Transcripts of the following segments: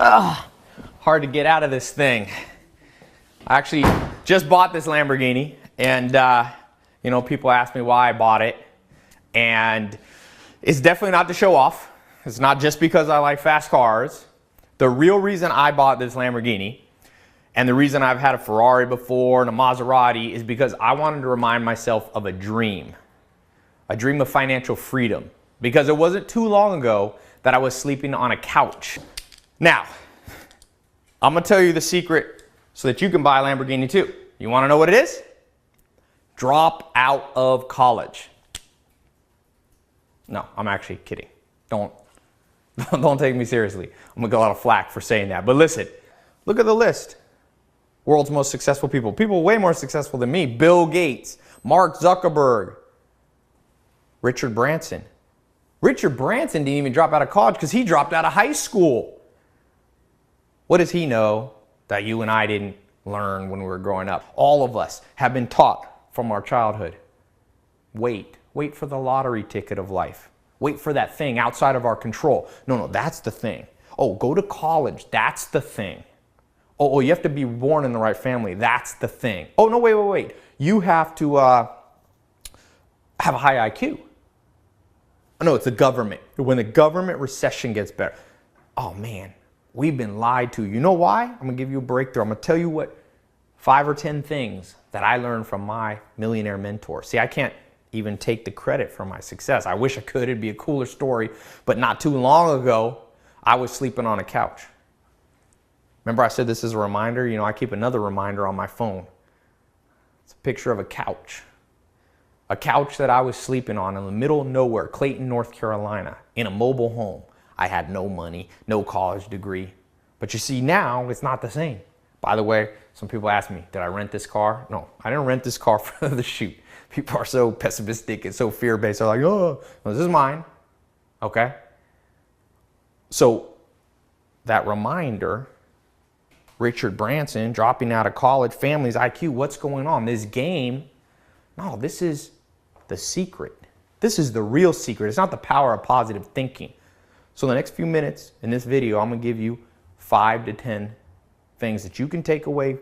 Hard to get out of this thing. I actually just bought this Lamborghini, and people ask me why I bought it, and it's definitely not to show off. It's not just because I like fast cars. The real reason I bought this Lamborghini, and the reason I've had a Ferrari before and a Maserati, is because I wanted to remind myself of a dream of financial freedom, because it wasn't too long ago that I was sleeping on a couch. Now, I'm gonna tell you the secret so that you can buy a Lamborghini too. You wanna know what it is? Drop out of college. No, I'm actually kidding. Don't take me seriously. I'm gonna get a lot of flack for saying that. But listen, look at the list. World's most successful people. People way more successful than me. Bill Gates, Mark Zuckerberg, Richard Branson. Richard Branson didn't even drop out of college because he dropped out of high school. What does he know that you and I didn't learn when we were growing up? All of us have been taught from our childhood. Wait for the lottery ticket of life. Wait for that thing outside of our control. No, that's the thing. Oh, go to college. That's the thing. Oh, you have to be born in the right family. That's the thing. Oh, no, wait. You have to have a high IQ. No, it's the government. When the government recession gets better. Oh, man, we've been lied to. You know why? I'm going to give you a breakthrough. I'm going to tell you what 5 or 10 things that I learned from my millionaire mentor. See, I can't even take the credit for my success. I wish I could. It'd be a cooler story. But not too long ago, I was sleeping on a couch. Remember I said this is a reminder? You know, I keep another reminder on my phone. It's a picture of a couch. A couch that I was sleeping on in the middle of nowhere, Clayton, North Carolina, in a mobile home. I had no money, no college degree. But you see, now it's not the same. By the way, some people ask me, did I rent this car? No, I didn't rent this car for the shoot. People are so pessimistic and so fear-based. They're like, oh, well, this is mine. Okay? So that reminder, Richard Branson dropping out of college, family's IQ, what's going on? This game, no, this is the secret. This is the real secret. It's not the power of positive thinking. So the next few minutes in this video, I'm gonna give you 5 to 10 things that you can take away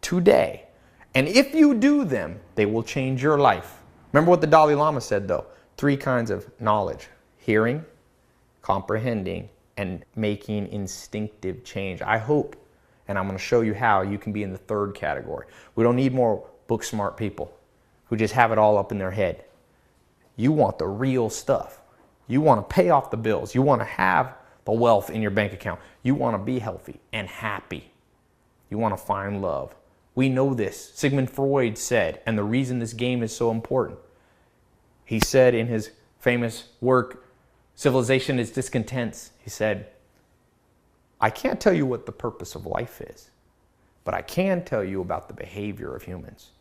today. And if you do them, they will change your life. Remember what the Dalai Lama said though, 3 kinds of knowledge: hearing, comprehending, and making instinctive change. I hope, and I'm gonna show you how, you can be in the 3rd category. We don't need more book smart people who just have it all up in their head. You want the real stuff. You want to pay off the bills. You want to have the wealth in your bank account. You want to be healthy and happy. You want to find love. We know this. Sigmund Freud said, and the reason this game is so important, he said in his famous work, Civilization is Discontents, he said, I can't tell you what the purpose of life is, but I can tell you about the behavior of humans.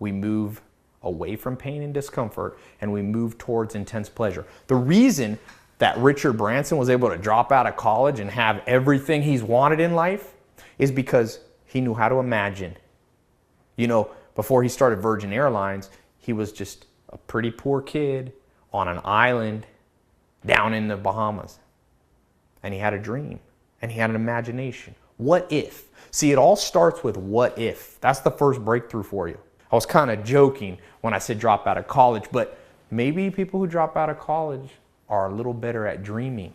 We move away from pain and discomfort, and we move towards intense pleasure. The reason that Richard Branson was able to drop out of college and have everything he's wanted in life is because he knew how to imagine. You know, before he started Virgin Airlines, he was just a pretty poor kid on an island down in the Bahamas. And he had a dream, and he had an imagination. What if? See, it all starts with what if. That's the first breakthrough for you. I was kind of joking when I said drop out of college, but maybe people who drop out of college are a little better at dreaming.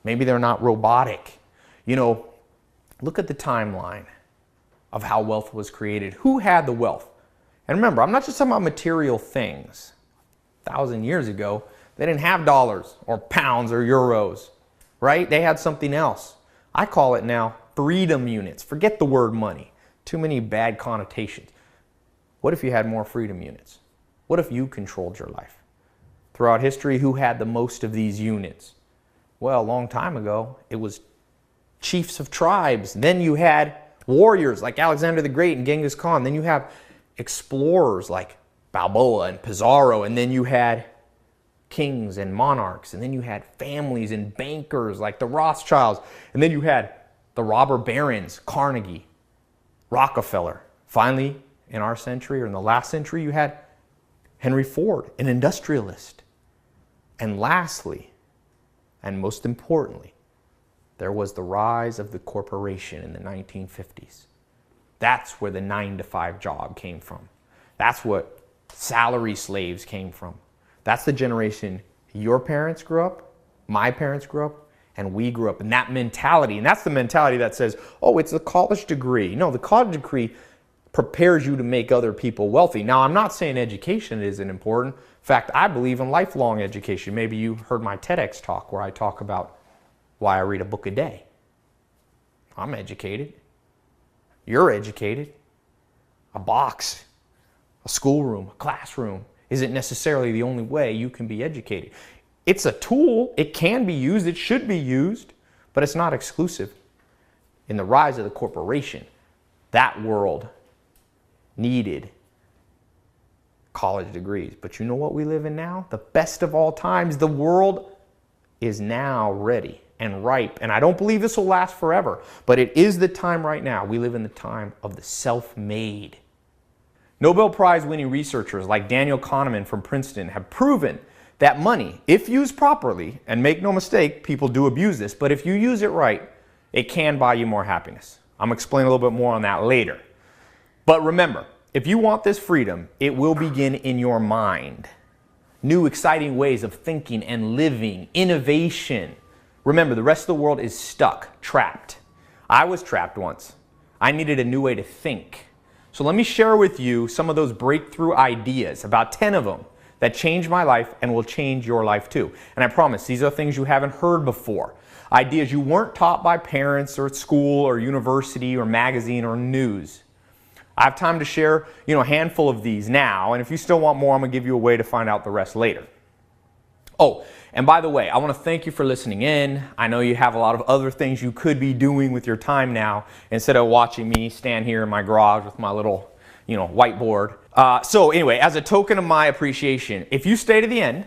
Maybe they're not robotic. You know, look at the timeline of how wealth was created. Who had the wealth? And remember, I'm not just talking about material things. 1,000 years ago, they didn't have dollars or pounds or euros, right? They had something else. I call it now freedom units. Forget the word money. Too many bad connotations. What if you had more freedom units? What if you controlled your life? Throughout history, who had the most of these units? Well, a long time ago, it was chiefs of tribes. Then you had warriors like Alexander the Great and Genghis Khan. Then you have explorers like Balboa and Pizarro. And then you had kings and monarchs. And then you had families and bankers like the Rothschilds. And then you had the robber barons, Carnegie, Rockefeller. Finally, in our century, or in the last century, you had Henry Ford, an industrialist. And lastly, and most importantly, there was the rise of the corporation in the 1950s. That's where the 9-to-5 job came from. That's what salary slaves came from. That's the generation your parents grew up, my parents grew up, and we grew up in that mentality. And that's the mentality that says, oh, it's a college degree. No, the college degree prepares you to make other people wealthy. Now, I'm not saying education isn't important. In fact, I believe in lifelong education. Maybe you heard my TEDx talk where I talk about why I read a book a day. I'm educated. You're educated. A box, a schoolroom, a classroom isn't necessarily the only way you can be educated. It's a tool. It can be used. It should be used, but it's not exclusive. In the rise of the corporation, that world needed college degrees. But you know what we live in now? The best of all times. The world is now ready and ripe. And I don't believe this will last forever, but it is the time right now. We live in the time of the self-made. Nobel Prize winning researchers like Daniel Kahneman from Princeton have proven that money, if used properly, and make no mistake, people do abuse this, but if you use it right, it can buy you more happiness. I'm going to explain a little bit more on that later. But remember, if you want this freedom, it will begin in your mind. New exciting ways of thinking and living, innovation. Remember, the rest of the world is stuck, trapped. I was trapped once. I needed a new way to think. So let me share with you some of those breakthrough ideas, about 10 of them, that changed my life and will change your life too. And I promise, these are things you haven't heard before. Ideas you weren't taught by parents or at school or university or magazine or news. I have time to share, a handful of these now, and if you still want more, I'm going to give you a way to find out the rest later. Oh, and by the way, I want to thank you for listening in. I know you have a lot of other things you could be doing with your time now instead of watching me stand here in my garage with my little, whiteboard. So anyway, as a token of my appreciation, if you stay to the end,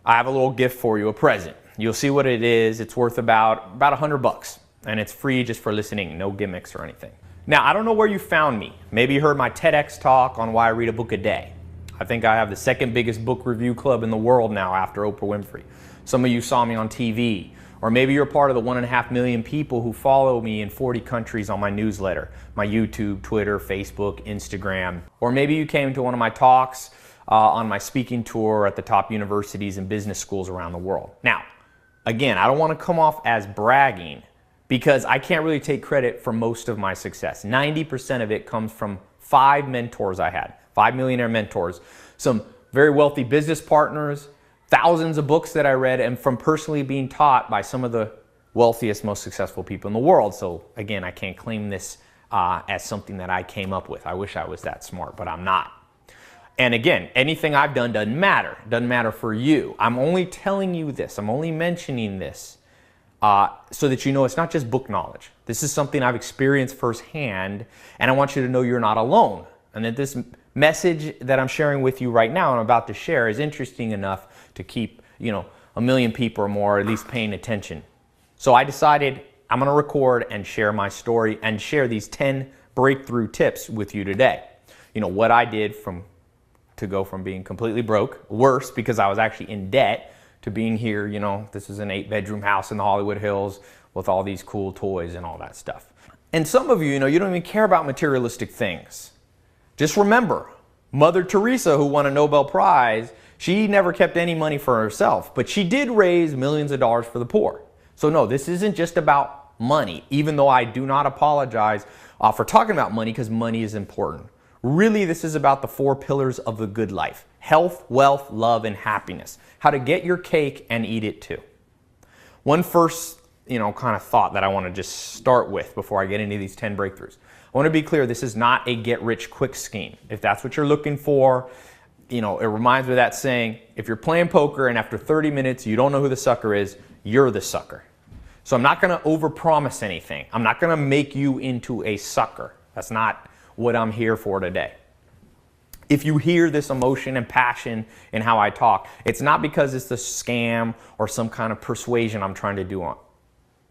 I have a little gift for you, a present. You'll see what it is. It's worth about $100, and it's free just for listening, no gimmicks or anything. Now, I don't know where you found me. Maybe you heard my TEDx talk on why I read a book a day. I think I have the second biggest book review club in the world now after Oprah Winfrey. Some of you saw me on TV, or maybe you're part of the 1.5 million people who follow me in 40 countries on my newsletter, my YouTube, Twitter, Facebook, Instagram. Or maybe you came to one of my talks on my speaking tour at the top universities and business schools around the world. Now, again, I don't want to come off as bragging, because I can't really take credit for most of my success. 90% of it comes from 5 mentors I had, 5 millionaire mentors, some very wealthy business partners, thousands of books that I read, and from personally being taught by some of the wealthiest, most successful people in the world. So again, I can't claim this as something that I came up with. I wish I was that smart, but I'm not. And again, anything I've done doesn't matter. It doesn't matter for you. I'm only telling you this. I'm only mentioning this so that you know it's not just book knowledge. This is something I've experienced firsthand, and I want you to know you're not alone. And that this message that I'm sharing with you right now and I'm about to share is interesting enough to keep, 1 million people or more at least paying attention. So I decided I'm going to record and share my story and share these 10 breakthrough tips with you today. What I did to go from being completely broke, worse because I was actually in debt, to being here, this is an 8-bedroom house in the Hollywood Hills with all these cool toys and all that stuff. And some of you, you don't even care about materialistic things. Just remember, Mother Teresa, who won a Nobel Prize, she never kept any money for herself, but she did raise millions of dollars for the poor. So no, this isn't just about money, even though I do not apologize for talking about money, because money is important. Really, this is about the 4 pillars of the good life: health, wealth, love, and happiness. How to get your cake and eat it too. One first, kind of thought that I want to just start with before I get into these 10 breakthroughs. I want to be clear, this is not a get-rich-quick scheme. If that's what you're looking for, it reminds me of that saying, if you're playing poker and after 30 minutes you don't know who the sucker is, you're the sucker. So I'm not going to overpromise anything. I'm not going to make you into a sucker. That's not what I'm here for today. If you hear this emotion and passion in how I talk, it's not because it's a scam or some kind of persuasion I'm trying to do on.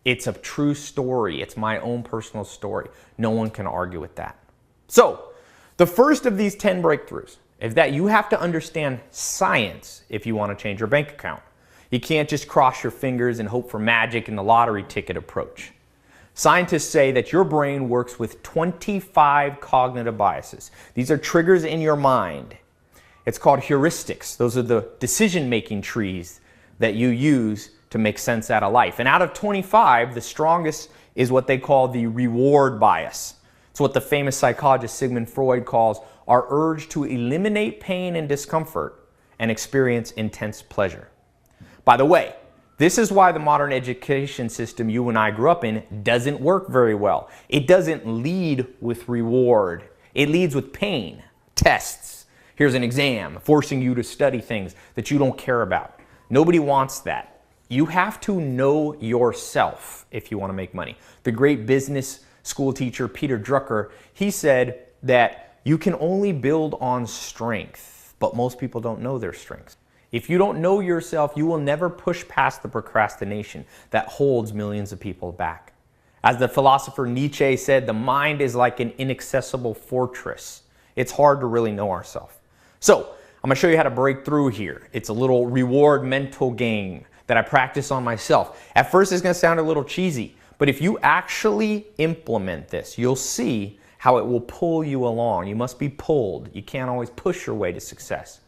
It's a true story. It's my own personal story. No one can argue with that. So, the first of these 10 breakthroughs is that you have to understand science if you want to change your bank account. You can't just cross your fingers and hope for magic in the lottery ticket approach. Scientists say that your brain works with 25 cognitive biases. These are triggers in your mind. It's called heuristics. Those are the decision-making trees that you use to make sense out of life. And out of 25, the strongest is what they call the reward bias. It's what the famous psychologist Sigmund Freud calls our urge to eliminate pain and discomfort and experience intense pleasure. By the way, this is why the modern education system you and I grew up in doesn't work very well. It doesn't lead with reward. It leads with pain, tests. Here's an exam, forcing you to study things that you don't care about. Nobody wants that. You have to know yourself if you want to make money. The great business school teacher Peter Drucker, he said that you can only build on strength, but most people don't know their strengths. If you don't know yourself, you will never push past the procrastination that holds millions of people back. As the philosopher Nietzsche said, the mind is like an inaccessible fortress. It's hard to really know ourselves. So, I'm going to show you how to break through here. It's a little reward mental game that I practice on myself. At first, it's going to sound a little cheesy, but if you actually implement this, you'll see how it will pull you along. You must be pulled. You can't always push your way to success.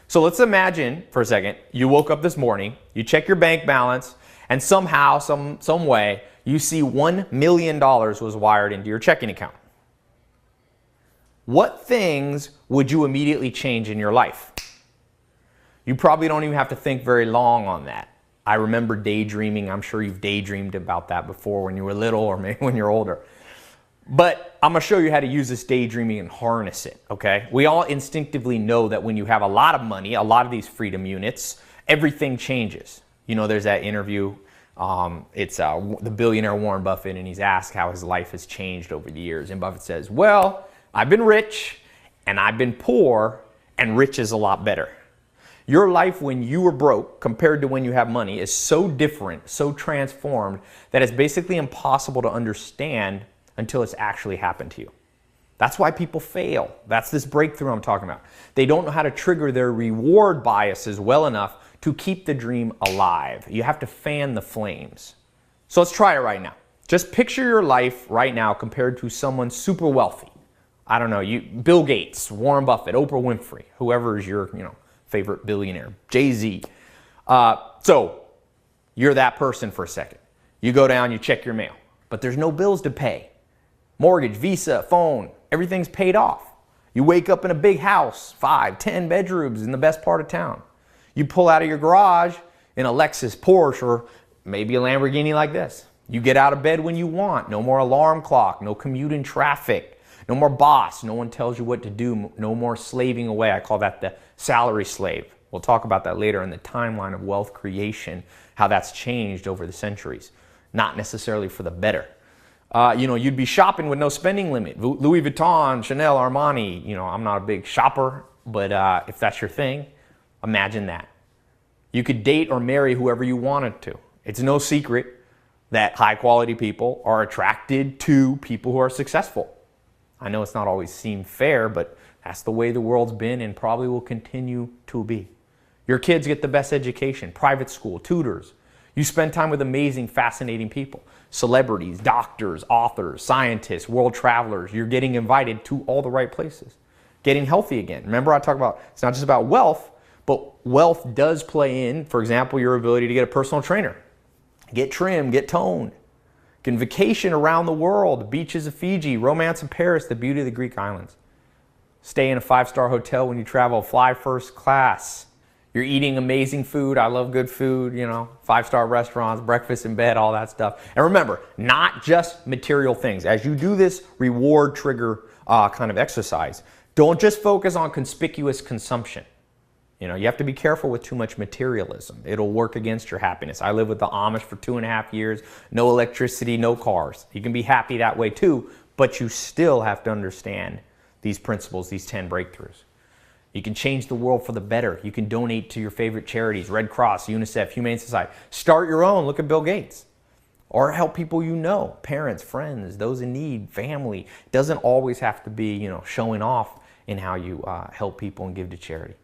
So let's imagine for a second, you woke up this morning, you check your bank balance, and somehow, some way, you see $1 million was wired into your checking account. What things would you immediately change in your life? You probably don't even have to think very long on that. I remember daydreaming. I'm sure you've daydreamed about that before when you were little or maybe when you're older. But I'm going to show you how to use this daydreaming and harness it, okay? We all instinctively know that when you have a lot of money, a lot of these freedom units, everything changes. You know, there's that interview, it's the billionaire Warren Buffett, and he's asked how his life has changed over the years. And Buffett says, well, I've been rich and I've been poor, and rich is a lot better. Your life when you were broke compared to when you have money is so different, so transformed, that it's basically impossible to understand until it's actually happened to you. That's why people fail. That's this breakthrough I'm talking about. They don't know how to trigger their reward biases well enough to keep the dream alive. You have to fan the flames. So let's try it right now. Just picture your life right now compared to someone super wealthy. I don't know, Bill Gates, Warren Buffett, Oprah Winfrey, whoever is your favorite billionaire, Jay-Z. So you're that person for a second. You go down, you check your mail, but there's no bills to pay. Mortgage, Visa, phone, everything's paid off. You wake up in a big house, 5, 10 bedrooms in the best part of town. You pull out of your garage in a Lexus, Porsche, or maybe a Lamborghini like this. You get out of bed when you want. No more alarm clock, no commute in traffic, no more boss. No one tells you what to do, no more slaving away. I call that the salary slave. We'll talk about that later in the timeline of wealth creation, how that's changed over the centuries. Not necessarily for the better. You'd be shopping with no spending limit. Louis Vuitton, Chanel, Armani. I'm not a big shopper, but if that's your thing, imagine that. You could date or marry whoever you wanted to. It's no secret that high quality people are attracted to people who are successful. I know it's not always seemed fair, but that's the way the world's been and probably will continue to be. Your kids get the best education, private school, tutors. You spend time with amazing, fascinating people. Celebrities, doctors, authors, scientists, world travelers. You're getting invited to all the right places. Getting healthy again. Remember I talked about, it's not just about wealth, but wealth does play in, for example, your ability to get a personal trainer. Get trim, get toned. You can vacation around the world, the beaches of Fiji, romance in Paris, the beauty of the Greek islands. Stay in a 5-star hotel when you travel, fly first class. You're eating amazing food. I love good food, 5-star restaurants, breakfast in bed, all that stuff. And remember, not just material things. As you do this reward trigger kind of exercise, don't just focus on conspicuous consumption. You have to be careful with too much materialism. It'll work against your happiness. I lived with the Amish for 2.5 years. No electricity, no cars. You can be happy that way too, but you still have to understand these principles, these 10 breakthroughs. You can change the world for the better. You can donate to your favorite charities, Red Cross, UNICEF, Humane Society. Start your own. Look at Bill Gates. Or help people you know, parents, friends, those in need, family. It doesn't always have to be, showing off in how you help people and give to charity.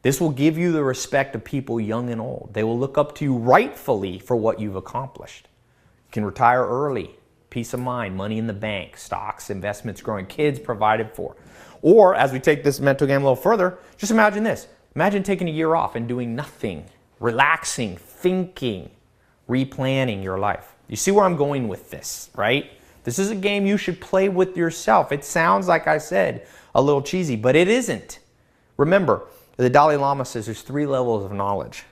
This will give you the respect of people young and old. They will look up to you rightfully for what you've accomplished. You can retire early, peace of mind, money in the bank, stocks, investments growing, kids provided for. Or, as we take this mental game a little further, just imagine this. Imagine taking a year off and doing nothing, relaxing, thinking, replanning your life. You see where I'm going with this, right? This is a game you should play with yourself. It sounds, like I said, a little cheesy, but it isn't. Remember, the Dalai Lama says there's 3 levels of knowledge.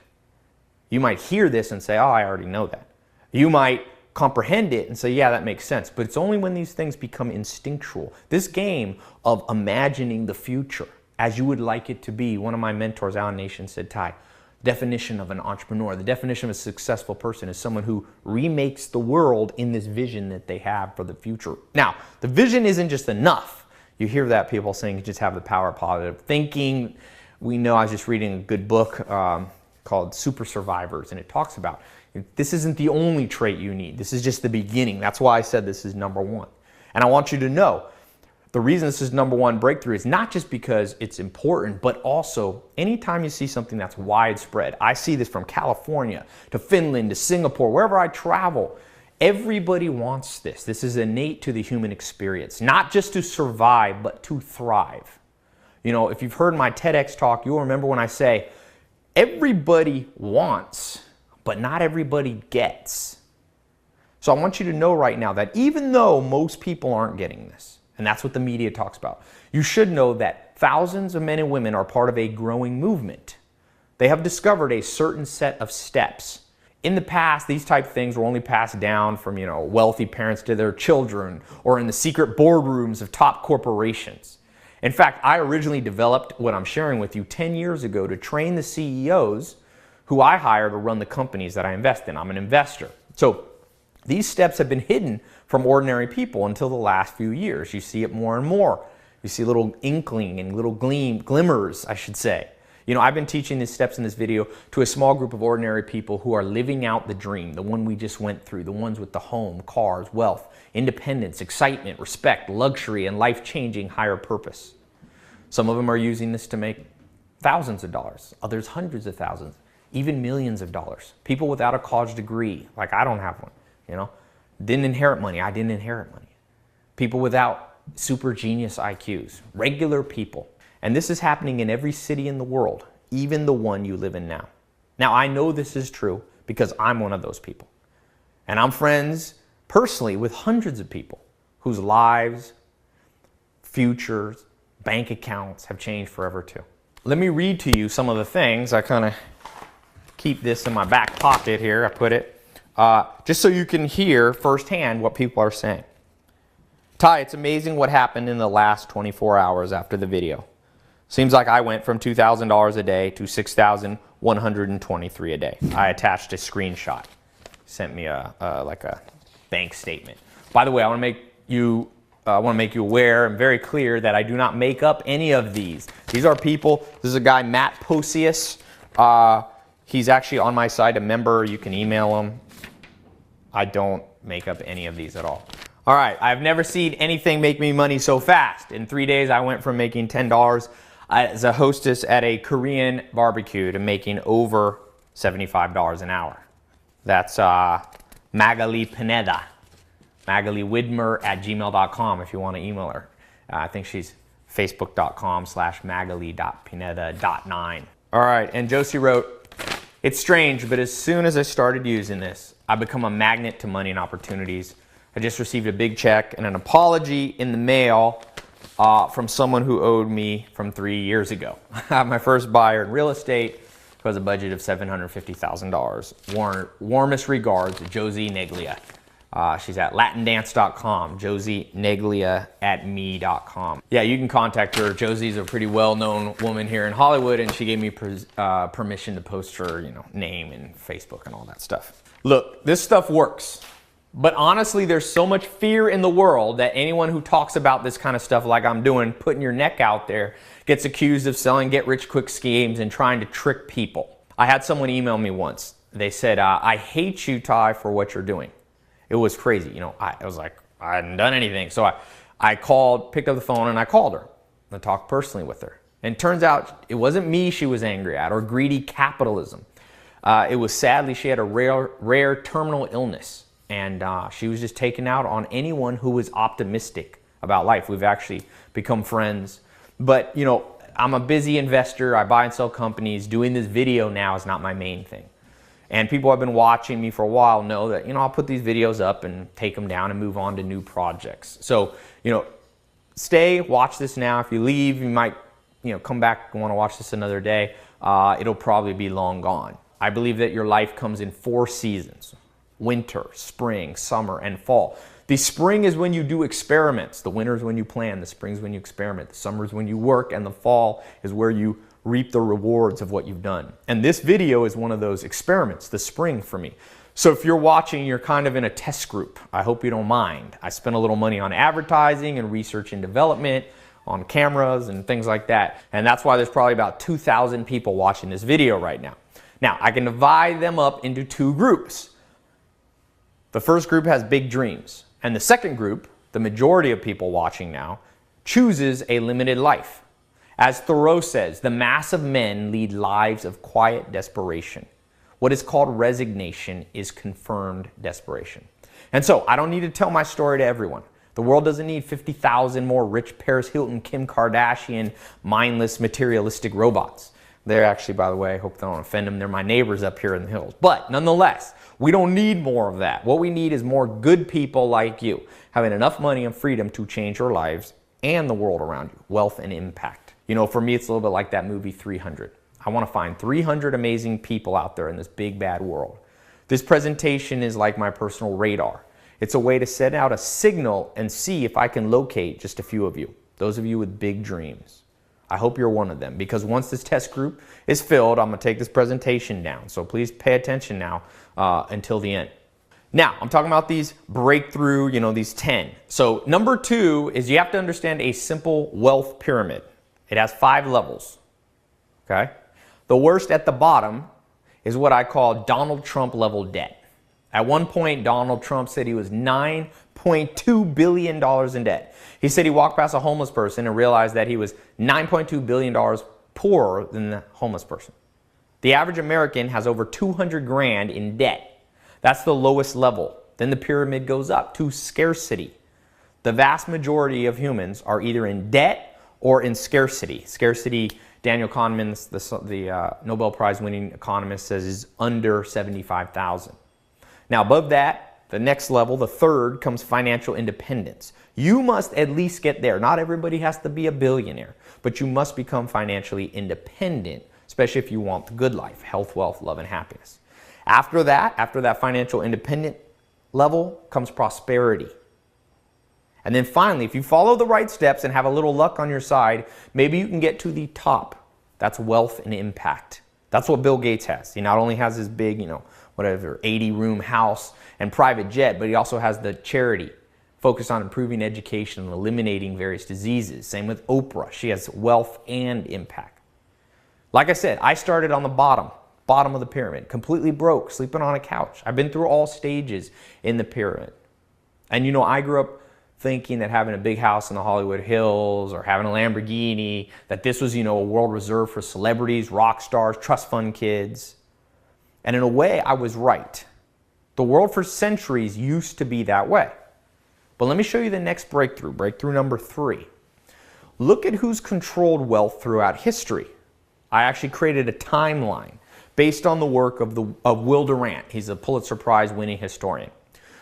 You might hear this and say, oh, I already know that. You might comprehend it and say, yeah, that makes sense. But it's only when these things become instinctual. This game of imagining the future as you would like it to be. One of my mentors, Alan Nation, said, Tai, definition of an entrepreneur, the definition of a successful person is someone who remakes the world in this vision that they have for the future. Now, the vision isn't just enough. You hear that people saying you just have the power of positive thinking. We know, I was just reading a good book called Super Survivors, and it talks about this isn't the only trait you need. This is just the beginning. That's why I said this is number 1. And I want you to know, the reason this is number 1 breakthrough is not just because it's important, but also anytime you see something that's widespread. I see this from California to Finland to Singapore, wherever I travel. Everybody wants this. This is innate to the human experience, not just to survive, but to thrive. You know, if you've heard my TEDx talk, you'll remember when I say, everybody wants, but not everybody gets. So I want you to know right now that even though most people aren't getting this, and that's what the media talks about, you should know that thousands of men and women are part of a growing movement. They have discovered a certain set of steps. In the past, these type of things were only passed down from, wealthy parents to their children or in the secret boardrooms of top corporations. In fact, I originally developed what I'm sharing with you 10 years ago to train the CEOs who I hire to run the companies that I invest in. I'm an investor. So these steps have been hidden from ordinary people until the last few years. You see it more and more. You see little inkling and little glimmers, I should say. I've been teaching these steps in this video to a small group of ordinary people who are living out the dream, the one we just went through, the ones with the home, cars, wealth, independence, excitement, respect, luxury, and life-changing higher purpose. Some of them are using this to make thousands of dollars, others hundreds of thousands, even millions of dollars. People without a college degree, like I don't have one, didn't inherit money. I didn't inherit money. People without super genius IQs, regular people. And this is happening in every city in the world, even the one you live in now. Now, I know this is true because I'm one of those people. And I'm friends personally with hundreds of people whose lives, futures, bank accounts have changed forever too. Let me read to you some of the things. I kind of keep this in my back pocket here. I put it just so you can hear firsthand what people are saying. Tai, it's amazing what happened in the last 24 hours after the video. Seems like I went from $2,000 a day to $6,123 a day. I attached a screenshot. Sent me a bank statement. By the way, I want to make you aware and very clear that I do not make up any of these. These are people. This is a guy, Matt Posius. He's actually on my site, a member. You can email him. I don't make up any of these at all. All right, I've never seen anything make me money so fast. In 3 days, I went from making $10 as a hostess at a Korean barbecue to making over $75 an hour. That's Magali Pineda, MagaliWidmer@gmail.com if you want to email her. I think she's facebook.com/magali.pineda.9. All right, and Josie wrote, it's strange, but as soon as I started using this, I become a magnet to money and opportunities. I just received a big check and an apology in the mail from someone who owed me from 3 years ago. My first buyer in real estate was a budget of $750,000. Warmest regards, Josie Neglia. She's at latindance.com, josieneglia@me.com. Yeah, you can contact her. Josie's a pretty well-known woman here in Hollywood, and she gave me permission to post her name and Facebook and all that stuff. Look, this stuff works. But honestly, there's so much fear in the world that anyone who talks about this kind of stuff like I'm doing, putting your neck out there, gets accused of selling get-rich-quick schemes and trying to trick people. I had someone email me once. They said, I hate you, Tai, for what you're doing. It was crazy. I was like, I hadn't done anything. So I picked up the phone and I called her. I talked personally with her. And it turns out it wasn't me she was angry at or greedy capitalism. It was sadly she had a rare terminal illness, and she was just taken out on anyone who was optimistic about life. We've actually become friends. But, you know, I'm a busy investor. I buy and sell companies. Doing this video now is not my main thing. And people who have been watching me for a while know that, you know, I'll put these videos up and take them down and move on to new projects. So, you know, stay, watch this now. If you leave, you might, you know, come back and want to watch this another day. It'll probably be long gone. I believe that your life comes in 4 seasons: winter, spring, summer, and fall. The spring is when you do experiments. The winter is when you plan. The spring is when you experiment. The summer is when you work. And the fall is where you reap the rewards of what you've done. And this video is one of those experiments, the spring for me. So if you're watching, you're kind of in a test group. I hope you don't mind. I spent a little money on advertising and research and development, on cameras and things like that. And that's why there's probably about 2,000 people watching this video right now. Now, I can divide them up into 2 groups. The first group has big dreams. And the second group, the majority of people watching now, chooses a limited life. As Thoreau says, the mass of men lead lives of quiet desperation. What is called resignation is confirmed desperation. And so, I don't need to tell my story to everyone. The world doesn't need 50,000 more rich Paris Hilton, Kim Kardashian, mindless, materialistic robots. They're actually, by the way, I hope they don't offend them, they're my neighbors up here in the hills. But nonetheless, we don't need more of that. What we need is more good people like you, having enough money and freedom to change your lives and the world around you, wealth and impact. You know, for me, it's a little bit like that movie 300. I want to find 300 amazing people out there in this big, bad world. This presentation is like my personal radar. It's a way to send out a signal and see if I can locate just a few of you, those of you with big dreams. I hope you're one of them, because once this test group is filled, I'm going to take this presentation down. So please pay attention now until the end. Now, I'm talking about these breakthrough, you know, these 10. So number 2 is you have to understand a simple wealth pyramid. It has 5 levels, okay? The worst at the bottom is what I call Donald Trump level debt. At one point, Donald Trump said he was $9.2 billion in debt. He said he walked past a homeless person and realized that he was $9.2 billion poorer than the homeless person. The average American has over 200 grand in debt. That's the lowest level. Then the pyramid goes up to scarcity. The vast majority of humans are either in debt or in scarcity. Scarcity, Daniel Kahneman, the Nobel Prize winning economist, says is under 75,000. Now above that, the next level, the third, comes financial independence. You must at least get there. Not everybody has to be a billionaire, but you must become financially independent, especially if you want the good life, health, wealth, love, and happiness. After that financial independent level comes prosperity. And then finally, if you follow the right steps and have a little luck on your side, maybe you can get to the top. That's wealth and impact. That's what Bill Gates has. He not only has his big, you know, whatever, 80-room house and private jet, but he also has the charity focused on improving education and eliminating various diseases. Same with Oprah. She has wealth and impact. Like I said, I started on the bottom of the pyramid, completely broke, sleeping on a couch. I've been through all stages in the pyramid. And you know, I grew up thinking that having a big house in the Hollywood Hills or having a Lamborghini, that this was, you know, a world reserved for celebrities, rock stars, trust fund kids. And in a way, I was right. The world for centuries used to be that way. But let me show you the next breakthrough, breakthrough number 3. Look at who's controlled wealth throughout history. I actually created a timeline based on the work of Will Durant. He's a Pulitzer Prize winning historian.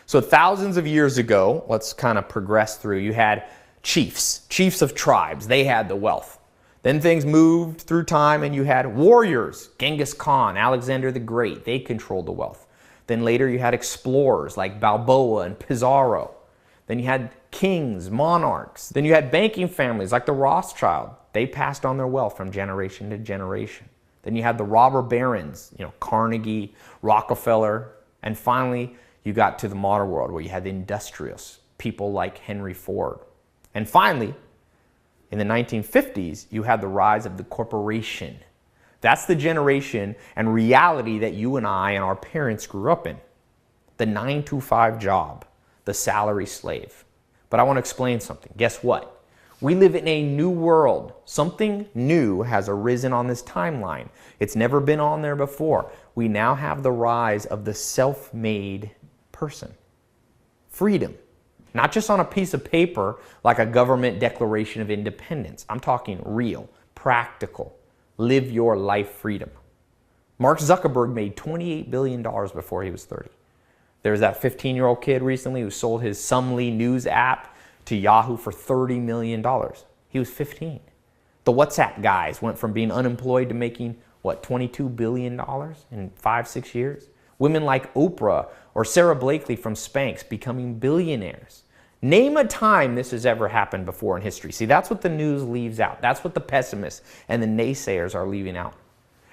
So thousands of years ago, let's kind of progress through, you had chiefs of tribes. They had the wealth. Then things moved through time and you had warriors, Genghis Khan, Alexander the Great. They controlled the wealth. Then later you had explorers like Balboa and Pizarro. Then you had kings, monarchs. Then you had banking families like the Rothschild. They passed on their wealth from generation to generation. Then you had the robber barons, you know, Carnegie, Rockefeller. And finally, you got to the modern world where you had the industrialists, people like Henry Ford. And finally, in the 1950s, you had the rise of the corporation. That's the generation and reality that you and I and our parents grew up in. The 9-to-5 job, the salary slave. But I want to explain something. Guess what? We live in a new world. Something new has arisen on this timeline. It's never been on there before. We now have the rise of the self-made person. Freedom. Not just on a piece of paper like a government declaration of independence. I'm talking real, practical. Live your life freedom. Mark Zuckerberg made $28 billion before he was 30. There was that 15-year-old kid recently who sold his Sumly News app to Yahoo for $30 million. He was 15. The WhatsApp guys went from being unemployed to making, what, $22 billion in 5-6 years? Women like Oprah or Sarah Blakely from Spanx becoming billionaires. Name a time this has ever happened before in history. See, that's what the news leaves out. That's what the pessimists and the naysayers are leaving out.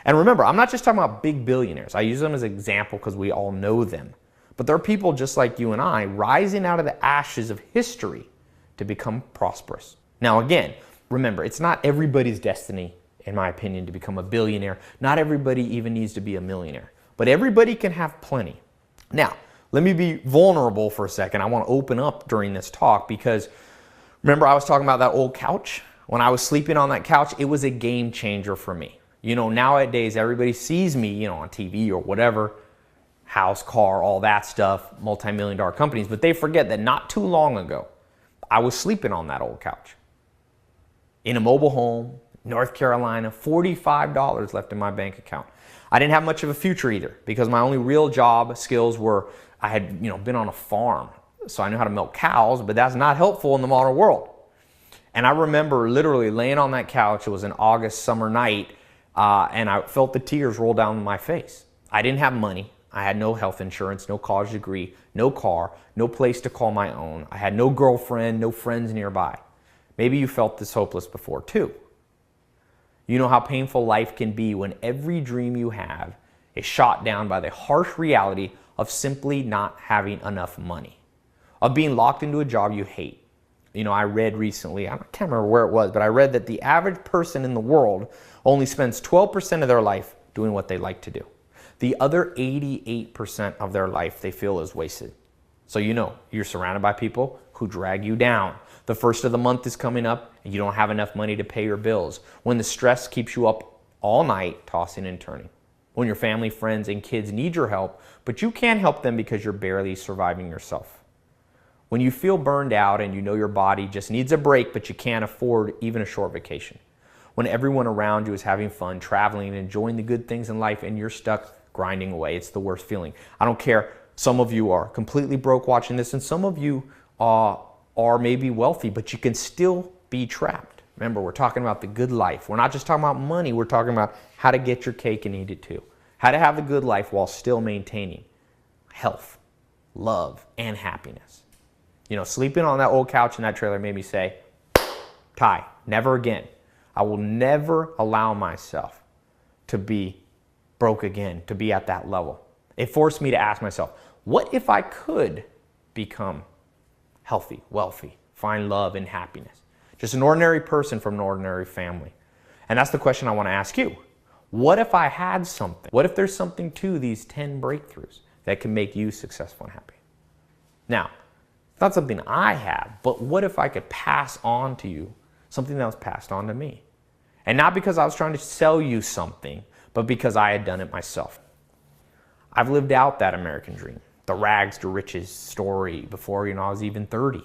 And remember, I'm not just talking about big billionaires. I use them as an example because we all know them. But there are people just like you and I rising out of the ashes of history to become prosperous. Now again, remember, it's not everybody's destiny, in my opinion, to become a billionaire. Not everybody even needs to be a millionaire. But everybody can have plenty. Now, let me be vulnerable for a second. I want to open up during this talk because remember I was talking about that old couch? When I was sleeping on that couch, it was a game changer for me. You know, nowadays everybody sees me, you know, on TV or whatever, house, car, all that stuff, multi-million-dollar companies, but they forget that not too long ago, I was sleeping on that old couch in a mobile home, North Carolina, $45 left in my bank account. I didn't have much of a future either because my only real job skills were I had, been on a farm, so I knew how to milk cows, but that's not helpful in the modern world. And I remember literally laying on that couch. It was an August summer night, and I felt the tears roll down my face. I didn't have money. I had no health insurance, no college degree, no car, no place to call my own. I had no girlfriend, no friends nearby. Maybe you felt this hopeless before too. You know how painful life can be when every dream you have is shot down by the harsh reality of simply not having enough money, of being locked into a job you hate. I read recently, I can't remember where it was, but I read that the average person in the world only spends 12% of their life doing what they like to do. The other 88% of their life they feel is wasted. So you're surrounded by people who drag you down. The first of the month is coming up and you don't have enough money to pay your bills. When the stress keeps you up all night tossing and turning. When your family, friends, and kids need your help, but you can't help them because you're barely surviving yourself. When you feel burned out and you know your body just needs a break, but you can't afford even a short vacation. When everyone around you is having fun, traveling, and enjoying the good things in life, and you're stuck grinding away. It's the worst feeling. I don't care. Some of you are completely broke watching this, and some of you are maybe wealthy, but you can still be trapped. Remember, we're talking about the good life. We're not just talking about money. We're talking about how to get your cake and eat it too. How to have the good life while still maintaining health, love, and happiness. Sleeping on that old couch in that trailer made me say, Tai, never again. I will never allow myself to be broke again, to be at that level. It forced me to ask myself, what if I could become healthy, wealthy, find love and happiness? Just an ordinary person from an ordinary family. And that's the question I want to ask you. What if I had something? What if there's something to these 10 breakthroughs that can make you successful and happy? Now, it's not something I have, but what if I could pass on to you something that was passed on to me? And not because I was trying to sell you something, but because I had done it myself. I've lived out that American dream, the rags to riches story before I was even 30.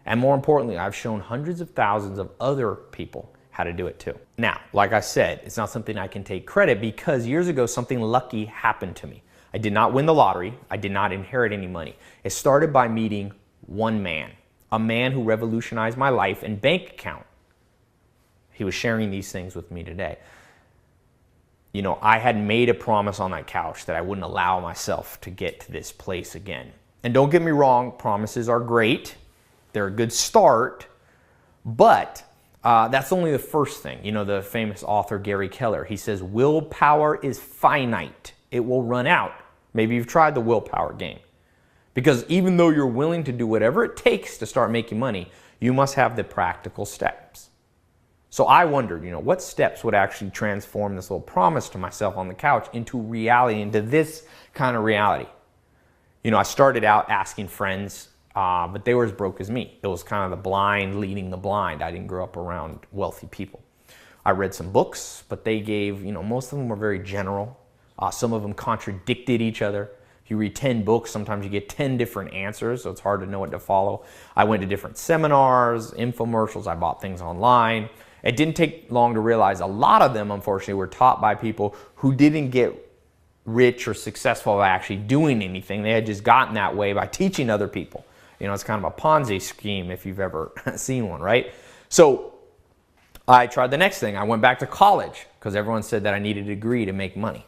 And more importantly, I've shown hundreds of thousands of other people how to do it too. Now, like I said, it's not something I can take credit because years ago something lucky happened to me. I did not win the lottery. I did not inherit any money. It started by meeting one man, a man who revolutionized my life and bank account. He was sharing these things with me today. I had made a promise on that couch that I wouldn't allow myself to get to this place again. And don't get me wrong, promises are great. They're a good start, but that's only the first thing. The famous author Gary Keller, he says, willpower is finite. It will run out. Maybe you've tried the willpower game. Because even though you're willing to do whatever it takes to start making money, you must have the practical steps. So I wondered, what steps would actually transform this little promise to myself on the couch into reality, into this kind of reality? I started out asking friends but they were as broke as me. It was kind of the blind leading the blind. I didn't grow up around wealthy people. I read some books, but they gave, most of them were very general. Some of them contradicted each other. If you read 10 books, sometimes you get 10 different answers, so it's hard to know what to follow. I went to different seminars, infomercials, I bought things online. It didn't take long to realize a lot of them, unfortunately, were taught by people who didn't get rich or successful by actually doing anything. They had just gotten that way by teaching other people. It's kind of a Ponzi scheme if you've ever seen one, right? So I tried the next thing. I went back to college because everyone said that I needed a degree to make money.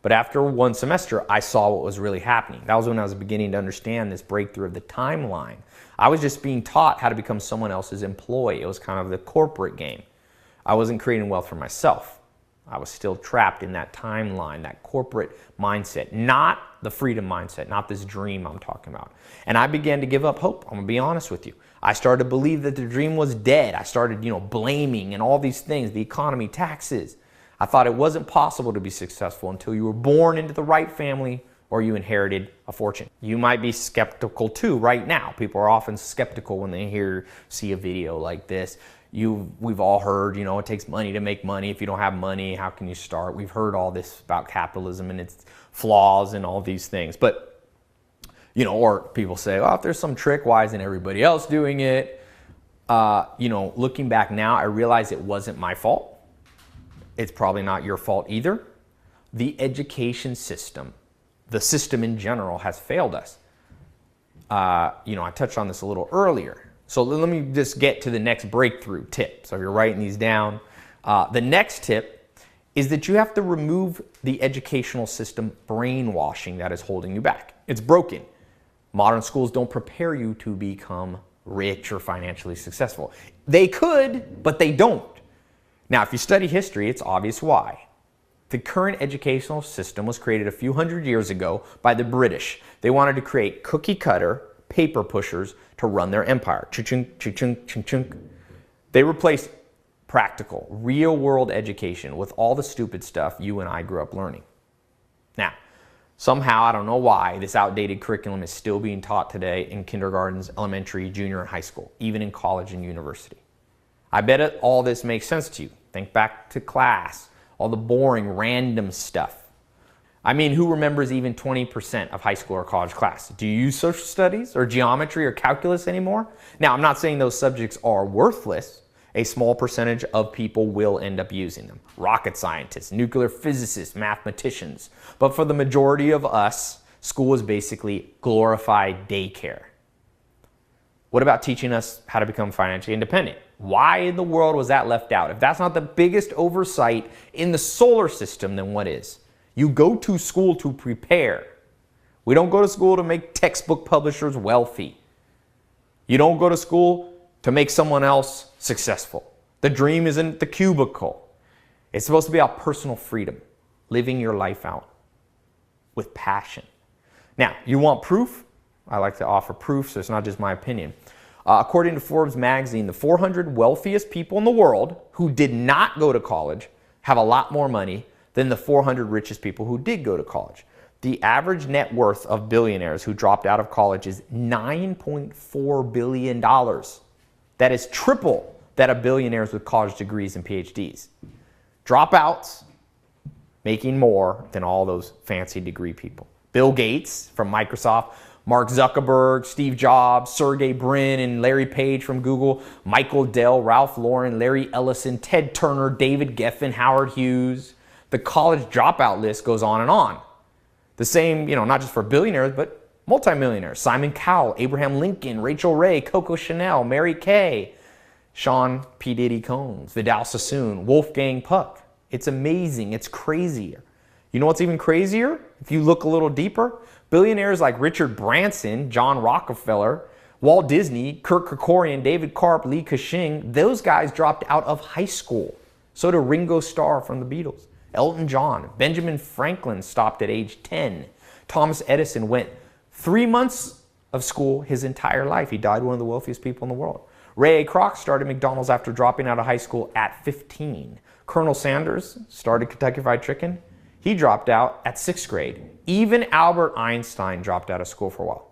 But after one semester, I saw what was really happening. That was when I was beginning to understand this breakthrough of the timeline. I was just being taught how to become someone else's employee. It was kind of the corporate game. I wasn't creating wealth for myself. I was still trapped in that timeline, that corporate mindset, not the freedom mindset, not this dream I'm talking about. And I began to give up hope. I'm gonna be honest with you. I started to believe that the dream was dead. I started, blaming and all these things, the economy, taxes. I thought it wasn't possible to be successful until you were born into the right family or you inherited a fortune. You might be skeptical too right now. People are often skeptical when they see a video like this. We've all heard, it takes money to make money. If you don't have money, how can you start? We've heard all this about capitalism and its flaws and all these things. But, or people say, oh, if there's some trick, why isn't everybody else doing it? Looking back now, I realize it wasn't my fault. It's probably not your fault either. The education system, the system in general, has failed us. I touched on this a little earlier. So let me just get to the next breakthrough tip. So if you're writing these down, the next tip is that you have to remove the educational system brainwashing that is holding you back. It's broken. Modern schools don't prepare you to become rich or financially successful. They could, but they don't. Now, if you study history, it's obvious why. The current educational system was created a few hundred years ago by the British. They wanted to create cookie cutter paper pushers to run their empire. Chung-chung, chung-chung, chung-chung. They replaced practical, real-world education with all the stupid stuff you and I grew up learning. Now, somehow, I don't know why, this outdated curriculum is still being taught today in kindergartens, elementary, junior, and high school, even in college and university. I bet all this makes sense to you. Think back to class, all the boring, random stuff. I mean, who remembers even 20% of high school or college class? Do you use social studies or geometry or calculus anymore? Now, I'm not saying those subjects are worthless. A small percentage of people will end up using them. Rocket scientists, nuclear physicists, mathematicians. But for the majority of us, school is basically glorified daycare. What about teaching us how to become financially independent? Why in the world was that left out? If that's not the biggest oversight in the solar system, then what is? You go to school to prepare. We don't go to school to make textbook publishers wealthy. You don't go to school to make someone else successful. The dream isn't the cubicle. It's supposed to be about personal freedom, living your life out with passion. Now, you want proof? I like to offer proof, so it's not just my opinion. According to Forbes magazine, the 400 wealthiest people in the world who did not go to college have a lot more money than the 400 richest people who did go to college. The average net worth of billionaires who dropped out of college is $9.4 billion. That is triple that of billionaires with college degrees and PhDs. Dropouts making more than all those fancy degree people. Bill Gates from Microsoft, Mark Zuckerberg, Steve Jobs, Sergey Brin, and Larry Page from Google, Michael Dell, Ralph Lauren, Larry Ellison, Ted Turner, David Geffen, Howard Hughes. The college dropout list goes on and on. The same, not just for billionaires, but multimillionaires. Simon Cowell, Abraham Lincoln, Rachel Ray, Coco Chanel, Mary Kay, Sean P. Diddy Combs, Vidal Sassoon, Wolfgang Puck. It's amazing. It's crazier. You know what's even crazier? If you look a little deeper, billionaires like Richard Branson, John Rockefeller, Walt Disney, Kirk Kerkorian, David Karp, Li Ka-shing, those guys dropped out of high school. So did Ringo Starr from the Beatles. Elton John, Benjamin Franklin stopped at age 10. Thomas Edison went 3 months of school his entire life. He died one of the wealthiest people in the world. Ray A. Kroc started McDonald's after dropping out of high school at 15. Colonel Sanders started Kentucky Fried Chicken. He dropped out at 6th grade. Even Albert Einstein dropped out of school for a while.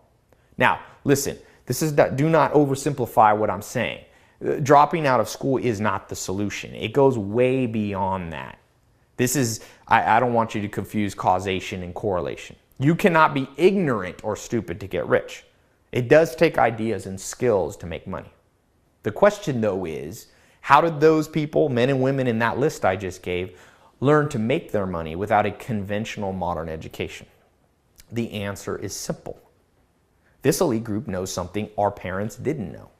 Now, listen, Do not oversimplify what I'm saying. Dropping out of school is not the solution. It goes way beyond that. I don't want you to confuse causation and correlation. You cannot be ignorant or stupid to get rich. It does take ideas and skills to make money. The question, though, is how did those people, men and women in that list I just gave, learn to make their money without a conventional modern education? The answer is simple. This elite group knows something our parents didn't know.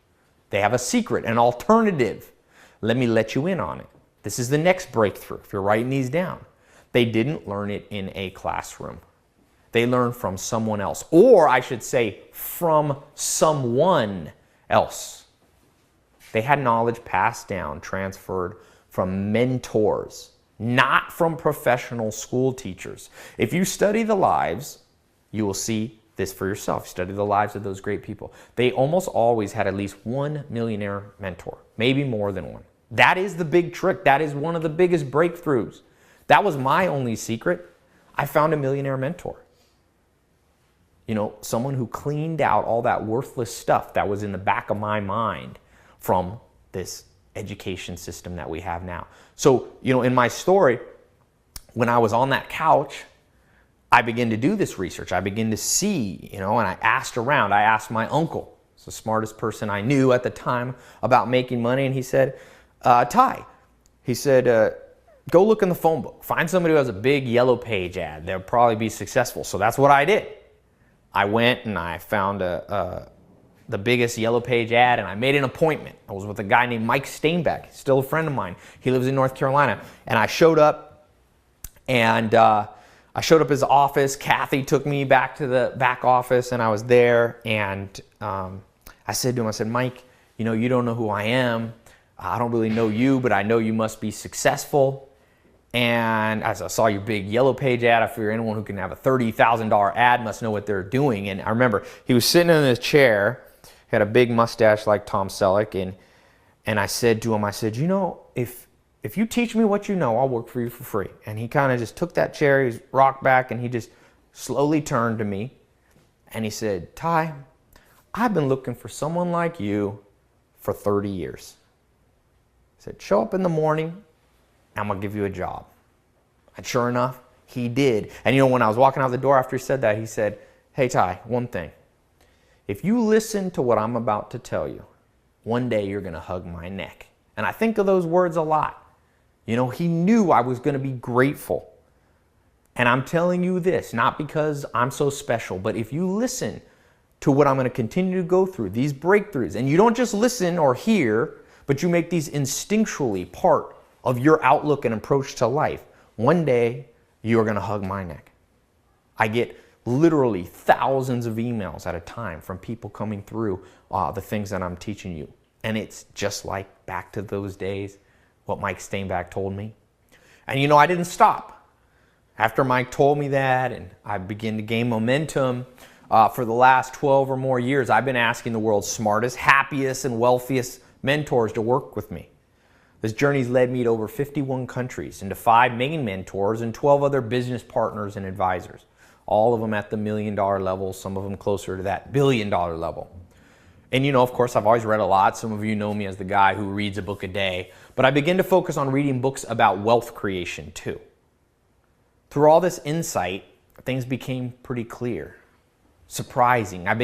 They have a secret, an alternative. Let me let you in on it. This is the next breakthrough, if you're writing these down. They didn't learn it in a classroom. They learned from someone else, or I should say, from someone else. They had knowledge passed down, transferred from mentors, not from professional school teachers. If you study the lives, you will see this for yourself. Study the lives of those great people. They almost always had at least one millionaire mentor, maybe more than one. That is the big trick. That is one of the biggest breakthroughs. That was my only secret. I found a millionaire mentor. You know, someone who cleaned out all that worthless stuff that was in the back of my mind from this education system that we have now. So, you know, in my story, when I was on that couch, I began to do this research. I began to see, you know, and I asked around. I asked my uncle, he's the smartest person I knew at the time, about making money. And he said, Tai, he said, go look in the phone book. Find somebody who has a big yellow page ad. They'll probably be successful. So that's what I did. I went and I found the biggest yellow page ad, and I made an appointment. I was with a guy named Mike Steinbeck. He's still a friend of mine. He lives in North Carolina. And I showed up, and I showed up at his office. Kathy took me back to the back office, and I was there. And I said to him, I said, Mike, you know, you don't know who I am. I don't really know you, but I know you must be successful. And as I saw your big yellow page ad, I figure anyone who can have a $30,000 ad must know what they're doing. And I remember he was sitting in his chair, had a big mustache like Tom Selleck, and I said to him, I said, you know, if you teach me what you know, I'll work for you for free. And he kind of just took that chair, he rocked back, and he just slowly turned to me, and he said, Tai, I've been looking for someone like you for 30 years. He said, show up in the morning, I'm going to give you a job. And sure enough, he did. And you know, when I was walking out the door after he said that, he said, hey, Tai, one thing. If you listen to what I'm about to tell you, one day you're going to hug my neck. And I think of those words a lot. You know, he knew I was going to be grateful. And I'm telling you this, not because I'm so special, but if you listen to what I'm going to continue to go through, these breakthroughs, and you don't just listen or hear, but you make these instinctually part of your outlook and approach to life, one day you're going to hug my neck. I get literally thousands of emails at a time from people coming through the things that I'm teaching you. And it's just like back to those days, what Mike Steinbeck told me. And you know, I didn't stop. After Mike told me that and I began to gain momentum, for the last 12 or more years, I've been asking the world's smartest, happiest, and wealthiest mentors to work with me. This journey's led me to over 51 countries, into 5 main mentors and 12 other business partners and advisors. All of them at the $1 million level, some of them closer to that $1 billion level. And you know, of course, I've always read a lot. Some of you know me as the guy who reads a book a day. But I began to focus on reading books about wealth creation too. Through all this insight, things became pretty clear, surprising. I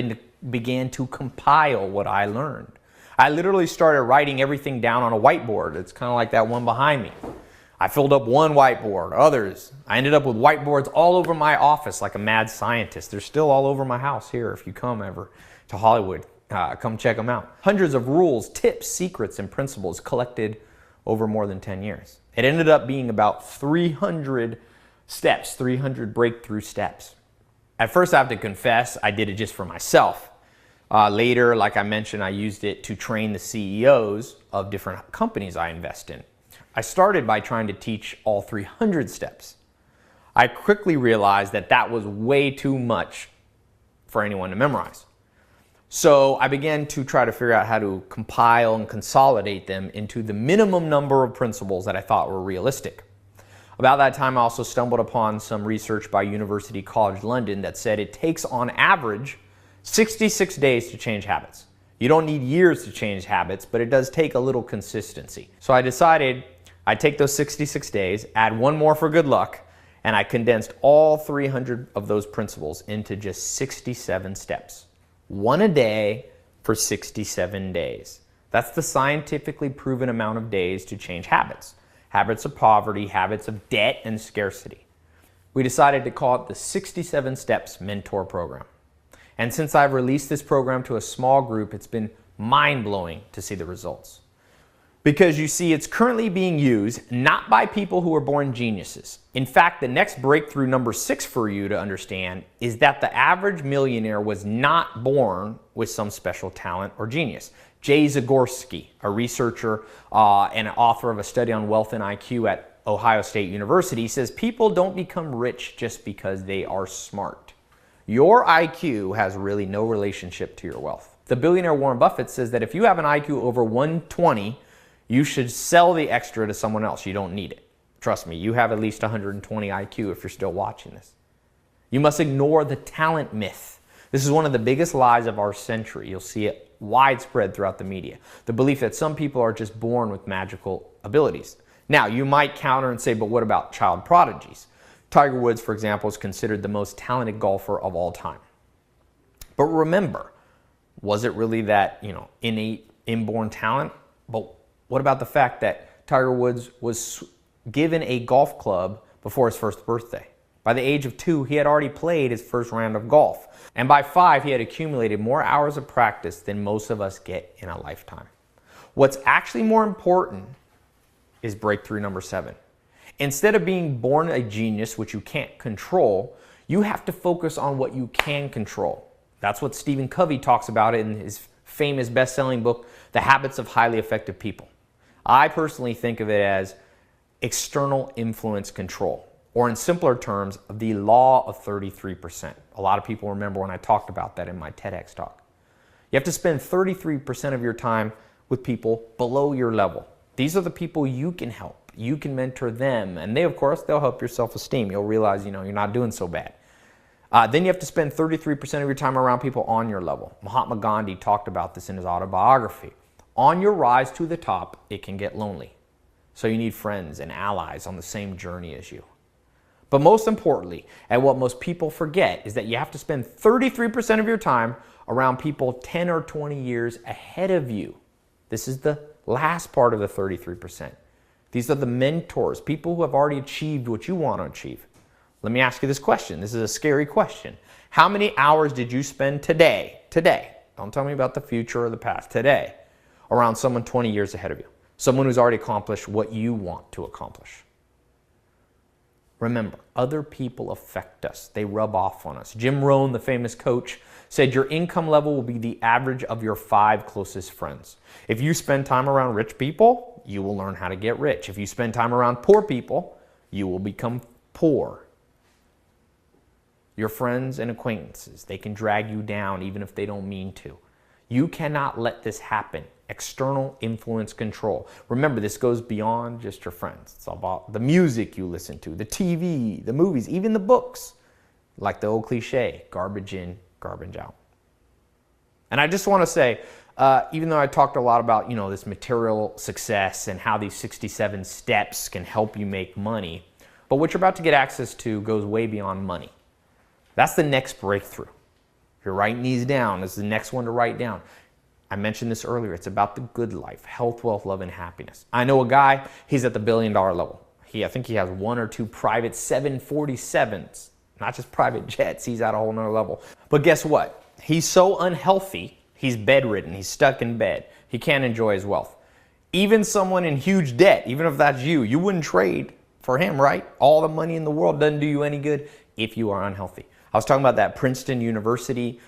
began to compile what I learned. I literally started writing everything down on a whiteboard. It's kind of like that one behind me. I filled up one whiteboard, others. I ended up with whiteboards all over my office like a mad scientist. They're still all over my house here. If you come ever to Hollywood, come check them out. Hundreds of rules, tips, secrets, and principles collected over more than 10 years. It ended up being about 300 steps, 300 breakthrough steps. At first, I have to confess, I did it just for myself. Later, like I mentioned, I used it to train the CEOs of different companies I invest in. I started by trying to teach all 300 steps. I quickly realized that that was way too much for anyone to memorize. So I began to try to figure out how to compile and consolidate them into the minimum number of principles that I thought were realistic. About that time, I also stumbled upon some research by University College London that said it takes on average 66 days to change habits. You don't need years to change habits, but it does take a little consistency. So I decided I'd take those 66 days, add one more for good luck, and I condensed all 300 of those principles into just 67 steps. One a day for 67 days. That's the scientifically proven amount of days to change habits. Habits of poverty, habits of debt, and scarcity. We decided to call it the 67 Steps Mentor Program. And since I've released this program to a small group, it's been mind-blowing to see the results. Because you see, it's currently being used not by people who are born geniuses. In fact, the next breakthrough, number 6 for you to understand, is that the average millionaire was not born with some special talent or genius. Jay Zagorski, a researcher and an author of a study on wealth and IQ at Ohio State University, says people don't become rich just because they are smart. Your IQ has really no relationship to your wealth. The billionaire Warren Buffett says that if you have an IQ over 120, you should sell the extra to someone else. You don't need it. Trust me, you have at least 120 IQ if you're still watching this. You must ignore the talent myth. This is one of the biggest lies of our century. You'll see it widespread throughout the media. The belief that some people are just born with magical abilities. Now, you might counter and say, but what about child prodigies? Tiger Woods, for example, is considered the most talented golfer of all time. But remember, was it really that, innate, inborn talent? But what about the fact that Tiger Woods was given a golf club before his first birthday? By the age of 2, he had already played his first round of golf. And by 5, he had accumulated more hours of practice than most of us get in a lifetime. What's actually more important is breakthrough number 7. Instead of being born a genius, which you can't control, you have to focus on what you can control. That's what Stephen Covey talks about in his famous best-selling book, The Habits of Highly Effective People. I personally think of it as external influence control, or in simpler terms, the law of 33%. A lot of people remember when I talked about that in my TEDx talk. You have to spend 33% of your time with people below your level. These are the people you can help. You can mentor them, and they, of course, they'll help your self-esteem. You'll realize, you're not doing so bad. Then you have to spend 33% of your time around people on your level. Mahatma Gandhi talked about this in his autobiography. On your rise to the top, it can get lonely. So you need friends and allies on the same journey as you. But most importantly, and what most people forget, is that you have to spend 33% of your time around people 10 or 20 years ahead of you. This is the last part of the 33%. These are the mentors, people who have already achieved what you want to achieve. Let me ask you this question. This is a scary question. How many hours did you spend today, don't tell me about the future or the past, today, around someone 20 years ahead of you? Someone who's already accomplished what you want to accomplish. Remember, other people affect us. They rub off on us. Jim Rohn, the famous coach, said your income level will be the average of your 5 closest friends. If you spend time around rich people, you will learn how to get rich. If you spend time around poor people, you will become poor. Your friends and acquaintances, they can drag you down even if they don't mean to. You cannot let this happen. External influence control. Remember, this goes beyond just your friends. It's about the music you listen to, the TV, the movies, even the books. Like the old cliche, garbage in, garbage out. And I just want to say, even though I talked a lot about, this material success and how these 67 steps can help you make money, but what you're about to get access to goes way beyond money. That's the next breakthrough. Your right knee's down is the next one to write down. I mentioned this earlier. It's about the good life, health, wealth, love, and happiness. I know a guy, he's at the $1 billion level. I think he has 1 or 2 private 747s, not just private jets. He's at a whole nother level. But guess what? He's so unhealthy, he's bedridden. He's stuck in bed. He can't enjoy his wealth. Even someone in huge debt, even if that's you, you wouldn't trade for him, right? All the money in the world doesn't do you any good if you are unhealthy. I was talking about that Princeton University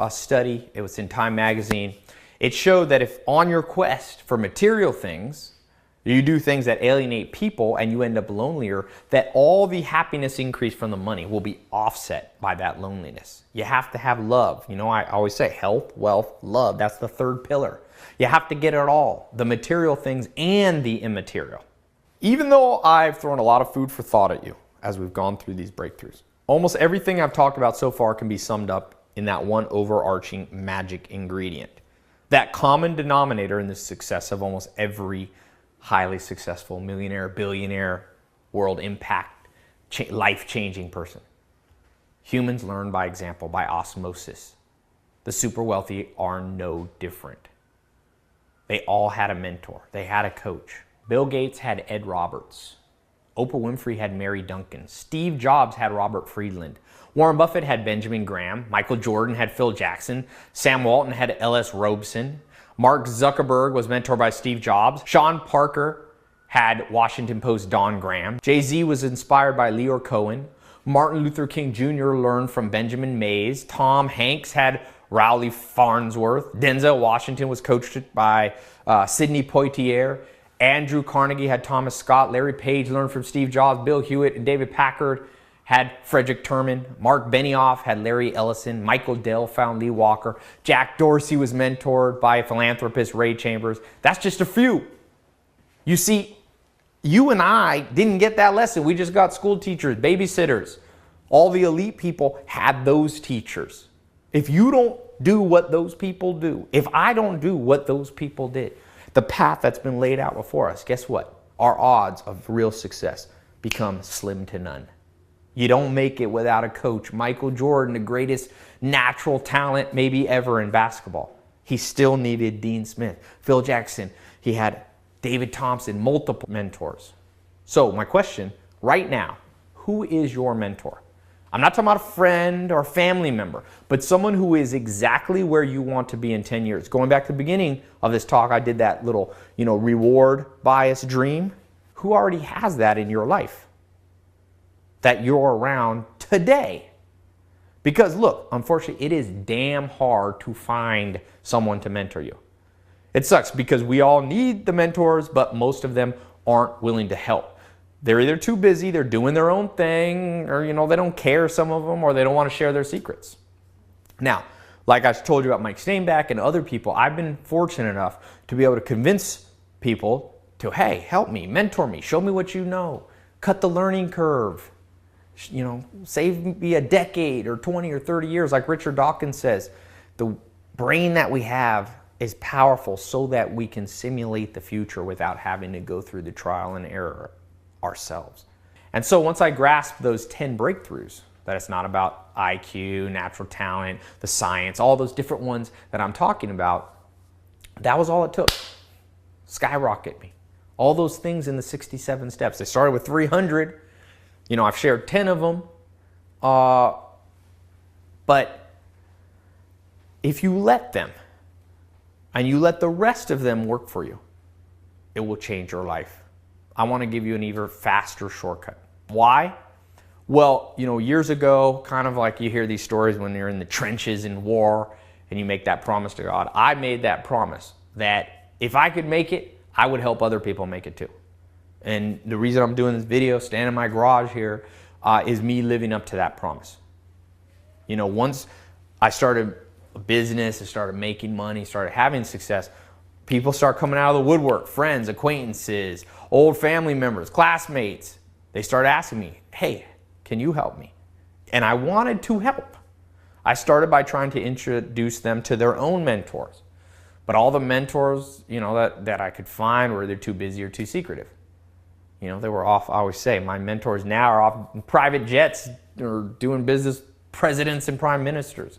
study. It was in Time magazine. It showed that if on your quest for material things, you do things that alienate people and you end up lonelier, that all the happiness increase from the money will be offset by that loneliness. You have to have love. I always say health, wealth, love. That's the 3rd pillar. You have to get it all, the material things and the immaterial. Even though I've thrown a lot of food for thought at you as we've gone through these breakthroughs, almost everything I've talked about so far can be summed up in that one overarching magic ingredient. That common denominator in the success of almost every highly successful millionaire, billionaire, world impact, life-changing person. Humans learn by example, by osmosis. The super wealthy are no different. They all had a mentor. They had a coach. Bill Gates had Ed Roberts. Oprah Winfrey had Mary Duncan. Steve Jobs had Robert Friedland. Warren Buffett had Benjamin Graham. Michael Jordan had Phil Jackson. Sam Walton had Ellis Robeson. Mark Zuckerberg was mentored by Steve Jobs. Sean Parker had Washington Post Don Graham. Jay-Z was inspired by Leo Cohen. Martin Luther King Jr. learned from Benjamin Mays. Tom Hanks had Rowley Farnsworth. Denzel Washington was coached by Sidney Poitier. Andrew Carnegie had Thomas Scott. Larry Page learned from Steve Jobs. Bill Hewitt and David Packard had Frederick Terman. Mark Benioff had Larry Ellison. Michael Dell found Lee Walker. Jack Dorsey was mentored by philanthropist Ray Chambers. That's just a few. You see, you and I didn't get that lesson. We just got school teachers, babysitters. All the elite people had those teachers. If you don't do what those people do, if I don't do what those people did, the path that's been laid out before us, guess what? Our odds of real success become slim to none. You don't make it without a coach. Michael Jordan, the greatest natural talent maybe ever in basketball. He still needed Dean Smith. Phil Jackson, he had David Thompson, multiple mentors. So my question right now, who is your mentor? I'm not talking about a friend or a family member, but someone who is exactly where you want to be in 10 years. Going back to the beginning of this talk, I did that little, reward bias dream. Who already has that in your life that you're around today? Because look, unfortunately, it is damn hard to find someone to mentor you. It sucks because we all need the mentors, but most of them aren't willing to help. They're either too busy, they're doing their own thing, or they don't care, some of them, or they don't want to share their secrets. Now, like I told you about Mike Steinbeck and other people, I've been fortunate enough to be able to convince people to, hey, help me, mentor me, show me what you know, cut the learning curve, save me a decade or 20 or 30 years. Like Richard Dawkins says, the brain that we have is powerful so that we can simulate the future without having to go through the trial and error ourselves. And so once I grasped those 10 breakthroughs, that it's not about IQ, natural talent, the science, all those different ones that I'm talking about, that was all it took. Skyrocket me. All those things in the 67 steps. They started with 300. I've shared 10 of them. But if you let them, and you let the rest of them work for you, it will change your life. I want to give you an even faster shortcut. Why? Well, years ago, kind of like you hear these stories when you're in the trenches in war and you make that promise to God. I made that promise that if I could make it, I would help other people make it too. And the reason I'm doing this video, standing in my garage here, is me living up to that promise. Once I started a business, I started making money, started having success, people start coming out of the woodwork, friends, acquaintances, old family members, classmates. They start asking me, hey, can you help me? And I wanted to help. I started by trying to introduce them to their own mentors. But all the mentors, that I could find were either too busy or too secretive. They were off, I always say, my mentors now are off in private jets or doing business with presidents and prime ministers.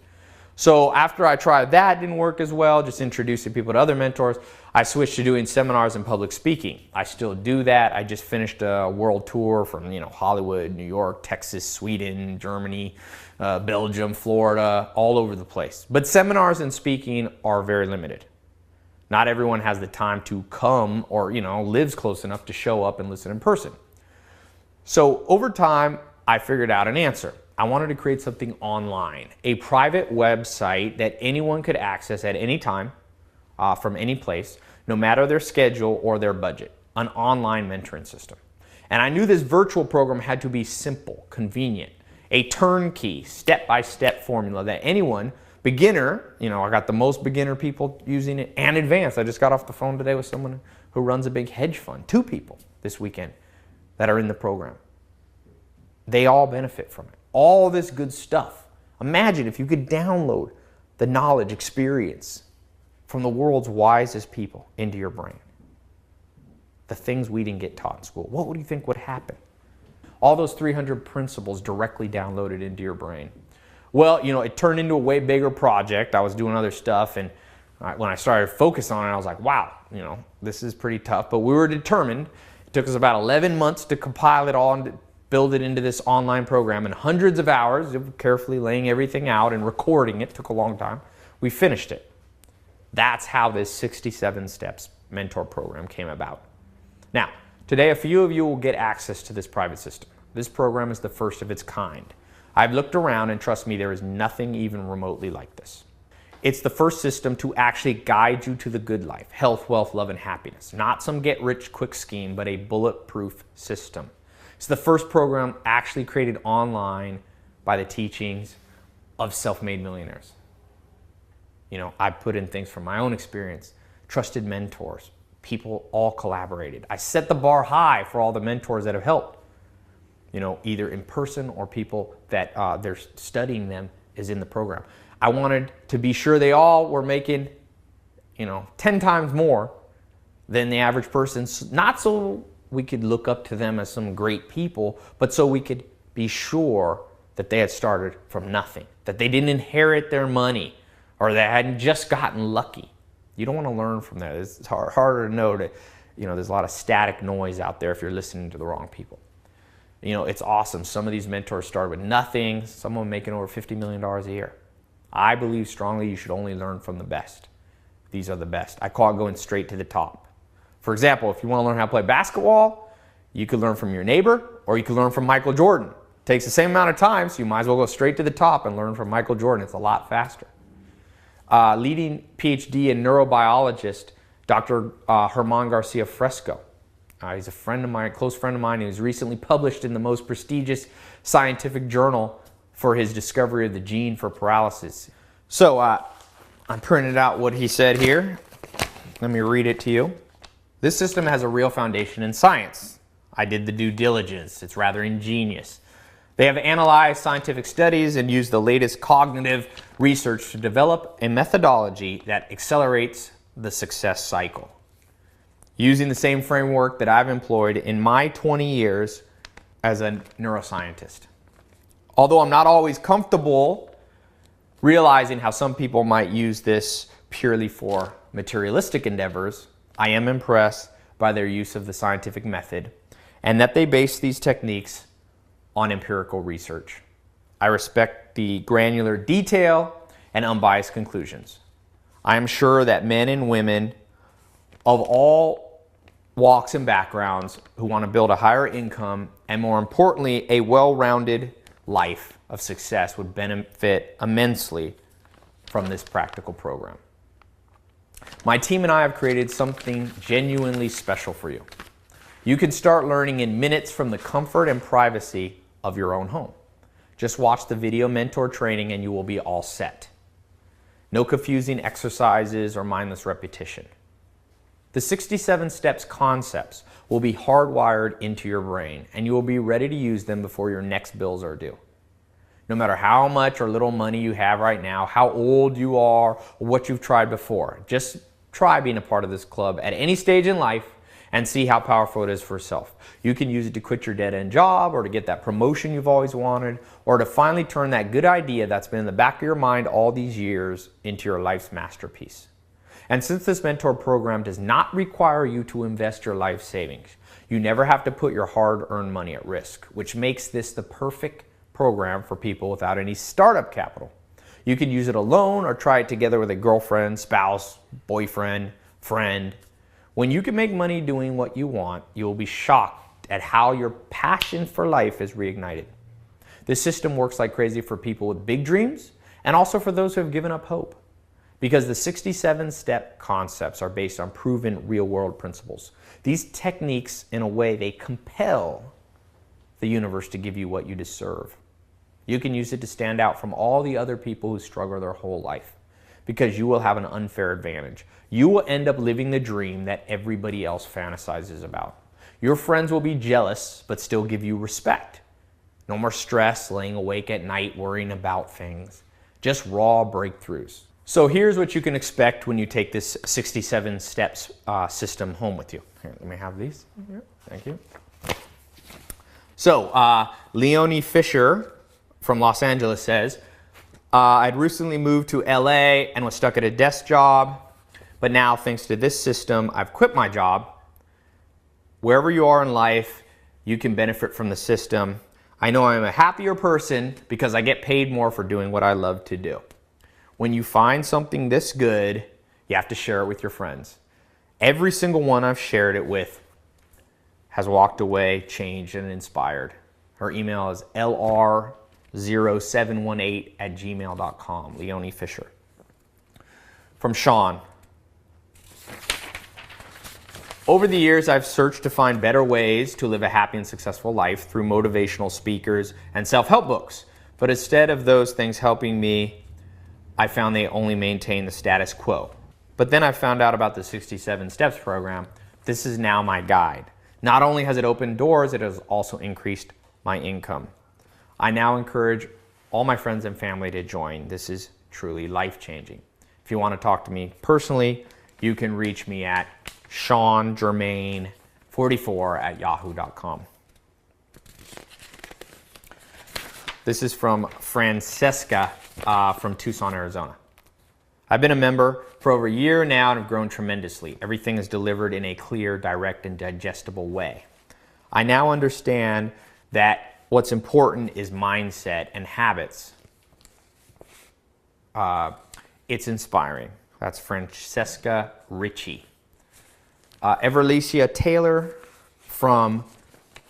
So after I tried that, didn't work as well, just introducing people to other mentors, I switched to doing seminars and public speaking. I still do that. I just finished a world tour from Hollywood, New York, Texas, Sweden, Germany, Belgium, Florida, all over the place. But seminars and speaking are very limited. Not everyone has the time to come or lives close enough to show up and listen in person. So over time, I figured out an answer. I wanted to create something online, a private website that anyone could access at any time, from any place, no matter their schedule or their budget, an online mentoring system. And I knew this virtual program had to be simple, convenient, a turnkey, step-by-step formula that anyone, beginner, I got the most beginner people using it, and advanced. I just got off the phone today with someone who runs a big hedge fund, 2 people this weekend that are in the program. They all benefit from it. All this good stuff. Imagine if you could download the knowledge, experience from the world's wisest people into your brain. The things we didn't get taught in school. What do you think would happen? All those 300 principles directly downloaded into your brain. Well, it turned into a way bigger project. I was doing other stuff, and when I started focusing on it, I was like, wow, this is pretty tough. But we were determined. It took us about 11 months to compile it all and build it into this online program, and hundreds of hours of carefully laying everything out and recording it. Took a long time. We finished it. That's how this 67 Steps mentor program came about. Now, today a few of you will get access to this private system. This program is the first of its kind. I've looked around, and trust me, there is nothing even remotely like this. It's the first system to actually guide you to the good life, health, wealth, love, and happiness. Not some get-rich-quick scheme, but a bulletproof system. It's the first program actually created online by the teachings of self-made millionaires. I put in things from my own experience, trusted mentors, people all collaborated. I set the bar high for all the mentors that have helped, either in person or people that they're studying them is in the program. I wanted to be sure they all were making, 10 times more than the average person, not so we could look up to them as some great people, but so we could be sure that they had started from nothing, that they didn't inherit their money, or they hadn't just gotten lucky. You don't want to learn from that. It's harder to know that, there's a lot of static noise out there if you're listening to the wrong people. It's awesome. Some of these mentors started with nothing, some of them making over $50 million a year. I believe strongly you should only learn from the best. These are the best. I call it going straight to the top. For example, if you want to learn how to play basketball, you could learn from your neighbor, or you could learn from Michael Jordan. It takes the same amount of time, so you might as well go straight to the top and learn from Michael Jordan. It's a lot faster. Leading PhD in neurobiologist, Dr. Herman Garcia Fresco. He's a friend of mine, close friend of mine. He was recently published in the most prestigious scientific journal for his discovery of the gene for paralysis. So I printed out what he said here. Let me read it to you. This system has a real foundation in science. I did the due diligence. It's rather ingenious. They have analyzed scientific studies and used the latest cognitive research to develop a methodology that accelerates the success cycle. Using the same framework that I've employed in my 20 years as a neuroscientist. Although I'm not always comfortable realizing how some people might use this purely for materialistic endeavors, I am impressed by their use of the scientific method and that they base these techniques on empirical research. I respect the granular detail and unbiased conclusions. I am sure that men and women of all walks and backgrounds who want to build a higher income and, more importantly, a well-rounded life of success would benefit immensely from this practical program. My team and I have created something genuinely special for you. You can start learning in minutes from the comfort and privacy of your own home. Just watch the video mentor training and you will be all set. No confusing exercises or mindless repetition. The 67 steps concepts will be hardwired into your brain and you will be ready to use them before your next bills are due. No matter how much or little money you have right now, how old you are, or what you've tried before, just try being a part of this club at any stage in life and see how powerful it is for yourself. You can use it to quit your dead-end job, or to get that promotion you've always wanted, or to finally turn that good idea that's been in the back of your mind all these years into your life's masterpiece. And since this mentor program does not require you to invest your life savings, you never have to put your hard-earned money at risk, which makes this the perfect program for people without any startup capital. You can use it alone or try it together with a girlfriend, spouse, boyfriend, friend. When you can make money doing what you want, you will be shocked at how your passion for life is reignited. This system works like crazy for people with big dreams and also for those who have given up hope. Because the 67-step concepts are based on proven real-world principles. These techniques, in a way, they compel the universe to give you what you deserve. You can use it to stand out from all the other people who struggle their whole life, because you will have an unfair advantage. You will end up living the dream that everybody else fantasizes about. Your friends will be jealous, but still give you respect. No more stress, laying awake at night worrying about things. Just raw breakthroughs. So here's what you can expect when you take this 67 steps system home with you. Here, let me have these. Thank you. So Leonie Fisher from Los Angeles says, I'd recently moved to LA and was stuck at a desk job, but now thanks to this system, I've quit my job. Wherever you are in life, you can benefit from the system. I know I'm a happier person because I get paid more for doing what I love to do. When you find something this good, you have to share it with your friends. Every single one I've shared it with has walked away, changed, and inspired. Her email is lr0718@gmail.com, Leonie Fisher. From Sean. Over the years, I've searched to find better ways to live a happy and successful life through motivational speakers and self-help books. But instead of those things helping me, I found they only maintain the status quo. But then I found out about the 67 Steps program. This is now my guide. Not only has it opened doors, it has also increased my income. I now encourage all my friends and family to join. This is truly life-changing. If you want to talk to me personally, you can reach me at seangermain44@yahoo.com. This is from Francesca from Tucson, Arizona. I've been a member for over a year now and have grown tremendously. Everything is delivered in a clear, direct, and digestible way. I now understand that what's important is mindset and habits. It's inspiring. That's Francesca Ritchie. Everlicia Taylor from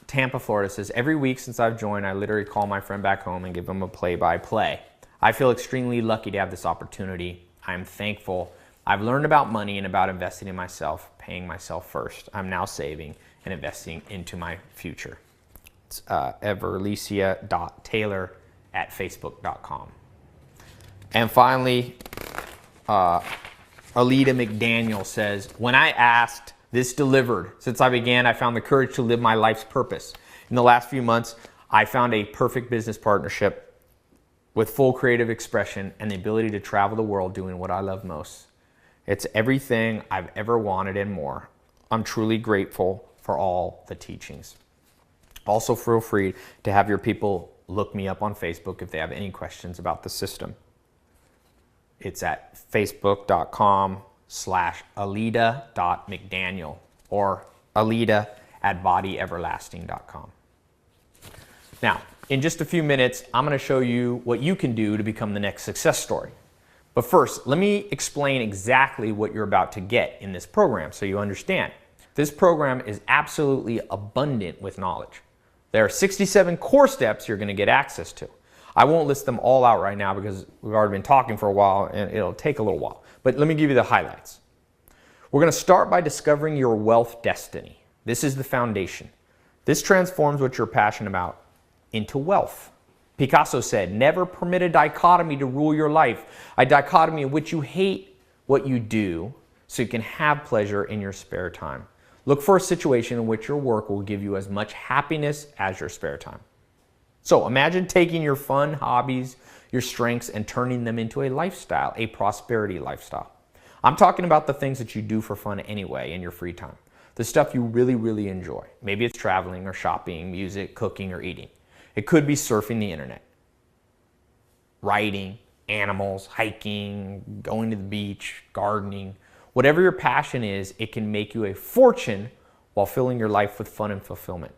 Tampa, Florida says, every week since I've joined, I literally call my friend back home and give him a play-by-play. I feel extremely lucky to have this opportunity. I'm thankful. I've learned about money and about investing in myself, paying myself first. I'm now saving and investing into my future. It's everlicia.taylor@facebook.com. And finally, Alita McDaniel says, when I asked, this delivered. Since I began, I found the courage to live my life's purpose. In the last few months, I found a perfect business partnership with full creative expression and the ability to travel the world doing what I love most. It's everything I've ever wanted and more. I'm truly grateful for all the teachings. Also, feel free to have your people look me up on Facebook if they have any questions about the system. It's at facebook.com/alida.mcdaniel or alida@bodyeverlasting.com. Now, in just a few minutes, I'm going to show you what you can do to become the next success story. But first, let me explain exactly what you're about to get in this program so you understand. This program is absolutely abundant with knowledge. There are 67 core steps you're going to get access to. I won't list them all out right now because we've already been talking for a while and it'll take a little while. But let me give you the highlights. We're going to start by discovering your wealth destiny. This is the foundation. This transforms what you're passionate about into wealth. Picasso said, never permit a dichotomy to rule your life, a dichotomy in which you hate what you do so you can have pleasure in your spare time. Look for a situation in which your work will give you as much happiness as your spare time. So imagine taking your fun hobbies, your strengths, and turning them into a lifestyle, a prosperity lifestyle. I'm talking about the things that you do for fun anyway in your free time. The stuff you really, really enjoy. Maybe it's traveling or shopping, music, cooking, or eating. It could be surfing the internet, writing, animals, hiking, going to the beach, gardening. Whatever your passion is, it can make you a fortune while filling your life with fun and fulfillment.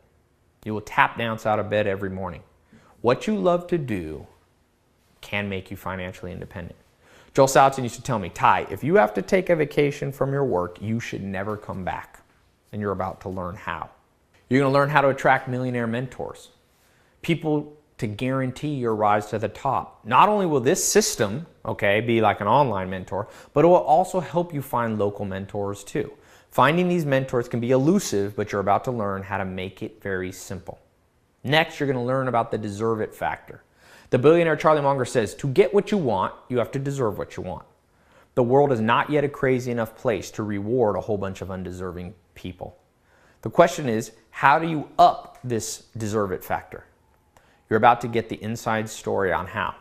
You will tap dance out of bed every morning. What you love to do can make you financially independent. Joel Salatin used to tell me, Ty, if you have to take a vacation from your work, you should never come back. And you're about to learn how. You're going to learn how to attract millionaire mentors. People to guarantee your rise to the top. Not only will this system, be like an online mentor, but it will also help you find local mentors too. Finding these mentors can be elusive, but you're about to learn how to make it very simple. Next, you're going to learn about the deserve it factor. The billionaire Charlie Munger says, to get what you want, you have to deserve what you want. The world is not yet a crazy enough place to reward a whole bunch of undeserving people. The question is, how do you up this deserve it factor? You're about to get the inside story on how.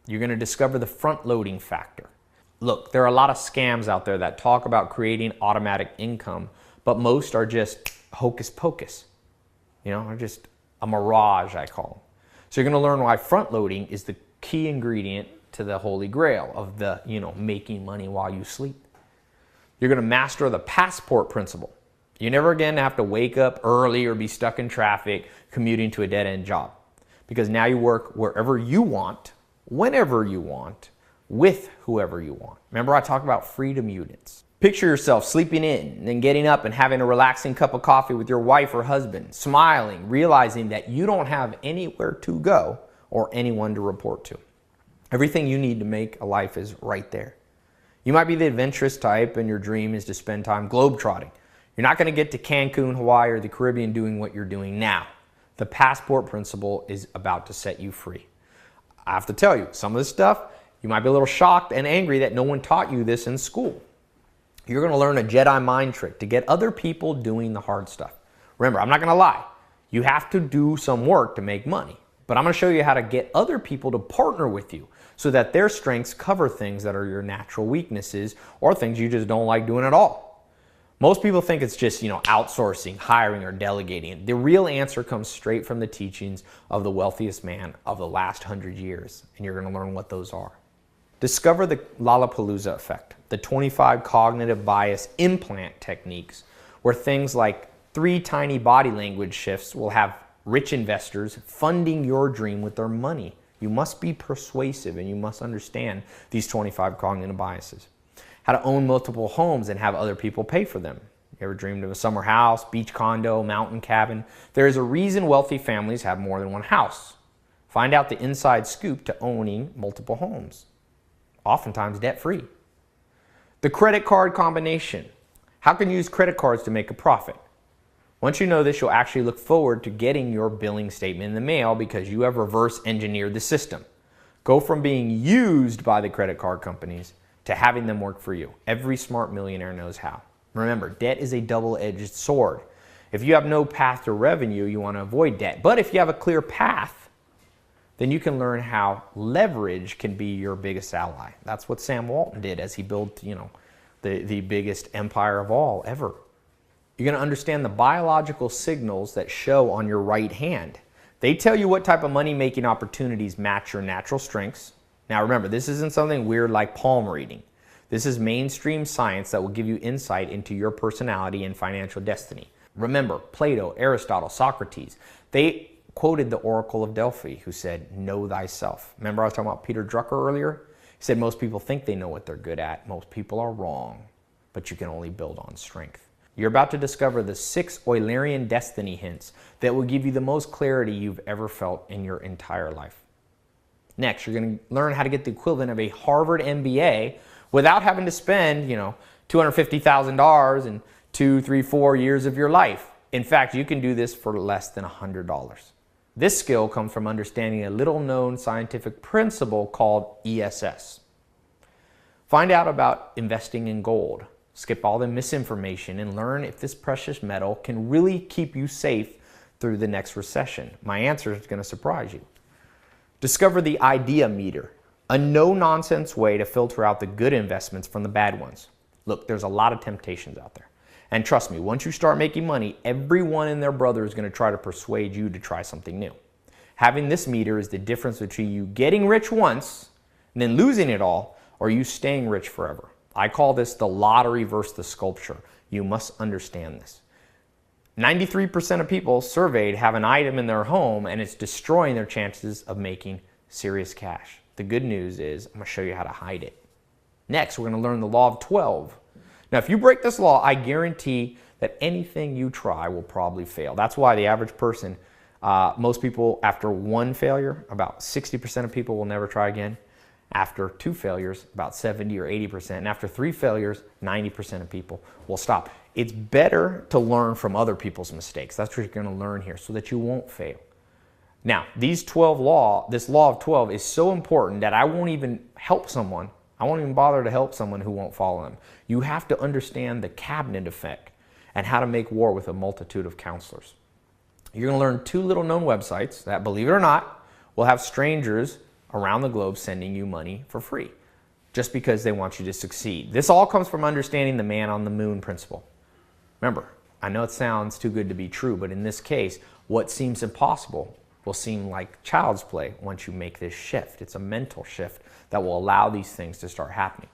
You're going to discover the front-loading factor. Look, there are a lot of scams out there that talk about creating automatic income, but most are just hocus pocus. They're just a mirage, I call them. So you're going to learn why front-loading is the key ingredient to the holy grail of the, making money while you sleep. You're going to master the passport principle. You never again have to wake up early or be stuck in traffic commuting to a dead-end job. Because now you work wherever you want, whenever you want, with whoever you want. Remember I talked about freedom units. Picture yourself sleeping in and then getting up and having a relaxing cup of coffee with your wife or husband, smiling, realizing that you don't have anywhere to go or anyone to report to. Everything you need to make a life is right there. You might be the adventurous type and your dream is to spend time globetrotting. You're not going to get to Cancun, Hawaii, or the Caribbean doing what you're doing now. The passport principle is about to set you free. I have to tell you, some of this stuff, you might be a little shocked and angry that no one taught you this in school. You're going to learn a Jedi mind trick to get other people doing the hard stuff. Remember, I'm not going to lie. You have to do some work to make money. But I'm going to show you how to get other people to partner with you so that their strengths cover things that are your natural weaknesses or things you just don't like doing at all. Most people think it's just, outsourcing, hiring, or delegating. The real answer comes straight from the teachings of the wealthiest man of the last 100 years, and you're going to learn what those are. Discover the Lollapalooza effect, the 25 cognitive bias implant techniques, where things like 3 tiny body language shifts will have rich investors funding your dream with their money. You must be persuasive, and you must understand these 25 cognitive biases. How to own multiple homes and have other people pay for them. You ever dreamed of a summer house, beach condo, mountain cabin? There is a reason wealthy families have more than one house. Find out the inside scoop to owning multiple homes, oftentimes debt-free. The credit card combination. How can you use credit cards to make a profit? Once you know this, you'll actually look forward to getting your billing statement in the mail because you have reverse engineered the system. Go from being used by the credit card companies to having them work for you. Every smart millionaire knows how. Remember, debt is a double-edged sword. If you have no path to revenue, you want to avoid debt. But if you have a clear path, then you can learn how leverage can be your biggest ally. That's what Sam Walton did as he built, the biggest empire of all ever. You're going to understand the biological signals that show on your right hand. They tell you what type of money-making opportunities match your natural strengths. Now remember, this isn't something weird like palm reading. This is mainstream science that will give you insight into your personality and financial destiny. Remember, Plato, Aristotle, Socrates, they quoted the Oracle of Delphi who said, know thyself. Remember I was talking about Peter Drucker earlier? He said most people think they know what they're good at. Most people are wrong, but you can only build on strength. You're about to discover the 6 Eulerian destiny hints that will give you the most clarity you've ever felt in your entire life. Next, you're going to learn how to get the equivalent of a Harvard MBA without having to spend, $250,000 in 2, 3, 4 years of your life. In fact, you can do this for less than $100. This skill comes from understanding a little-known scientific principle called ESS. Find out about investing in gold. Skip all the misinformation and learn if this precious metal can really keep you safe through the next recession. My answer is going to surprise you. Discover the idea meter, a no-nonsense way to filter out the good investments from the bad ones. Look, there's a lot of temptations out there. And trust me, once you start making money, everyone and their brother is going to try to persuade you to try something new. Having this meter is the difference between you getting rich once and then losing it all, or you staying rich forever. I call this the lottery versus the sculpture. You must understand this. 93% of people surveyed have an item in their home and it's destroying their chances of making serious cash. The good news is I'm going to show you how to hide it. Next, we're going to learn the law of 12. Now, if you break this law, I guarantee that anything you try will probably fail. That's why the average person, most people after one failure, about 60% of people will never try again. After 2 failures, about 70 or 80%. And after 3 failures, 90% of people will stop. It's better to learn from other people's mistakes. That's what you're going to learn here so that you won't fail. Now, this law of 12 is so important that I won't even help someone. I won't even bother to help someone who won't follow them. You have to understand the cabinet effect and how to make war with a multitude of counselors. You're going to learn 2 little-known websites that, believe it or not, will have strangers around the globe sending you money for free just because they want you to succeed. This all comes from understanding the man on the moon principle. Remember, I know it sounds too good to be true, but in this case, what seems impossible will seem like child's play once you make this shift. It's a mental shift that will allow these things to start happening.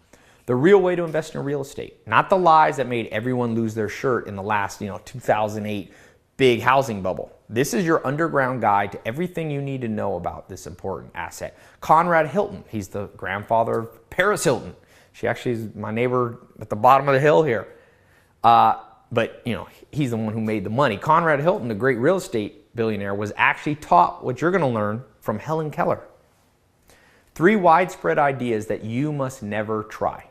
The real way to invest in real estate, not the lies that made everyone lose their shirt in the last 2008 big housing bubble. This is your underground guide to everything you need to know about this important asset. Conrad Hilton, he's the grandfather of Paris Hilton. She actually is my neighbor at the bottom of the hill here. But he's the one who made the money. Conrad Hilton, the great real estate billionaire, was actually taught what you're going to learn from Helen Keller. 3 widespread ideas that you must never try.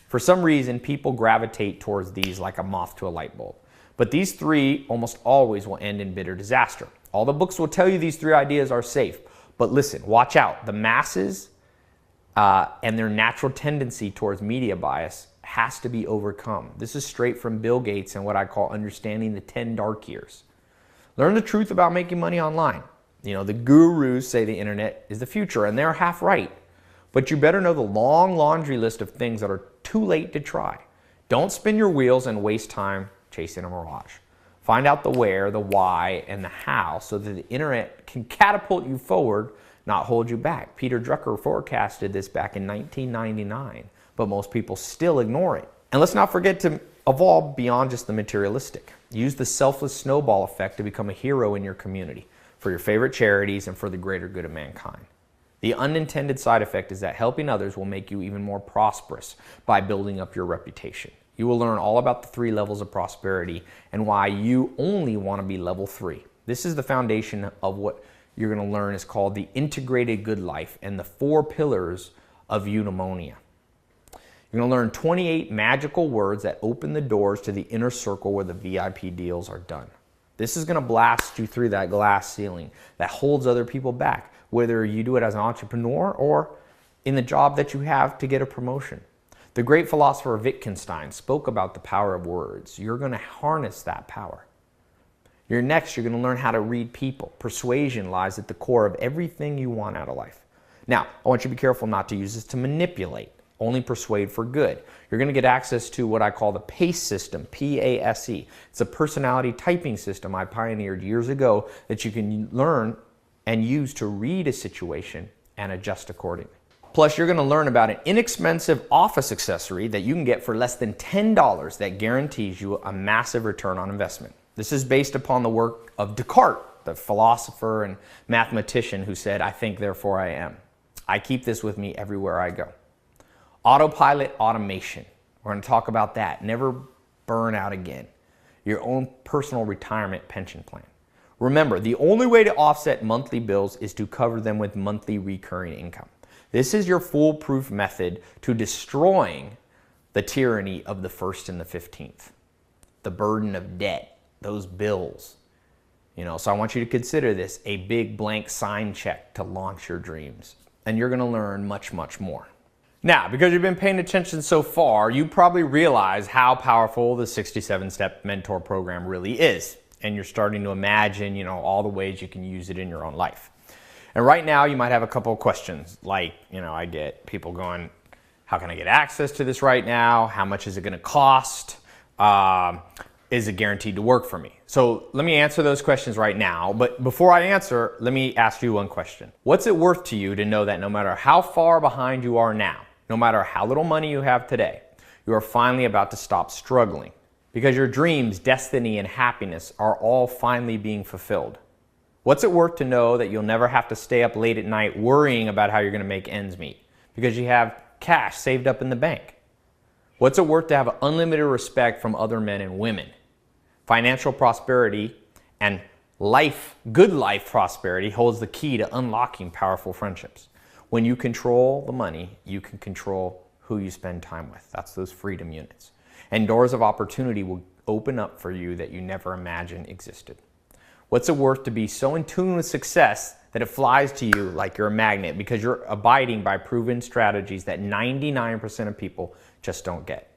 For some reason, people gravitate towards these like a moth to a light bulb. But these 3 almost always will end in bitter disaster. All the books will tell you these 3 ideas are safe. But listen, watch out. The masses and their natural tendency towards media bias has to be overcome. This is straight from Bill Gates and what I call understanding the 10 dark years. Learn the truth about making money online. The gurus say the internet is the future, and they're half right. But you better know the long laundry list of things that are too late to try. Don't spin your wheels and waste time chasing a mirage. Find out the where, the why, and the how so that the internet can catapult you forward, not hold you back. Peter Drucker forecasted this back in 1999, but most people still ignore it. And let's not forget to evolve beyond just the materialistic. Use the selfless snowball effect to become a hero in your community, for your favorite charities, and for the greater good of mankind. The unintended side effect is that helping others will make you even more prosperous by building up your reputation. You will learn all about the 3 levels of prosperity and why you only want to be level 3. This is the foundation of what you're going to learn is called the integrated good life and the 4 pillars of eudaimonia. You're going to learn 28 magical words that open the doors to the inner circle where the VIP deals are done. This is going to blast you through that glass ceiling that holds other people back, whether you do it as an entrepreneur or in the job that you have to get a promotion. The great philosopher Wittgenstein spoke about the power of words. You're going to harness that power. You're going to learn how to read people. Persuasion lies at the core of everything you want out of life. Now, I want you to be careful not to use this to manipulate. Only persuade for good. You're going to get access to what I call the PACE system, P-A-S-E. It's a personality typing system I pioneered years ago that you can learn and use to read a situation and adjust accordingly. Plus, you're going to learn about an inexpensive office accessory that you can get for less than $10 that guarantees you a massive return on investment. This is based upon the work of Descartes, the philosopher and mathematician who said, "I think, therefore I am." I keep this with me everywhere I go. Autopilot automation. We're going to talk about that. Never burn out again. Your own personal retirement pension plan. Remember, the only way to offset monthly bills is to cover them with monthly recurring income. This is your foolproof method to destroying the tyranny of the 1st and the 15th. The burden of debt, those bills. So I want you to consider this a big blank sign check to launch your dreams. And you're going to learn much, much more. Now, because you've been paying attention so far, you probably realize how powerful the 67-step mentor program really is. And you're starting to imagine, all the ways you can use it in your own life. And right now, you might have a couple of questions. Like, I get people going, how can I get access to this right now? How much is it going to cost? Is it guaranteed to work for me? So let me answer those questions right now. But before I answer, let me ask you one question. What's it worth to you to know that no matter how far behind you are now, no matter how little money you have today, you are finally about to stop struggling? Because your dreams, destiny, and happiness are all finally being fulfilled. What's it worth to know that you'll never have to stay up late at night worrying about how you're going to make ends meet because you have cash saved up in the bank? What's it worth to have unlimited respect from other men and women? Financial prosperity and good life prosperity holds the key to unlocking powerful friendships. When you control the money, you can control who you spend time with. That's those freedom units. And doors of opportunity will open up for you that you never imagined existed. What's it worth to be so in tune with success that it flies to you like you're a magnet because you're abiding by proven strategies that 99% of people just don't get?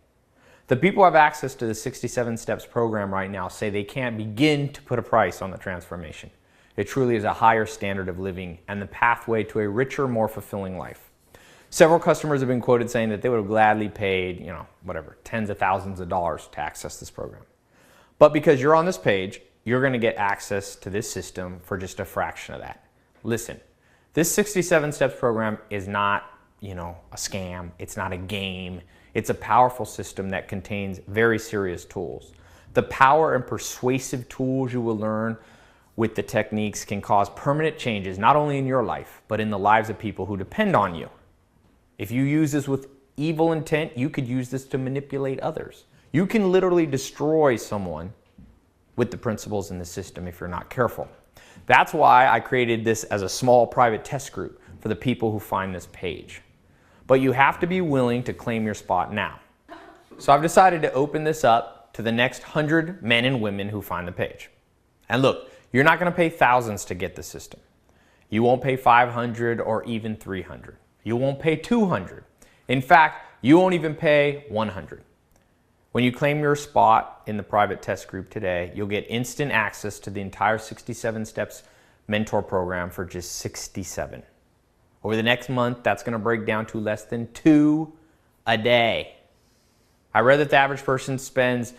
The people who have access to the 67 Steps program right now say they can't begin to put a price on the transformation. It truly is a higher standard of living and the pathway to a richer, more fulfilling life. Several customers have been quoted saying that they would have gladly paid, tens of thousands of dollars to access this program. But because you're on this page, you're going to get access to this system for just a fraction of that. Listen, this 67 steps program is not, a scam. It's not a game. It's a powerful system that contains very serious tools. The power and persuasive tools you will learn with the techniques can cause permanent changes, not only in your life, but in the lives of people who depend on you. If you use this with evil intent, you could use this to manipulate others. You can literally destroy someone with the principles in the system if you're not careful. That's why I created this as a small private test group for the people who find this page. But you have to be willing to claim your spot now. So I've decided to open this up to the next 100 men and women who find the page. And look, you're not going to pay thousands to get the system. You won't pay 500 or even 300. You won't pay 200. In fact, you won't even pay 100. When you claim your spot in the private test group today, you'll get instant access to the entire 67 Steps mentor program for just 67. Over the next month, that's going to break down to less than 2 a day. I read that the average person spends,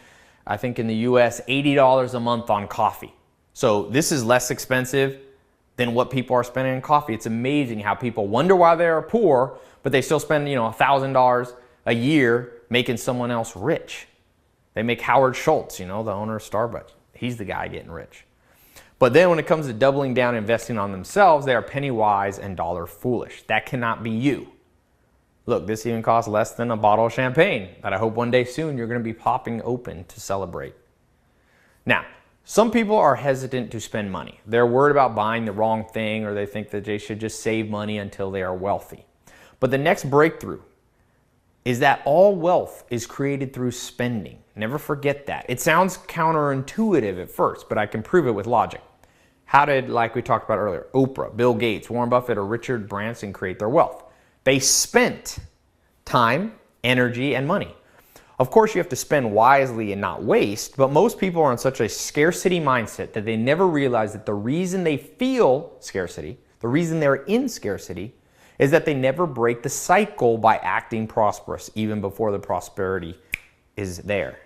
I think in the US, $80 a month on coffee. So this is less expensive than what people are spending on coffee. It's amazing how people wonder why they are poor, but they still spend, $1,000 a year making someone else rich. They make Howard Schultz, the owner of Starbucks. He's the guy getting rich. But then when it comes to doubling down and investing on themselves, they are penny wise and dollar foolish. That cannot be you. Look, this even costs less than a bottle of champagne that I hope one day soon you're going to be popping open to celebrate. Now, some people are hesitant to spend money. They're worried about buying the wrong thing, or they think that they should just save money until they are wealthy. But the next breakthrough is that all wealth is created through spending. Never forget that. It sounds counterintuitive at first, but I can prove it with logic. How did, like we talked about earlier, Oprah, Bill Gates, Warren Buffett, or Richard Branson create their wealth? They spent time, energy, and money. Of course, you have to spend wisely and not waste, but most people are in such a scarcity mindset that they never realize that the reason they feel scarcity, the reason they're in scarcity, is that they never break the cycle by acting prosperous even before the prosperity is there.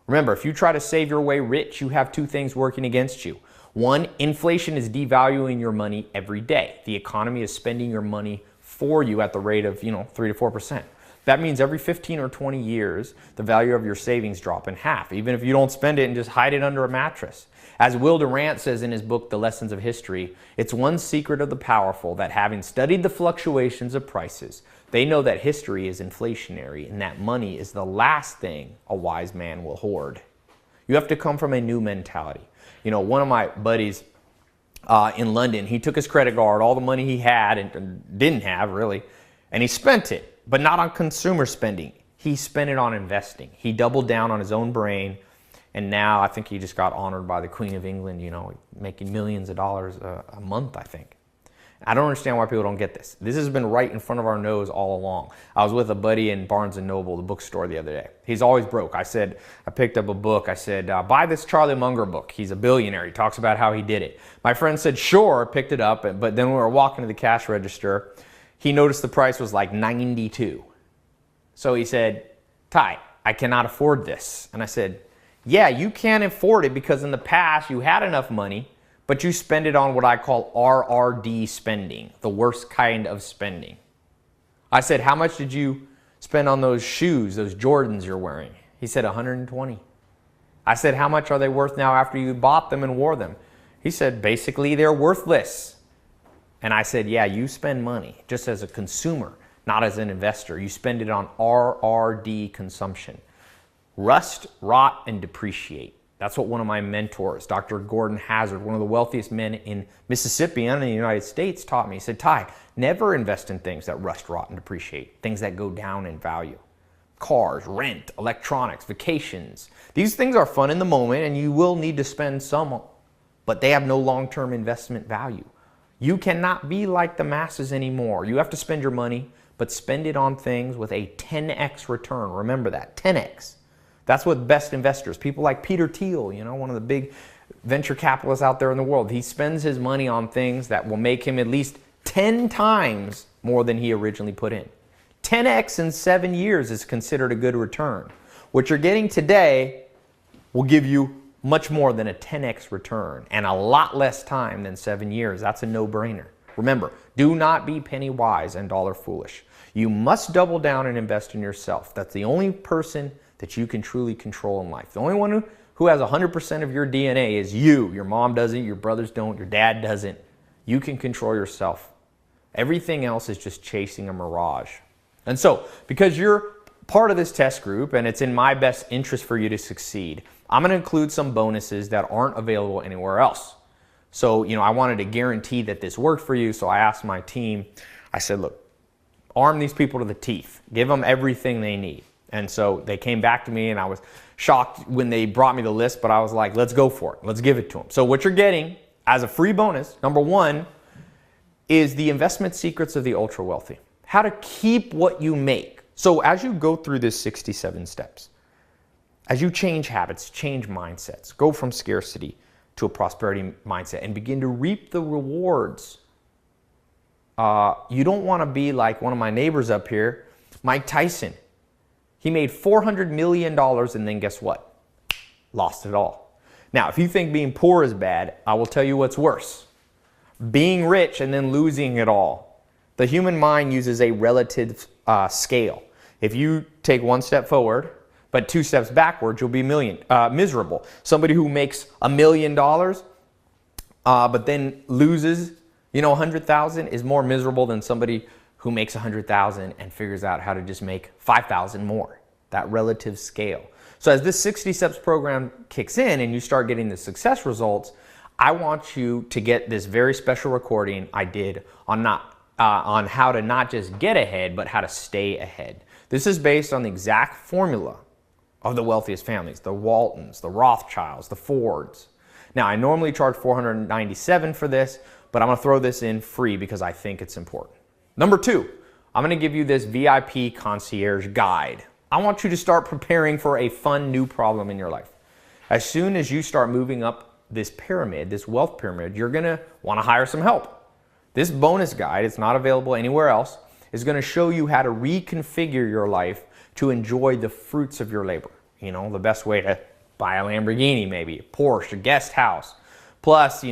Remember, if you try to save your way rich, you have 2 things working against you. One, inflation is devaluing your money every day. The economy is spending your money for you at the rate of 3 to 4%. That means every 15 or 20 years, the value of your savings drop in half, even if you don't spend it and just hide it under a mattress. As Will Durant says in his book, The Lessons of History, it's one secret of the powerful that having studied the fluctuations of prices, they know that history is inflationary and that money is the last thing a wise man will hoard. You have to come from a new mentality. One of my buddies in London, he took his credit card, all the money he had and didn't have really, and he spent it. But not on consumer spending. He spent it on investing. He doubled down on his own brain, and now I think he just got honored by the Queen of England, making millions of dollars a month, I think. I don't understand why people don't get this. This has been right in front of our nose all along. I was with a buddy in Barnes & Noble, the bookstore, the other day. He's always broke. I picked up a book. I said, buy this Charlie Munger book. He's a billionaire. He talks about how he did it. My friend said, sure, picked it up, but then we were walking to the cash register. He noticed the price was like $92. So he said, Tai, I cannot afford this. And I said, yeah, you can't afford it because in the past you had enough money, but you spend it on what I call RRD spending, the worst kind of spending. I said, how much did you spend on those shoes, those Jordans you're wearing? He said, 120. I said, how much are they worth now after you bought them and wore them? He said, basically they're worthless. And I said, yeah, you spend money just as a consumer, not as an investor. You spend it on RRD consumption. Rust, rot, and depreciate. That's what one of my mentors, Dr. Gordon Hazard, one of the wealthiest men in Mississippi and in the United States, taught me. He said, Tai, never invest in things that rust, rot, and depreciate, things that go down in value. Cars, rent, electronics, vacations. These things are fun in the moment and you will need to spend some, but they have no long-term investment value. You cannot be like the masses anymore. You have to spend your money, but spend it on things with a 10x return. Remember that, 10x. That's what best investors, people like Peter Thiel, one of the big venture capitalists out there in the world. He spends his money on things that will make him at least 10 times more than he originally put in. 10x in 7 years is considered a good return. What you're getting today will give you much more than a 10x return and a lot less time than 7 years. That's a no-brainer. Remember, do not be penny wise and dollar foolish. You must double down and invest in yourself. That's the only person that you can truly control in life. The only one who has 100% of your DNA is you. Your mom doesn't, your brothers don't, your dad doesn't. You can control yourself. Everything else is just chasing a mirage. And so, because you're part of this test group and it's in my best interest for you to succeed, I'm going to include some bonuses that aren't available anywhere else. So, I wanted to guarantee that this worked for you, so I asked my team, I said, look, arm these people to the teeth. Give them everything they need. And so they came back to me and I was shocked when they brought me the list, but I was like, let's go for it. Let's give it to them. So what you're getting as a free bonus, number one, is the investment secrets of the ultra wealthy. How to keep what you make. So as you go through this 67 steps, as you change habits, change mindsets, go from scarcity to a prosperity mindset and begin to reap the rewards. You don't want to be like one of my neighbors up here, Mike Tyson. He made $400 million and then guess what? Lost it all. Now, if you think being poor is bad, I will tell you what's worse. Being rich and then losing it all. The human mind uses a relative scale. If you take one step forward, but 2 steps backwards, you'll be miserable. Somebody who makes $1 million, but then loses, 100,000 is more miserable than somebody who makes 100,000 and figures out how to just make 5,000 more. That relative scale. So as this 60 steps program kicks in and you start getting the success results, I want you to get this very special recording I did on how to not just get ahead, but how to stay ahead. This is based on the exact formula of the wealthiest families, the Waltons, the Rothschilds, the Fords. Now, I normally charge $497 for this, but I'm going to throw this in free because I think it's important. Number two, I'm going to give you this VIP concierge guide. I want you to start preparing for a fun new problem in your life. As soon as you start moving up this pyramid, this wealth pyramid, you're going to want to hire some help. This bonus guide, it's not available anywhere else, is going to show you how to reconfigure your life to enjoy the fruits of your labor. The best way to buy a Lamborghini, maybe, a Porsche, a guest house, plus,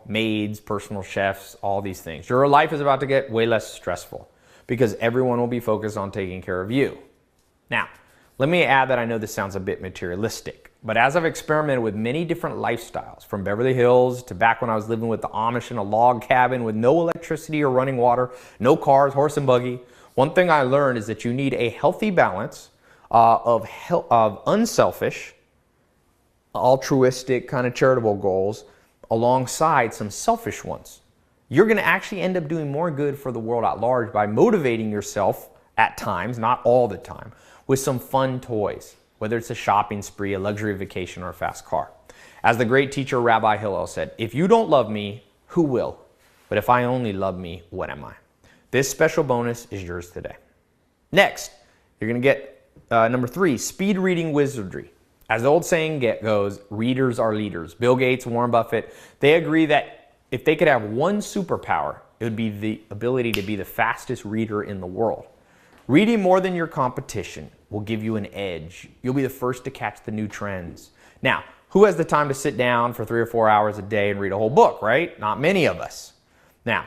maids, personal chefs, all these things. Your life is about to get way less stressful because everyone will be focused on taking care of you. Now, let me add that I know this sounds a bit materialistic, but as I've experimented with many different lifestyles, from Beverly Hills to back when I was living with the Amish in a log cabin with no electricity or running water, no cars, horse and buggy, one thing I learned is that you need a healthy balance of unselfish, altruistic, kind of charitable goals alongside some selfish ones. You're going to actually end up doing more good for the world at large by motivating yourself at times, not all the time, with some fun toys, whether it's a shopping spree, a luxury vacation, or a fast car. As the great teacher Rabbi Hillel said, if you don't love me, who will? But if I only love me, what am I? This special bonus is yours today. Next, you're going to get number 3, speed reading wizardry. As the old saying goes, readers are leaders. Bill Gates, Warren Buffett, they agree that if they could have one superpower, it would be the ability to be the fastest reader in the world. Reading more than your competition will give you an edge. You'll be the first to catch the new trends. Now, who has the time to sit down for 3 or 4 hours a day and read a whole book, right? Not many of us. Now,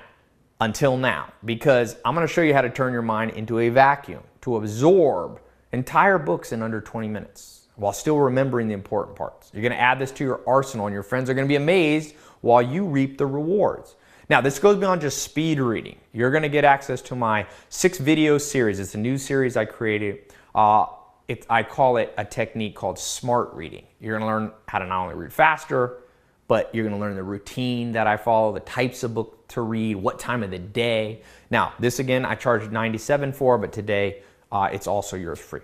until now, because I'm going to show you how to turn your mind into a vacuum, to absorb entire books in under 20 minutes while still remembering the important parts. You're going to add this to your arsenal and your friends are going to be amazed while you reap the rewards. Now, this goes beyond just speed reading. You're going to get access to my 6-video series. It's a new series I created. I call it a technique called smart reading. You're going to learn how to not only read faster, but you're going to learn the routine that I follow, the types of book to read, what time of the day. Now, this again, I charged $97 for, but today it's also yours free.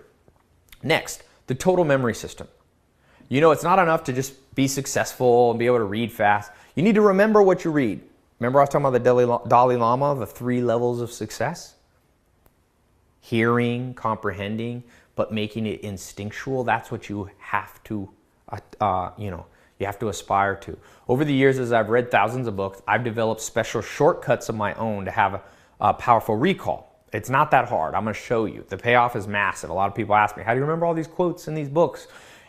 Next, the total memory system. It's not enough to just be successful and be able to read fast. You need to remember what you read. Remember I was talking about the Dalai Lama, the 3 levels of success? Hearing, comprehending, but making it instinctual. That's what you have to, You have to aspire to. Over the years, as I've read thousands of books, I've developed special shortcuts of my own to have a powerful recall. It's not that hard. I'm going to show you. The payoff is massive. A lot of people ask me, how do you remember all these quotes in these books?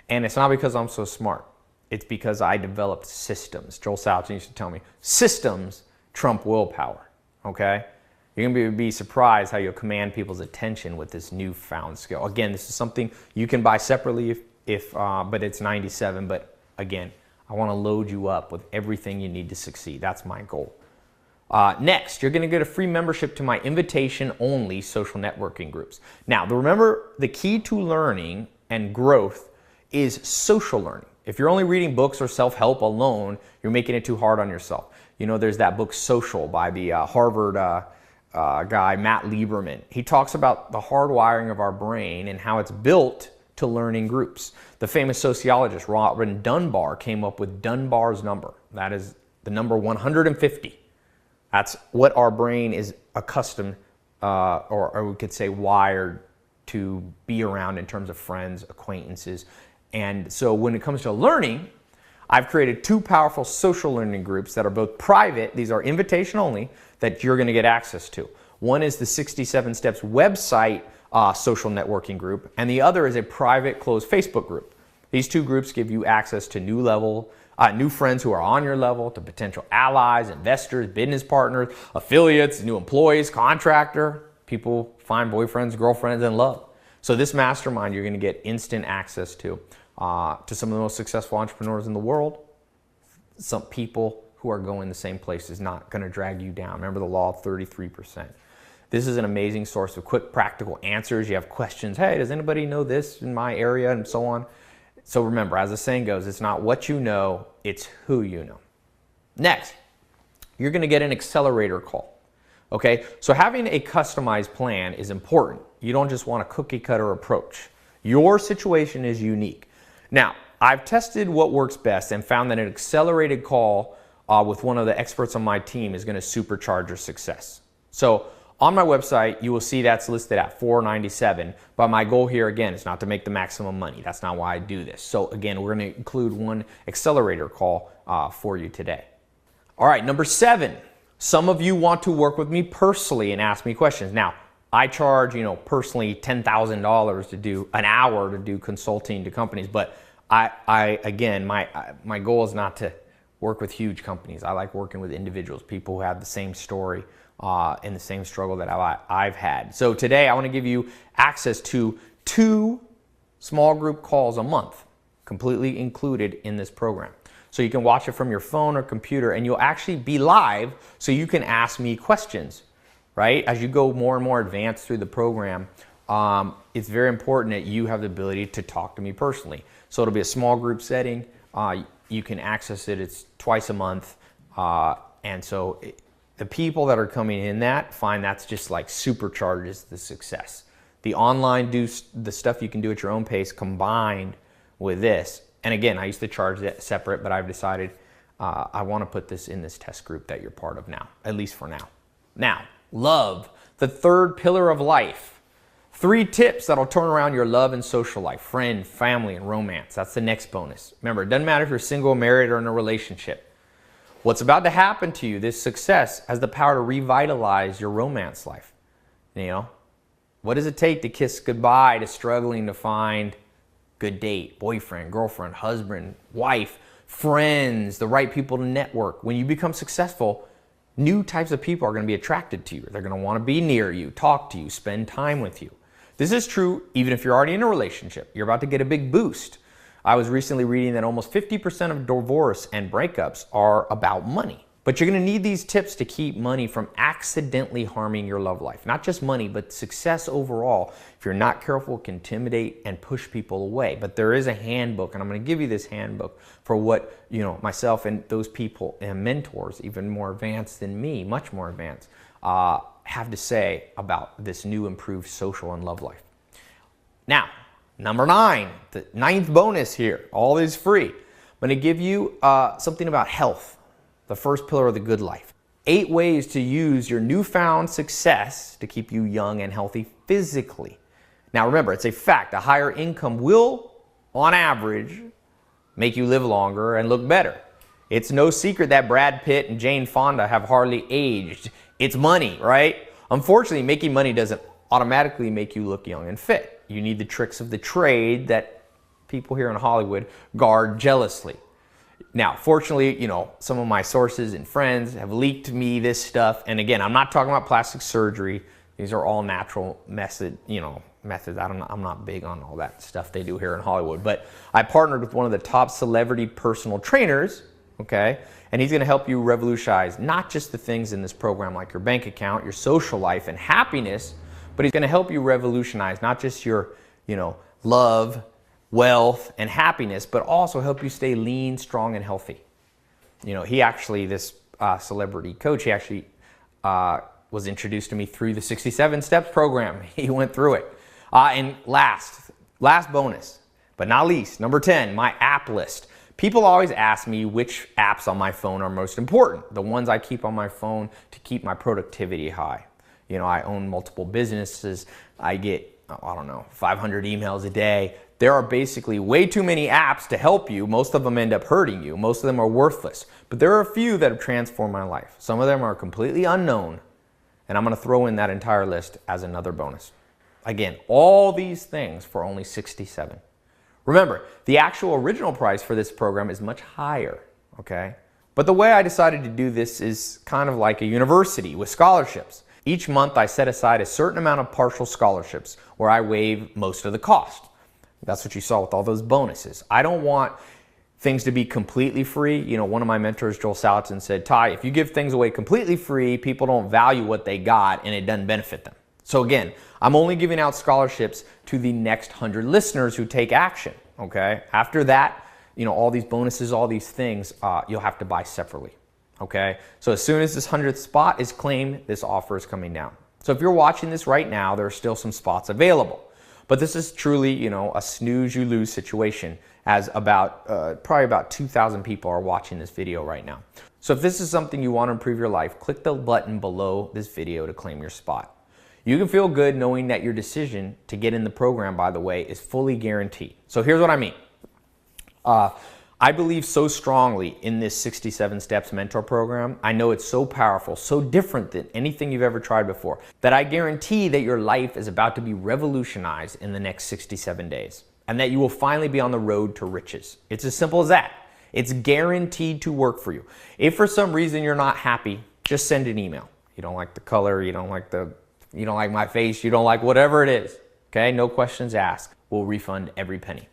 And it's not because I'm so smart. It's because I developed systems. Joel Salatin used to tell me, systems trump willpower, okay? You're going to be surprised how you'll command people's attention with this newfound skill. Again, this is something you can buy separately but it's $97. But again, I want to load you up with everything you need to succeed. That's my goal. Next, you're going to get a free membership to my invitation-only social networking groups. Now, remember, the key to learning and growth is social learning. If you're only reading books or self-help alone, you're making it too hard on yourself. You know, there's that book Social by the Harvard guy, Matt Lieberman. He talks about the hardwiring of our brain and how it's built to learn in groups. The famous sociologist Robin Dunbar came up with Dunbar's number. That is the number 150. That's what our brain is accustomed, or we could say wired to be around in terms of friends, acquaintances. And so when it comes to learning, I've created 2 powerful social learning groups that are both private. These are invitation only that you're going to get access to. One is the 67 Steps website social networking group, and the other is a private closed Facebook group. These 2 groups give you access to new friends who are on your level, to potential allies, investors, business partners, affiliates, new employees, contractor, people find boyfriends, girlfriends, and love. So this mastermind, you're going to get instant access to some of the most successful entrepreneurs in the world. Some people who are going the same place is not going to drag you down. Remember the law of 33%. This is an amazing source of quick, practical answers. You have questions. Hey, does anybody know this in my area? And so on. So remember, as the saying goes, it's not what you know, it's who you know. Next, you're going to get an accelerator call. Okay, so having a customized plan is important. You don't just want a cookie cutter approach. Your situation is unique. Now, I've tested what works best and found that an accelerated call with one of the experts on my team is going to supercharge your success. So on my website, you will see that's listed at $497. But my goal here, again, is not to make the maximum money. That's not why I do this. So again, we're going to include one accelerator call for you today. All right, number 7. Some of you want to work with me personally and ask me questions. Now, I charge, personally $10,000 to do an hour to do consulting to companies. But again, my goal is not to work with huge companies. I like working with individuals, people who have the same story and the same struggle that I've had. So today I want to give you access to 2 small group calls a month, completely included in this program. So you can watch it from your phone or computer, and you'll actually be live so you can ask me questions, right? As you go more and more advanced through the program, it's very important that you have the ability to talk to me personally. So it'll be a small group setting. You can access it. It's twice a month. And so the people that are coming in find that's just like supercharges the success. The online the stuff you can do at your own pace combined with this. And again, I used to charge that separate, but I've decided I want to put this in this test group that you're part of now, at least for now. Now, love, the 3rd pillar of life. 3 tips that'll turn around your love and social life, friend, family, and romance. That's the next bonus. Remember, it doesn't matter if you're single, married, or in a relationship. What's about to happen to you, this success, has the power to revitalize your romance life. What does it take to kiss goodbye to struggling to find good date, boyfriend, girlfriend, husband, wife, friends, the right people to network? When you become successful, new types of people are going to be attracted to you. They're going to want to be near you, talk to you, spend time with you. This is true even if you're already in a relationship. You're about to get a big boost. I was recently reading that almost 50% of divorce and breakups are about money. But you're going to need these tips to keep money from accidentally harming your love life. Not just money, but success overall. If you're not careful, it can intimidate and push people away. But there is a handbook, and I'm going to give you this handbook for what myself and those people and mentors, even more advanced than me, much more advanced, have to say about this new improved social and love life. Now, number 9, the 9th bonus here. All is free. I'm going to give you something about health. The 1st pillar of the good life. 8 ways to use your newfound success to keep you young and healthy physically. Now remember, it's a fact. A higher income will, on average, make you live longer and look better. It's no secret that Brad Pitt and Jane Fonda have hardly aged. It's money, right? Unfortunately, making money doesn't automatically make you look young and fit. You need the tricks of the trade that people here in Hollywood guard jealously. Now, fortunately, some of my sources and friends have leaked me this stuff. And again, I'm not talking about plastic surgery. These are all natural methods. I'm not big on all that stuff they do here in Hollywood. But I partnered with one of the top celebrity personal trainers, okay? And he's going to help you revolutionize not just the things in this program like your bank account, your social life, and happiness, but he's going to help you revolutionize not just your, love, wealth, and happiness, but also help you stay lean, strong, and healthy. He actually, this celebrity coach, he actually was introduced to me through the 67 Steps program. He went through it. And last bonus, but not least, number 10, my app list. People always ask me which apps on my phone are most important. The ones I keep on my phone to keep my productivity high. I own multiple businesses. I get, 500 emails a day. There are basically way too many apps to help you. Most of them end up hurting you. Most of them are worthless. But there are a few that have transformed my life. Some of them are completely unknown. And I'm going to throw in that entire list as another bonus. Again, all these things for only $67. Remember, the actual original price for this program is much higher, okay? But the way I decided to do this is kind of like a university with scholarships. Each month I set aside a certain amount of partial scholarships where I waive most of the cost. That's what you saw with all those bonuses. I don't want things to be completely free. One of my mentors, Joel Salatin, said, Ty, if you give things away completely free, people don't value what they got and it doesn't benefit them. So again, I'm only giving out scholarships to the next 100 listeners who take action, okay? After that, all these bonuses, all these things, you'll have to buy separately, okay? So as soon as this 100th spot is claimed, this offer is coming down. So if you're watching this right now, there are still some spots available. But this is truly, a snooze you lose situation, as probably about 2,000 people are watching this video right now. So if this is something you want to improve your life, click the button below this video to claim your spot. You can feel good knowing that your decision to get in the program, by the way, is fully guaranteed. So here's what I mean. I believe so strongly in this 67 Steps Mentor Program. I know it's so powerful, so different than anything you've ever tried before, that I guarantee that your life is about to be revolutionized in the next 67 days, and that you will finally be on the road to riches. It's as simple as that. It's guaranteed to work for you. If for some reason you're not happy, just send an email. You don't like the color, you don't like my face, you don't like whatever it is, okay? No questions asked. We'll refund every penny.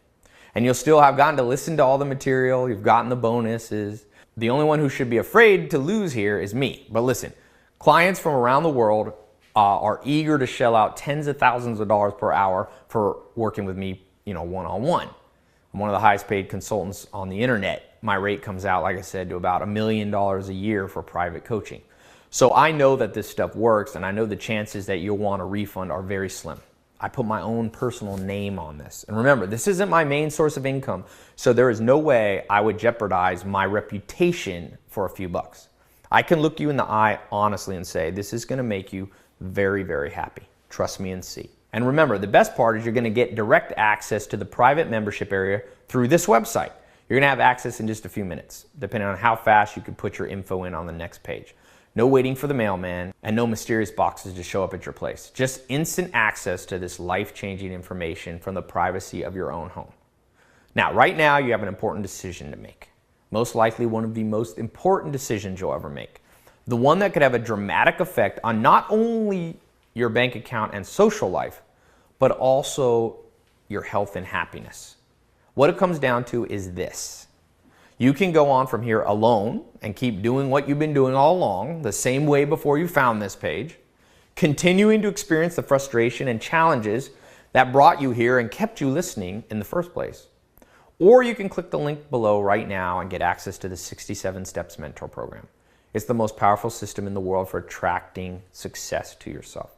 And you'll still have gotten to listen to all the material, you've gotten the bonuses. The only one who should be afraid to lose here is me. But listen, clients from around the world are eager to shell out tens of thousands of dollars per hour for working with me, one-on-one. I'm one of the highest paid consultants on the internet. My rate comes out, like I said, to about $1 million a year for private coaching. So I know that this stuff works, and I know the chances that you'll want a refund are very slim. I put my own personal name on this. And remember, this isn't my main source of income, so there is no way I would jeopardize my reputation for a few bucks. I can look you in the eye honestly and say, this is going to make you very, very happy. Trust me and see. And remember, the best part is you're going to get direct access to the private membership area through this website. You're going to have access in just a few minutes, depending on how fast you can put your info in on the next page. No waiting for the mailman, and no mysterious boxes to show up at your place. Just instant access to this life-changing information from the privacy of your own home. Now, right now, you have an important decision to make. Most likely one of the most important decisions you'll ever make. The one that could have a dramatic effect on not only your bank account and social life, but also your health and happiness. What it comes down to is this. You can go on from here alone and keep doing what you've been doing all along, the same way before you found this page, continuing to experience the frustration and challenges that brought you here and kept you listening in the first place. Or you can click the link below right now and get access to the 67 Steps Mentor Program. It's the most powerful system in the world for attracting success to yourself.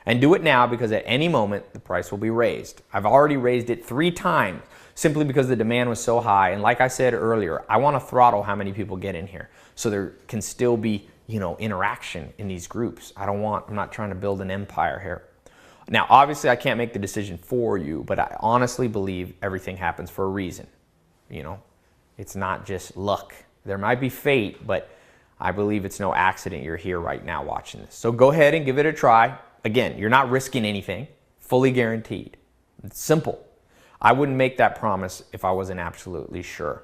And do it now, because at any moment the price will be raised. I've already raised it 3 times simply because the demand was so high. And like I said earlier, I want to throttle how many people get in here so there can still be, interaction in these groups. I'm not trying to build an empire here. Now, obviously I can't make the decision for you, but I honestly believe everything happens for a reason. It's not just luck. There might be fate, but I believe it's no accident you're here right now watching this. So go ahead and give it a try. Again, you're not risking anything, fully guaranteed. It's simple. I wouldn't make that promise if I wasn't absolutely sure.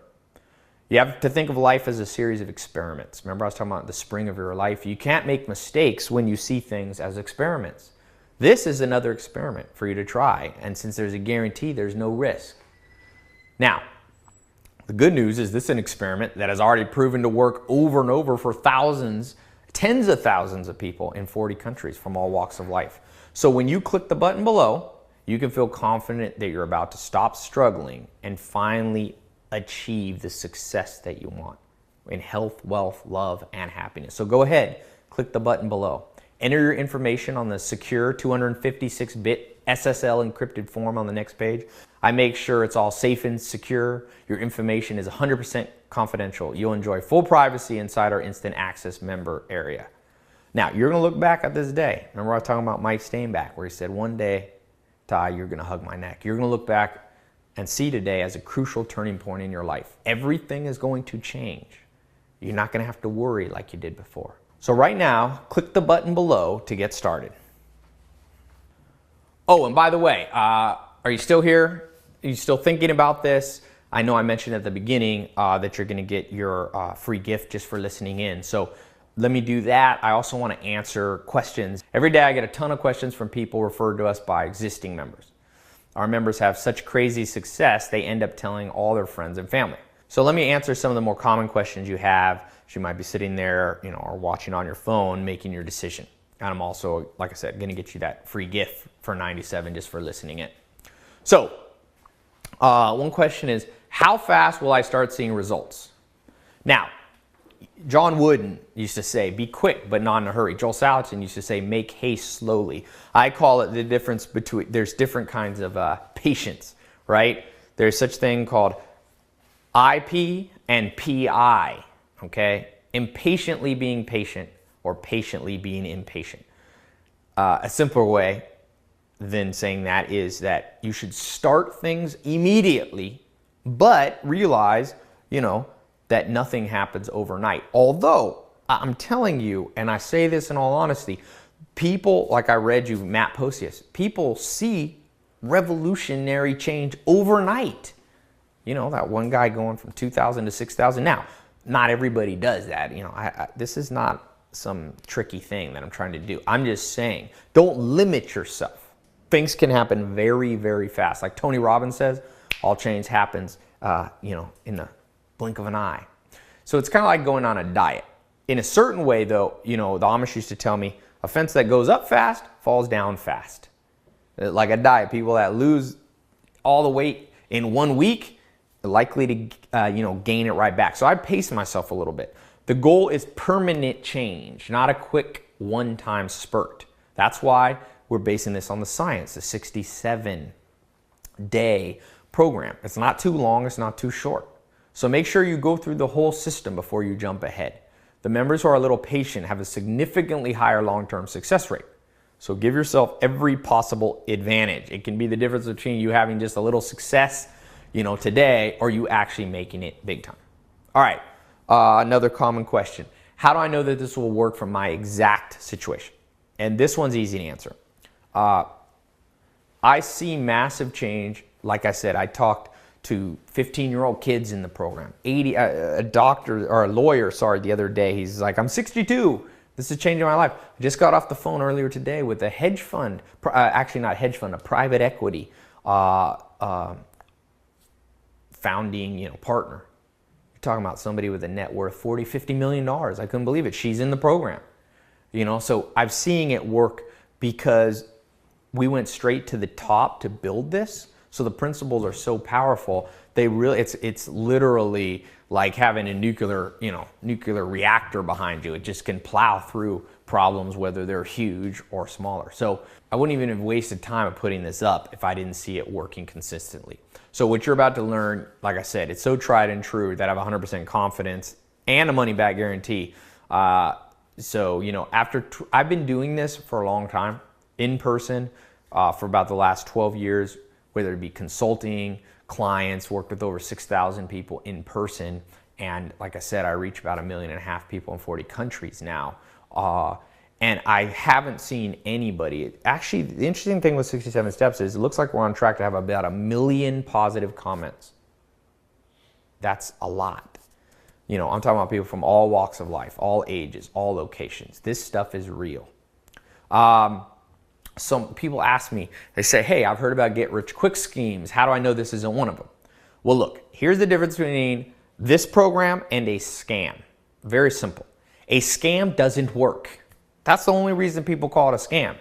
You have to think of life as a series of experiments. Remember I was talking about the spring of your life? You can't make mistakes when you see things as experiments. This is another experiment for you to try, and since there's a guarantee, there's no risk. Now, the good news is this is an experiment that has already proven to work over and over for thousands, tens of thousands of people in 40 countries from all walks of life. So when you click the button below, you can feel confident that you're about to stop struggling and finally achieve the success that you want in health, wealth, love, and happiness. So go ahead, click the button below. Enter your information on the secure 256-bit SSL encrypted form on the next page. I make sure it's all safe and secure. Your information is 100% confidential. You'll enjoy full privacy inside our instant access member area. Now, you're going to look back at this day. Remember I was talking about Mike Steinbach, where he said, one day, Ty, you're going to hug my neck. You're going to look back and see today as a crucial turning point in your life. Everything is going to change. You're not going to have to worry like you did before. So right now, click the button below to get started. Oh, and by the way, are you still here? Are you still thinking about this? I know I mentioned at the beginning that you're going to get your free gift just for listening in. So let me do that. I also want to answer questions. Every day I get a ton of questions from people referred to us by existing members. Our members have such crazy success, they end up telling all their friends and family. So let me answer some of the more common questions you have. You might be sitting there, or watching on your phone, making your decision. And I'm also, like I said, going to get you that free gift for $97 just for listening in. So, one question is, how fast will I start seeing results? Now, John Wooden used to say, be quick, but not in a hurry. Joel Salatin used to say, make haste slowly. I call it the difference between, there's different kinds of patience, right? There's such thing called IP and PI, okay? Impatiently being patient or patiently being impatient. A simpler way than saying that is that you should start things immediately, but realize, that nothing happens overnight. Although, I'm telling you, and I say this in all honesty, people, like I read you, Matt Posius, people see revolutionary change overnight. That one guy going from 2,000 to 6,000. Now, not everybody does that. This is not some tricky thing that I'm trying to do. I'm just saying, don't limit yourself. Things can happen very, very fast. Like Tony Robbins says, all change happens, in the blink of an eye. So it's kind of like going on a diet. In a certain way, though, the Amish used to tell me, a fence that goes up fast falls down fast. Like a diet, people that lose all the weight in 1 week are likely to, gain it right back. So I pace myself a little bit. The goal is permanent change, not a quick one-time spurt. That's why we're basing this on the science, the 67-day program. It's not too long, it's not too short. So make sure you go through the whole system before you jump ahead. The members who are a little patient have a significantly higher long-term success rate. So give yourself every possible advantage. It can be the difference between you having just a little success, today, or you actually making it big time. All right, another common question. How do I know that this will work for my exact situation? And this one's easy to answer. I see massive change. Like I said, I talked to 15-year-old kids in the program. A doctor or a lawyer, the other day. He's like, I'm 62. This is changing my life. I just got off the phone earlier today with a hedge fund, actually not hedge fund, a private equity founding, partner. You're talking about somebody with a net worth $40, $50 million. I couldn't believe it. She's in the program. So I'm seeing it work because we went straight to the top to build this. So the principles are so powerful. It's literally like having a nuclear reactor behind you. It just can plow through problems, whether they're huge or smaller. So I wouldn't even have wasted time of putting this up if I didn't see it working consistently. So what you're about to learn, like I said, it's so tried and true that I have 100% confidence and a money back guarantee. After I've been doing this for a long time in person for about the last 12 years, whether it be consulting, clients, worked with over 6,000 people in person. And like I said, I reach about 1.5 million people in 40 countries now. And I haven't seen anybody. Actually, the interesting thing with 67 Steps is it looks like we're on track to have about 1 million positive comments. That's a lot. You know, I'm talking about people from all walks of life, all ages, all locations. This stuff is real. Some people ask me, they say, hey, I've heard about get-rich-quick schemes. How do I know this isn't one of them? Well, look, here's the difference between this program and a scam. Very simple. A scam doesn't work. That's the only reason people call it a scam.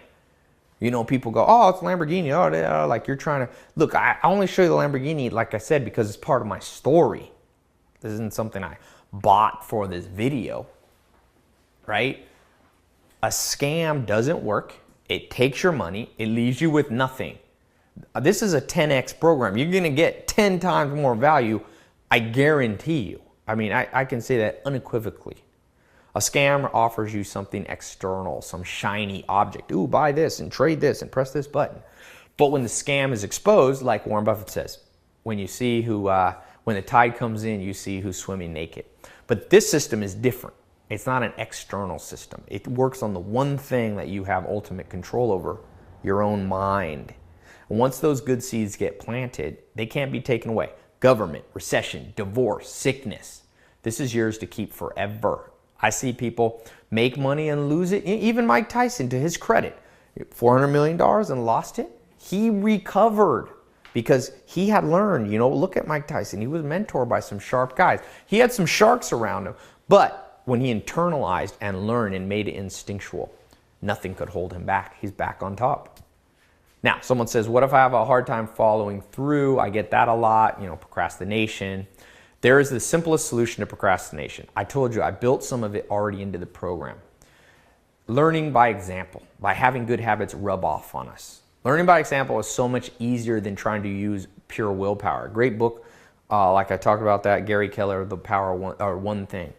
You know, people go, oh, it's a Lamborghini. Oh, like you're trying to... Look, I only show you the Lamborghini, like I said, because it's part of my story. This isn't something I bought for this video, right? A scam doesn't work. It takes your money. It leaves you with nothing. This is a 10x program. You're going to get 10 times more value. I guarantee you. I mean, I can say that unequivocally. A scam offers you something external, some shiny object. Ooh, buy this and trade this and press this button. But when the scam is exposed, like Warren Buffett says, when you see who, when the tide comes in, you see who's swimming naked. But this system is different. It's not an external system. It works on the one thing that you have ultimate control over, your own mind. And once those good seeds get planted, they can't be taken away. Government, recession, divorce, sickness. This is yours to keep forever. I see people make money and lose it. Even Mike Tyson, to his credit, $400 million and lost it. He recovered because he had learned, you know, look at Mike Tyson. He was mentored by some sharp guys. He had some sharks around him. But when he internalized and learned and made it instinctual, nothing could hold him back. He's back on top. Now, someone says, what if I have a hard time following through? I get that a lot, you know, procrastination. There is the simplest solution to procrastination. I told you, I built some of it already into the program. Learning by example, by having good habits rub off on us. Learning by example is so much easier than trying to use pure willpower. Great book, like I talked about that, Gary Keller, The Power of One Thing.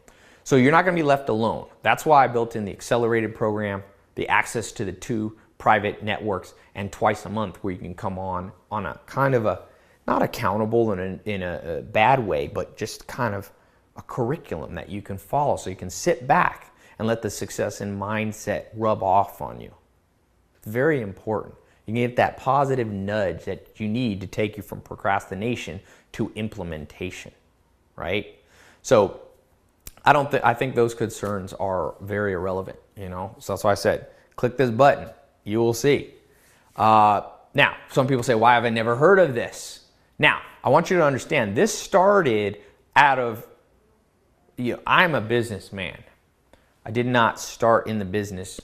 So you're not going to be left alone. That's why I built in the accelerated program, the access to the 2 private networks, and twice a month where you can come on a kind of a, not accountable in a bad way, but just kind of a curriculum that you can follow so you can sit back and let the success and mindset rub off on you. It's very important. You can get that positive nudge that you need to take you from procrastination to implementation, right? So I think those concerns are very irrelevant, you know? So that's why I said, click this button, you will see. Now, some people say, why have I never heard of this? Now, I want you to understand, this started out of, you know, I'm a businessman. I did not start in the business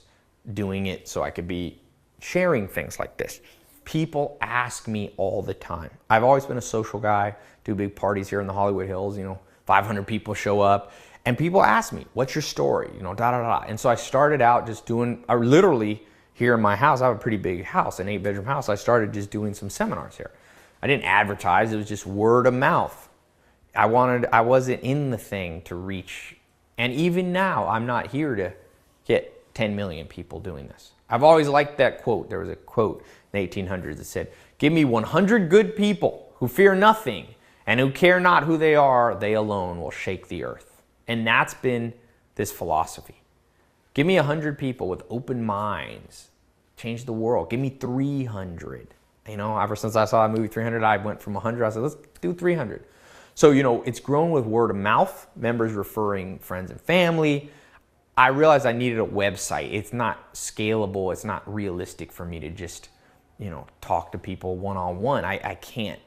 doing it so I could be sharing things like this. People ask me all the time. I've always been a social guy, do big parties here in the Hollywood Hills, you know, 500 people show up. And people ask me, what's your story? You know, And so I started out just doing, literally here in my house, I have a pretty big house, an 8-bedroom house. I started just doing some seminars here. I didn't advertise, it was just word of mouth. I wasn't in the thing to reach. And even now, I'm not here to get 10 million people doing this. I've always liked that quote. There was a quote in the 1800s that said, give me 100 good people who fear nothing and who care not who they are, they alone will shake the earth. And that's been this philosophy. Give me 100 people with open minds, change the world. Give me 300. You know, ever since I saw the movie 300, I went from 100, I said, let's do 300. So, you know, it's grown with word of mouth, members referring friends and family. I realized I needed a website. It's not scalable. It's not realistic for me to just, you know, talk to people one-on-one. I can't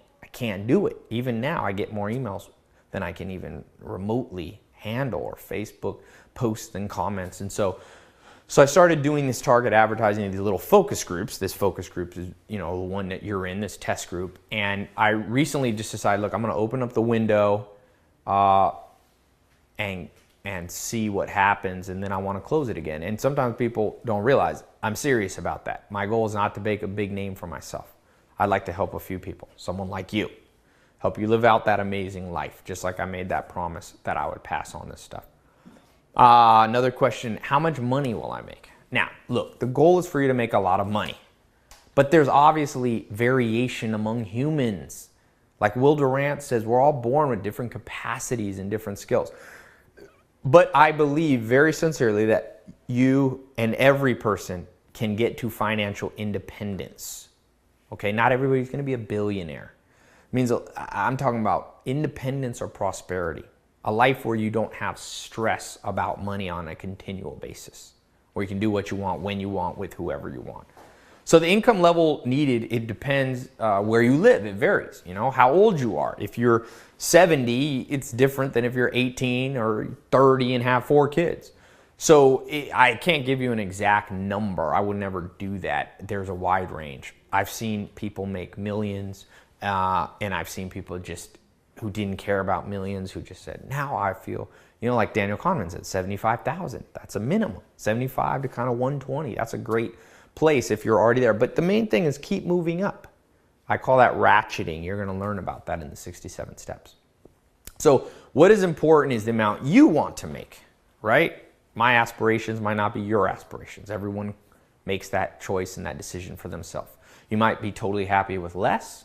do it. Even now, I get more emails than I can even remotely handle, or Facebook posts and comments. And so I started doing this target advertising in these little focus groups. This focus group is, you know, the one that you're in, this test group. And I recently just decided, look, I'm going to open up the window and see what happens, and then I want to close it again. And sometimes people don't realize I'm serious about that. My goal is not to make a big name for myself. I'd like to help a few people, someone like you, help you live out that amazing life, just like I made that promise that I would pass on this stuff. Another question, how much money will I make? Now, look, the goal is for you to make a lot of money, but there's obviously variation among humans. Like Will Durant says, we're all born with different capacities and different skills. But I believe very sincerely that you and every person can get to financial independence. Okay, not everybody's going to be a billionaire. It means I'm talking about independence or prosperity, a life where you don't have stress about money on a continual basis, where you can do what you want, when you want, with whoever you want. So the income level needed, it depends where you live. It varies, you know, how old you are. If you're 70, it's different than if you're 18 or 30 and have 4 kids. So I can't give you an exact number. I would never do that. There's a wide range. I've seen people make millions, and I've seen people just who didn't care about millions, who just said, now I feel, you know, like Daniel Kahneman said, 75,000. That's a minimum. 75 to kind of 120. That's a great place if you're already there. But the main thing is keep moving up. I call that ratcheting. You're going to learn about that in the 67 steps. So what is important is the amount you want to make, right? My aspirations might not be your aspirations. Everyone makes that choice and that decision for themselves. You might be totally happy with less,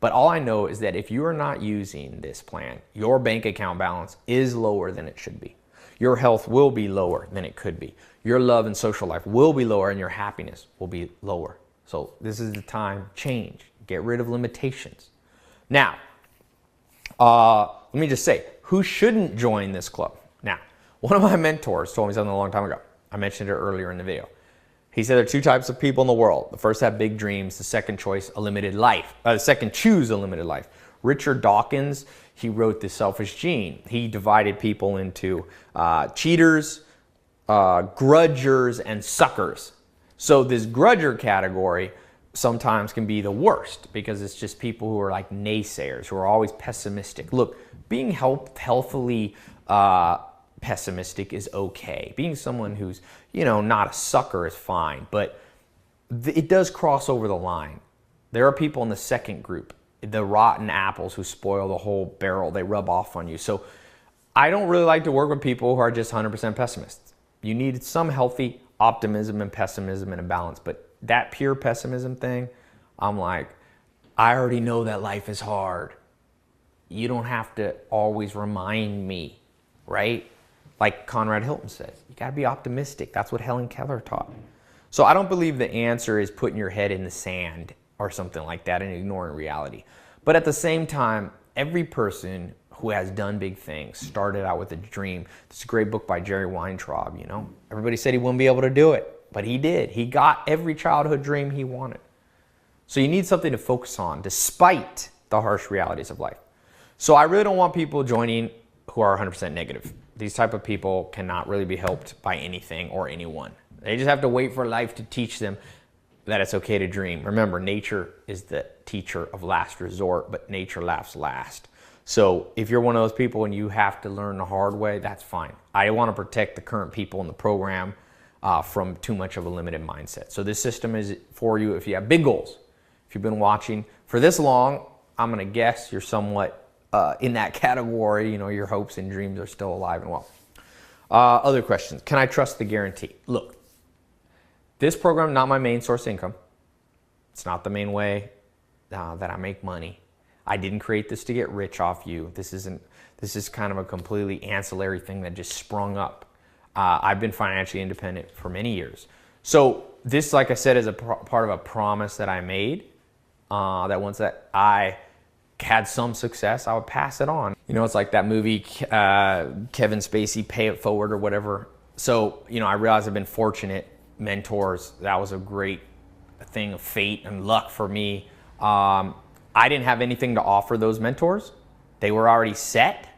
but all I know is that if you are not using this plan, your bank account balance is lower than it should be. Your health will be lower than it could be. Your love and social life will be lower, and your happiness will be lower. So this is the time, change. Get rid of limitations. Now, let me just say, who shouldn't join this club? Now, one of my mentors told me something a long time ago. I mentioned it earlier in the video. He said there are 2 types of people in the world. The first have big dreams. The second choose a limited life. Richard Dawkins, he wrote The Selfish Gene. He divided people into cheaters, grudgers, and suckers. So this grudger category sometimes can be the worst because it's just people who are like naysayers, who are always pessimistic. Look, being healthily pessimistic is okay. Being someone who's, you know, not a sucker is fine, but it does cross over the line. There are people in the second group, the rotten apples, who spoil the whole barrel. They rub off on you. So I don't really like to work with people who are just 100% pessimists. You need some healthy optimism and pessimism in a balance, but that pure pessimism thing, I'm like, I already know that life is hard. You don't have to always remind me, right? Like Conrad Hilton says, you gotta be optimistic. That's what Helen Keller taught. So I don't believe the answer is putting your head in the sand or something like that and ignoring reality. But at the same time, every person who has done big things started out with a dream. This is a great book by Jerry Weintraub, you know. Everybody said he wouldn't be able to do it, but he did. He got every childhood dream he wanted. So you need something to focus on despite the harsh realities of life. So I really don't want people joining who are 100% negative. These type of people cannot really be helped by anything or anyone. They just have to wait for life to teach them that it's okay to dream. Remember, nature is the teacher of last resort, but nature laughs last. So if you're one of those people and you have to learn the hard way, that's fine. I want to protect the current people in the program from too much of a limited mindset. So this system is for you if you have big goals. If you've been watching for this long, I'm going to guess you're somewhat in that category. You know, your hopes and dreams are still alive and well. Other questions. Can I trust the guarantee? Look, this program, not my main source of income. It's not the main way that I make money. I didn't create this to get rich off you. This is kind of a completely ancillary thing that just sprung up. I've been financially independent for many years. So this, like I said, is a part of a promise that I made, that once that I had some success, I would pass it on. You know, it's like that movie, Kevin Spacey, Pay It Forward or whatever. So, you know, I realized I've been fortunate. Mentors, that was a great thing of fate and luck for me. I didn't have anything to offer those mentors. They were already set.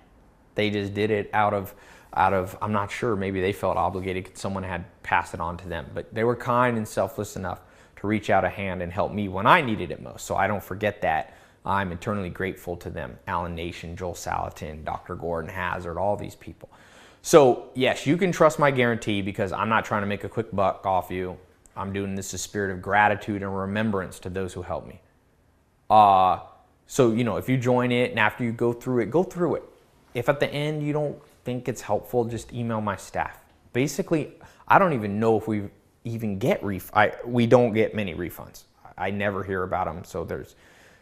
They just did it out of I'm not sure, maybe they felt obligated because someone had passed it on to them. But they were kind and selfless enough to reach out a hand and help me when I needed it most. So I don't forget that. I'm eternally grateful to them. Alan Nation, Joel Salatin, Dr. Gordon Hazard, all these people. So yes, you can trust my guarantee because I'm not trying to make a quick buck off you. I'm doing this in a spirit of gratitude and remembrance to those who helped me. So, you know, if you join it and after you go through it. If at the end you don't think it's helpful, just email my staff. Basically, I don't even know if we even get we don't get many refunds. I never hear about them. So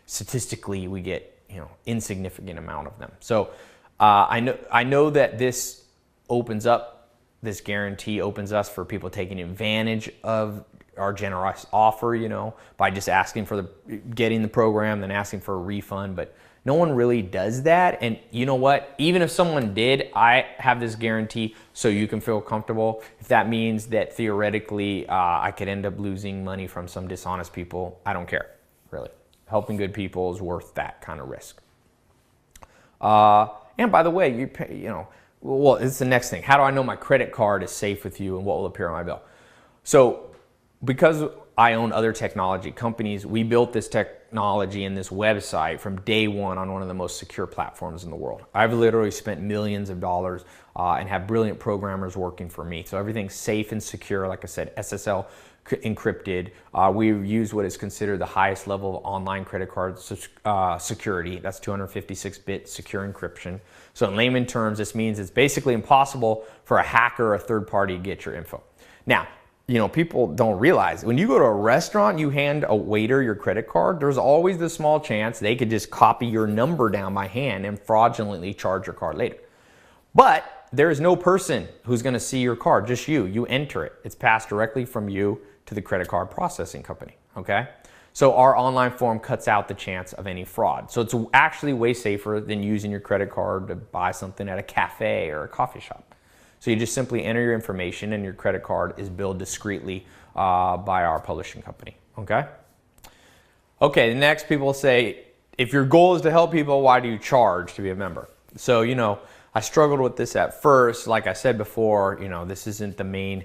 statistically we get insignificant amount of them. So I know that this guarantee opens us for people taking advantage of our generous offer, by just asking for getting the program, then asking for a refund. But no one really does that. And you know what? Even if someone did, I have this guarantee so you can feel comfortable. If that means that theoretically I could end up losing money from some dishonest people, I don't care, really. Helping good people is worth that kind of risk. And by the way, well, it's the next thing. How do I know my credit card is safe with you and what will appear on my bill? So because I own other technology companies, we built this technology and this website from day one on one of the most secure platforms in the world. I've literally spent millions of dollars and have brilliant programmers working for me. So everything's safe and secure. Like I said, SSL encrypted. We use what is considered the highest level of online credit card security. That's 256-bit secure encryption. So in layman terms, this means it's basically impossible for a hacker or a third party to get your info. Now, people don't realize when you go to a restaurant, you hand a waiter your credit card, there's always the small chance they could just copy your number down by hand and fraudulently charge your card later. But there is no person who's going to see your card, just you. You enter it. It's passed directly from you to the credit card processing company, okay? So our online form cuts out the chance of any fraud. So it's actually way safer than using your credit card to buy something at a cafe or a coffee shop. So you just simply enter your information and your credit card is billed discreetly by our publishing company, okay? Okay, next people say, if your goal is to help people, why do you charge to be a member? So, I struggled with this at first. Like I said before, this isn't the main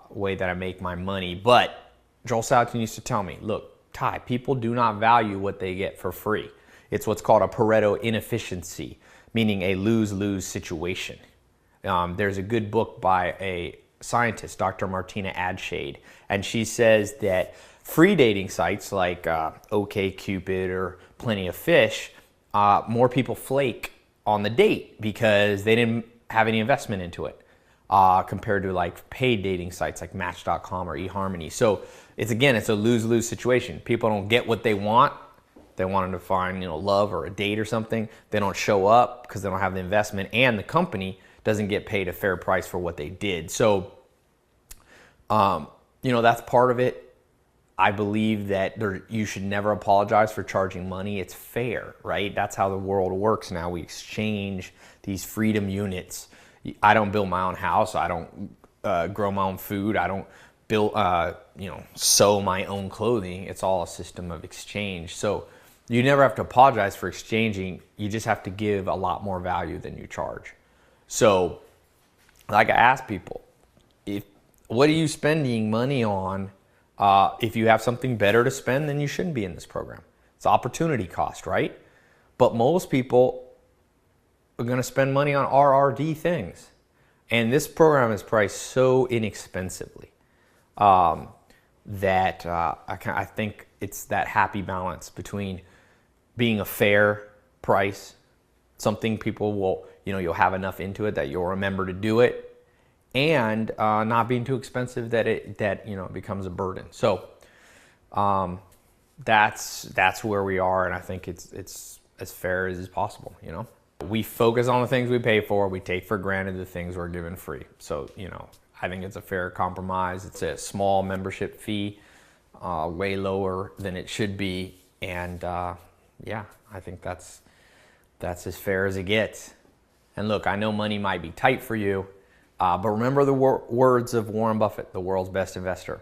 way that I make my money. But Joel Salatin used to tell me, look, Tai, people do not value what they get for free. It's what's called a Pareto inefficiency, meaning a lose-lose situation. There's a good book by a scientist, Dr. Martina Adshade, and she says that free dating sites like OkCupid or Plenty of Fish, more people flake on the date because they didn't have any investment into it compared to like paid dating sites like Match.com or eHarmony. So it's a lose-lose situation. People don't get what they want. They want them to find love or a date or something. They don't show up because they don't have the investment, and the company doesn't get paid a fair price for what they did. So, that's part of it. I believe that you should never apologize for charging money. It's fair, right? That's how the world works now. We exchange these freedom units. I don't build my own house. I don't grow my own food. I don't build, sew my own clothing. It's all a system of exchange. So you never have to apologize for exchanging. You just have to give a lot more value than you charge. So, like I ask people, what are you spending money on? If you have something better to spend, then you shouldn't be in this program. It's opportunity cost, right? But most people are going to spend money on RRD things. And this program is priced so inexpensively that I think it's that happy balance between being a fair price, something people will, you'll have enough into it that you'll remember to do it, and not being too expensive that it becomes a burden. So that's where we are, and I think it's as fair as is possible. We focus on the things we pay for. We take for granted the things we're given free. So I think it's a fair compromise. It's a small membership fee, way lower than it should be, and I think that's as fair as it gets. And look, I know money might be tight for you, but remember the words of Warren Buffett, the world's best investor.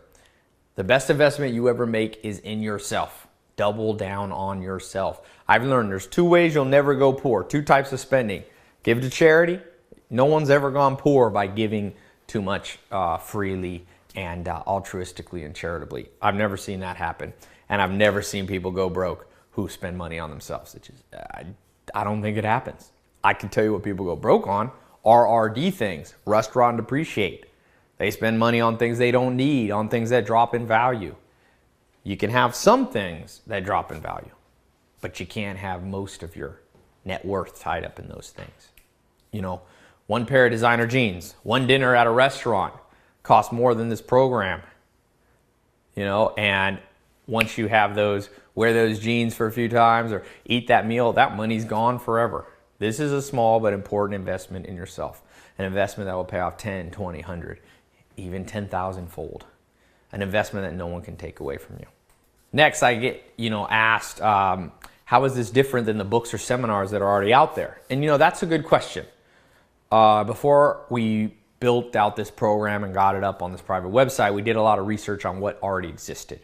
The best investment you ever make is in yourself. Double down on yourself. I've learned there's 2 ways you'll never go poor, 2 types of spending. Give to charity. No one's ever gone poor by giving too much freely and altruistically and charitably. I've never seen that happen. And I've never seen people go broke who spend money on themselves. I don't think it happens. I can tell you what people go broke on. RRD things, rust, rot, and depreciate. They spend money on things they don't need, on things that drop in value. You can have some things that drop in value, but you can't have most of your net worth tied up in those things. 1 pair of designer jeans, 1 dinner at a restaurant costs more than this program. And once you have those wear those jeans for a few times or eat that meal, that money's gone forever. This is a small but important investment in yourself. An investment that will pay off 10, 20, 100, even 10,000 fold. An investment that no one can take away from you. Next, I get, asked, how is this different than the books or seminars that are already out there? And that's a good question. Before we built out this program and got it up on this private website, we did a lot of research on what already existed.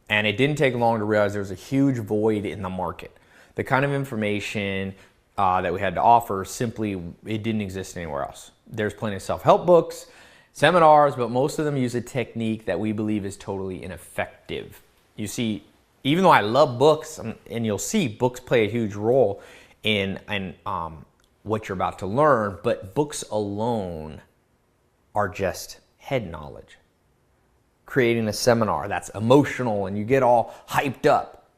And it didn't take long to realize there was a huge void in the market. The kind of information that we had to offer, simply, it didn't exist anywhere else. There's plenty of self-help books, seminars, but most of them use a technique that we believe is totally ineffective. You see, even though I love books, and you'll see books play a huge role in what you're about to learn, but books alone are just head knowledge. Creating a seminar that's emotional and you get all hyped up,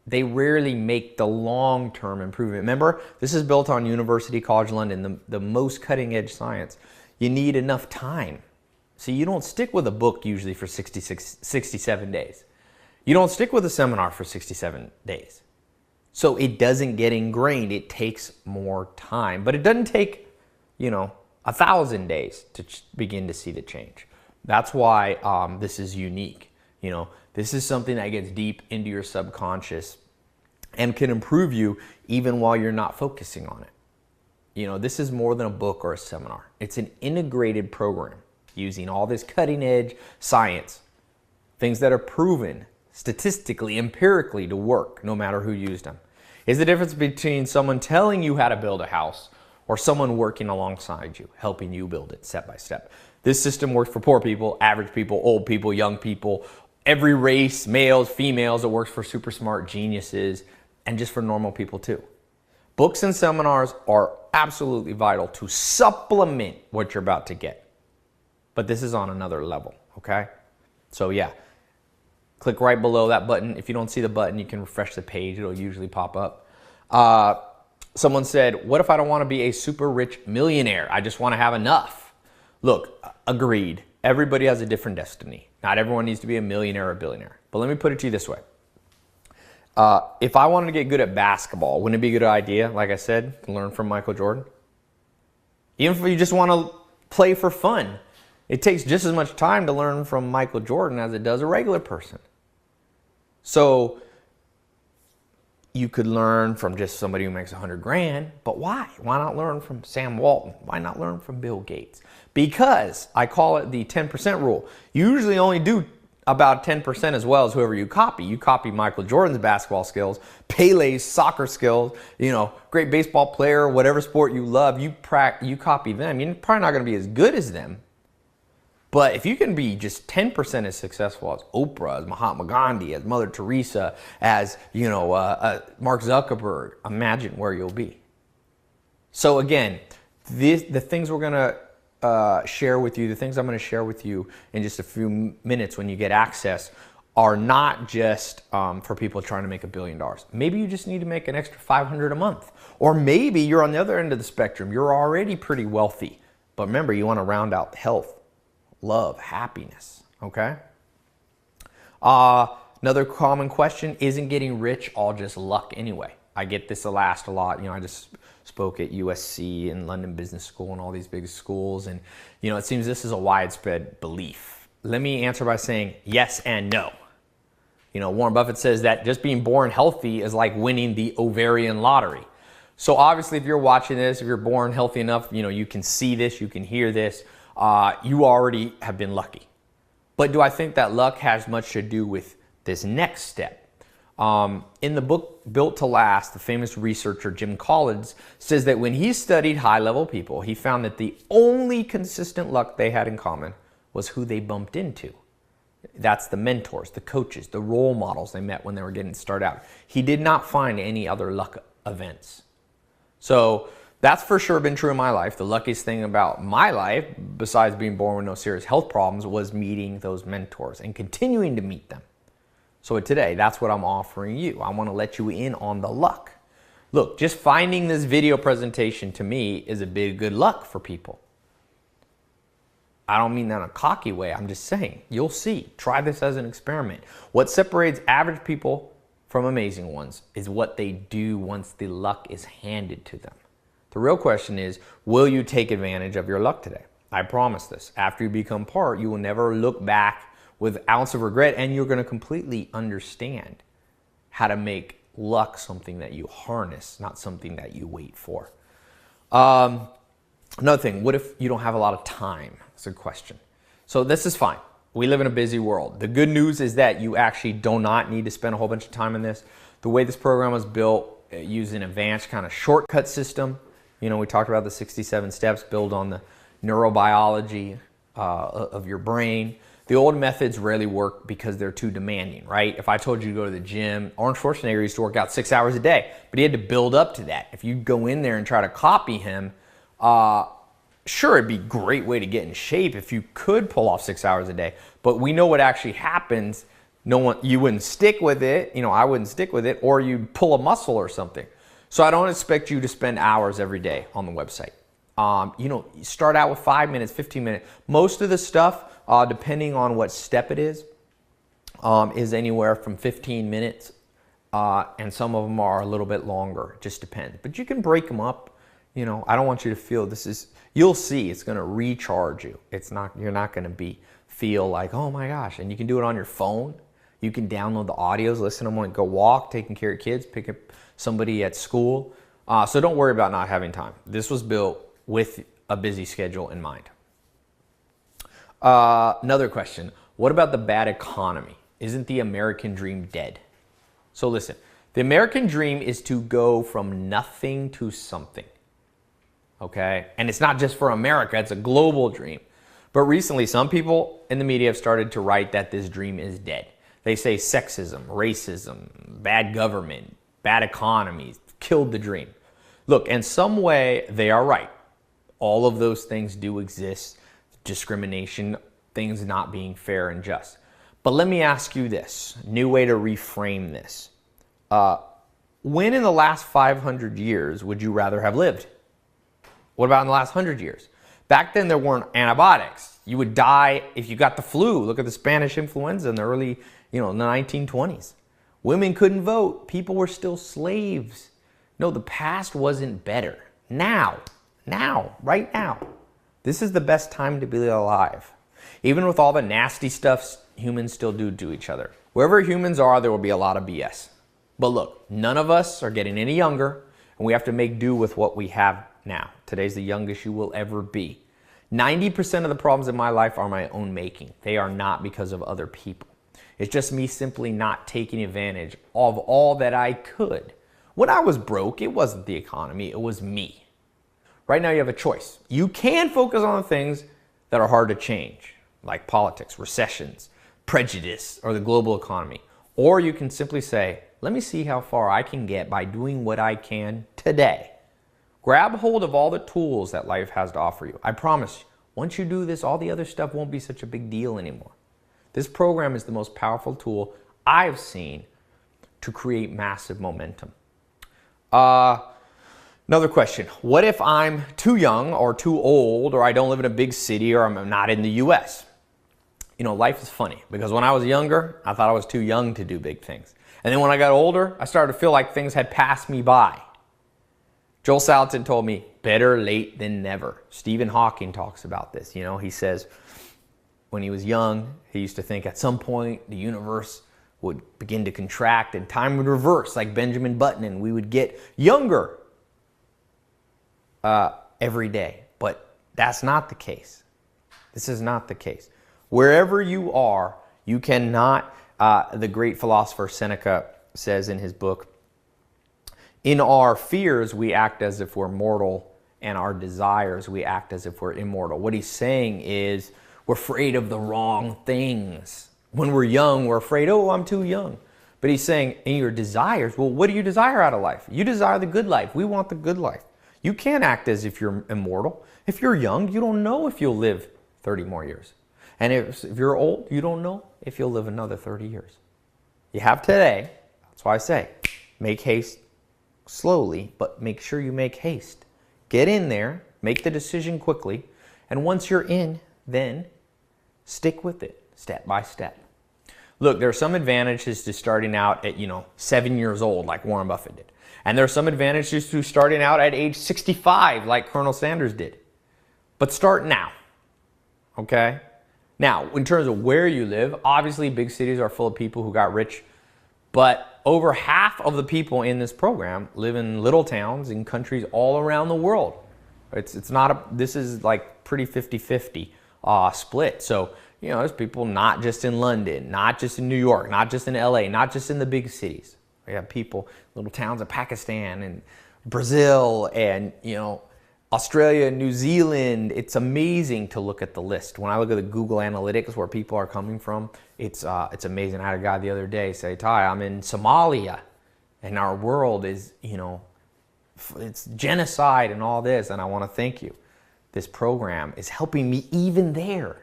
they rarely make the long-term improvement. Remember, this is built on University College London, the most cutting-edge science. You need enough time. So you don't stick with a book usually for 67 days. You don't stick with a seminar for 67 days. So it doesn't get ingrained. It takes more time. But it doesn't take, 1,000 days to begin to see the change. That's why this is unique. This is something that gets deep into your subconscious and can improve you even while you're not focusing on it. This is more than a book or a seminar. It's an integrated program using all this cutting edge science, things that are proven statistically, empirically to work no matter who used them. Is the difference between someone telling you how to build a house or someone working alongside you, helping you build it step by step. This system works for poor people, average people, old people, young people, every race, males, females. It works for super smart geniuses and just for normal people too. Books and seminars are absolutely vital to supplement what you're about to get. But this is on another level, okay? So yeah, click right below that button. If you don't see the button, you can refresh the page. It'll usually pop up. Someone said, what if I don't want to be a super rich millionaire? I just want to have enough. Look, agreed. Everybody has a different destiny. Not everyone needs to be a millionaire or a billionaire. But let me put it to you this way. If I wanted to get good at basketball, wouldn't it be a good idea, like I said, to learn from Michael Jordan? Even if you just want to play for fun, it takes just as much time to learn from Michael Jordan as it does a regular person. So you could learn from just somebody who makes 100 grand, but why? Why not learn from Sam Walton? Why not learn from Bill Gates? Because I call it the 10% rule. You usually only do about 10% as well as whoever you copy. You copy Michael Jordan's basketball skills, Pele's soccer skills, great baseball player, whatever sport you love, you copy them. You're probably not going to be as good as them. But if you can be just 10% as successful as Oprah, as Mahatma Gandhi, as Mother Teresa, as Mark Zuckerberg, imagine where you'll be. So again, the things we're going to share with you, the things I'm going to share with you in just a few minutes when you get access are not just for people trying to make $1 billion. Maybe you just need to make an extra $500 a month. Or maybe you're on the other end of the spectrum. You're already pretty wealthy. But remember, you want to round out health, love, happiness, okay? Another common question, isn't getting rich all just luck anyway? I get this asked a lot. I just spoke at USC and London Business School and all these big schools, and it seems this is a widespread belief. Let me answer by saying yes and no. Warren Buffett says that just being born healthy is like winning the ovarian lottery. So obviously if you're watching this, if you're born healthy enough, you can see this, you can hear this, you already have been lucky. But do I think that luck has much to do with this next step? In the book Built to Last, the famous researcher Jim Collins says that when he studied high-level people, he found that the only consistent luck they had in common was who they bumped into. That's the mentors, the coaches, the role models they met when they were getting started out. He did not find any other luck events. So that's for sure been true in my life. The luckiest thing about my life, besides being born with no serious health problems, was meeting those mentors and continuing to meet them. So today, that's what I'm offering you. I want to let you in on the luck. Look, just finding this video presentation to me is a big good luck for people. I don't mean that in a cocky way. I'm just saying, you'll see. Try this as an experiment. What separates average people from amazing ones is what they do once the luck is handed to them. The real question is, will you take advantage of your luck today? I promise this. After you become part, you will never look back with an ounce of regret, and you're going to completely understand how to make luck something that you harness, not something that you wait for. Another thing, what if you don't have a lot of time? That's a question. So this is fine. We live in a busy world. The good news is that you actually do not need to spend a whole bunch of time on this. The way this program was built, using an advanced kind of shortcut system. You know, we talked about the 67 steps built on the neurobiology of your brain. The old methods rarely work because they're too demanding, right? If I told you to go to the gym, Arnold Schwarzenegger used to work out 6 hours a day, but he had to build up to that. If you go in there and try to copy him, sure, it'd be a great way to get in shape if you could pull off 6 hours a day. But we know what actually happens. You wouldn't stick with it. You know, I wouldn't stick with it, or you'd pull a muscle or something. So I don't expect you to spend hours every day on the website. You know, start out with 5 minutes, 15 minutes. Most of the stuff, depending on what step it is anywhere from 15 minutes, and some of them are a little bit longer. It just depends. But you can break them up. You know, I don't want you to feel this is. You'll see, it's going to recharge you. It's not. You're not going to feel like, oh my gosh. And you can do it on your phone. You can download the audios, listen to them when you go walk, taking care of kids, pick up somebody at school. So don't worry about not having time. This was built with a busy schedule in mind. Another question. What about the bad economy? Isn't the American dream dead? So listen, the American dream is to go from nothing to something. Okay? And it's not just for America, it's a global dream. But recently, some people in the media have started to write that this dream is dead. They say sexism, racism, bad government, bad economies killed the dream. Look, in some way, they are right. All of those things do exist. Discrimination, things not being fair and just. But let me ask you this, new way to reframe this. When in the last 500 years would you rather have lived? What about in the last 100 years? Back then there weren't antibiotics. You would die if you got the flu. Look at the Spanish influenza in the early, in the 1920s. Women couldn't vote. People were still slaves. No, the past wasn't better. Now, right now, this is the best time to be alive. Even with all the nasty stuff humans still do to each other. Wherever humans are, there will be a lot of BS. But look, none of us are getting any younger, and we have to make do with what we have now. Today's the youngest you will ever be. 90% of the problems in my life are my own making. They are not because of other people. It's just me simply not taking advantage of all that I could. When I was broke, it wasn't the economy, it was me. Right now you have a choice. You can focus on the things that are hard to change, like politics, recessions, prejudice, or the global economy. Or you can simply say, let me see how far I can get by doing what I can today. Grab hold of all the tools that life has to offer you. I promise you, once you do this, all the other stuff won't be such a big deal anymore. This program is the most powerful tool I've seen to create massive momentum. Another question. What if I'm too young or too old, or I don't live in a big city, or I'm not in the US? Life is funny because when I was younger, I thought I was too young to do big things. And then when I got older, I started to feel like things had passed me by. Joel Salatin told me, better late than never. Stephen Hawking talks about this. He says when he was young, he used to think at some point the universe would begin to contract and time would reverse like Benjamin Button and we would get younger every day. But that's not the case. This is not the case. Wherever you are, you cannot, the great philosopher Seneca says in his book, in our fears, we act as if we're mortal, and our desires, we act as if we're immortal. What he's saying is we're afraid of the wrong things. When we're young, we're afraid, oh, I'm too young. But he's saying in your desires, well, what do you desire out of life? You desire the good life. We want the good life. You can't act as if you're immortal. If you're young, you don't know if you'll live 30 more years. And if you're old, you don't know if you'll live another 30 years. You have today. That's why I say, make haste slowly, but make sure you make haste. Get in there, make the decision quickly, and once you're in, then stick with it step by step. Look, there are some advantages to starting out at, 7 years old, like Warren Buffett did. And there are some advantages to starting out at age 65, like Colonel Sanders did. But start now, okay? Now, in terms of where you live, obviously big cities are full of people who got rich, but over half of the people in this program live in little towns in countries all around the world. This is like pretty 50-50 split. So, there's people not just in London, not just in New York, not just in LA, not just in the big cities. We have people, little towns in Pakistan and Brazil and, Australia, New Zealand. It's amazing to look at the list. When I look at the Google Analytics where people are coming from, it's amazing. I had a guy the other day say, "Tai, I'm in Somalia, and our world is, it's genocide and all this, and I want to thank you. This program is helping me even there."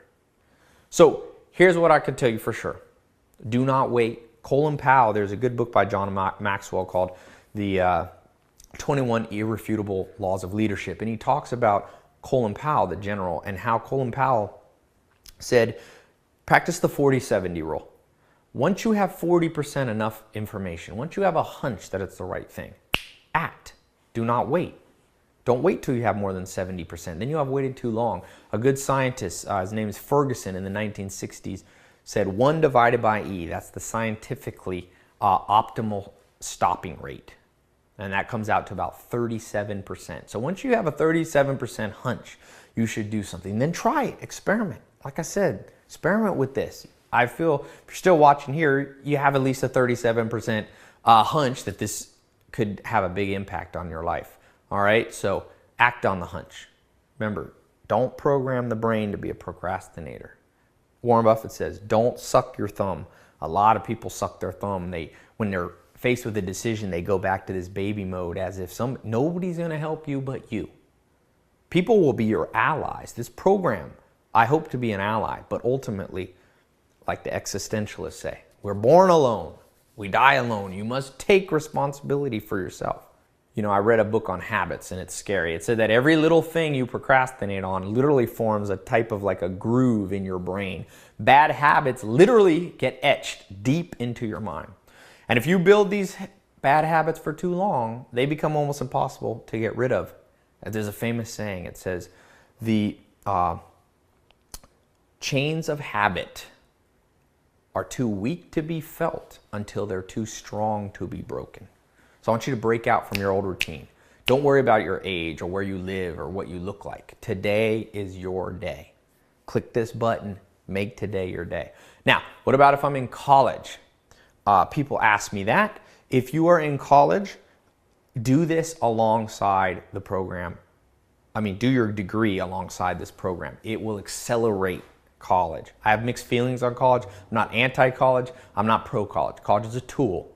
So here's what I can tell you for sure. Do not wait. Colin Powell, there's a good book by John Maxwell called The 21 Irrefutable Laws of Leadership. And he talks about Colin Powell, the general, and how Colin Powell said, practice the 40-70 rule. Once you have 40% enough information, once you have a hunch that it's the right thing, act. Do not wait. Don't wait till you have more than 70%. Then you have waited too long. A good scientist, his name is Ferguson, in the 1960s, said 1 divided by E, that's the scientifically optimal stopping rate. And that comes out to about 37%. So once you have a 37% hunch, you should do something. Then try it, experiment. Like I said, experiment with this. I feel if you're still watching here, you have at least a 37% hunch that this could have a big impact on your life. All right, so act on the hunch. Remember, don't program the brain to be a procrastinator. Warren Buffett says, don't suck your thumb. A lot of people suck their thumb. When they're faced with a decision, they go back to this baby mode as if nobody's going to help you but you. People will be your allies. This program, I hope to be an ally, but ultimately, like the existentialists say, we're born alone. We die alone. You must take responsibility for yourself. I read a book on habits and it's scary. It said that every little thing you procrastinate on literally forms a type of like a groove in your brain. Bad habits literally get etched deep into your mind. And if you build these bad habits for too long, they become almost impossible to get rid of. There's a famous saying. It says, the chains of habit are too weak to be felt until they're too strong to be broken. So I want you to break out from your old routine. Don't worry about your age or where you live or what you look like. Today is your day. Click this button, make today your day. Now, what about if I'm in college? People ask me that. If you are in college, do this alongside the program. Do your degree alongside this program. It will accelerate college. I have mixed feelings on college. I'm not anti-college. I'm not pro-college. College is a tool.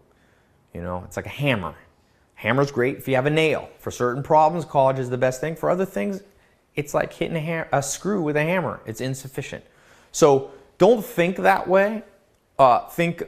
It's like a hammer. Hammer's great if you have a nail. For certain problems, college is the best thing. For other things, it's like hitting a screw with a hammer. It's insufficient. So don't think that way. Think,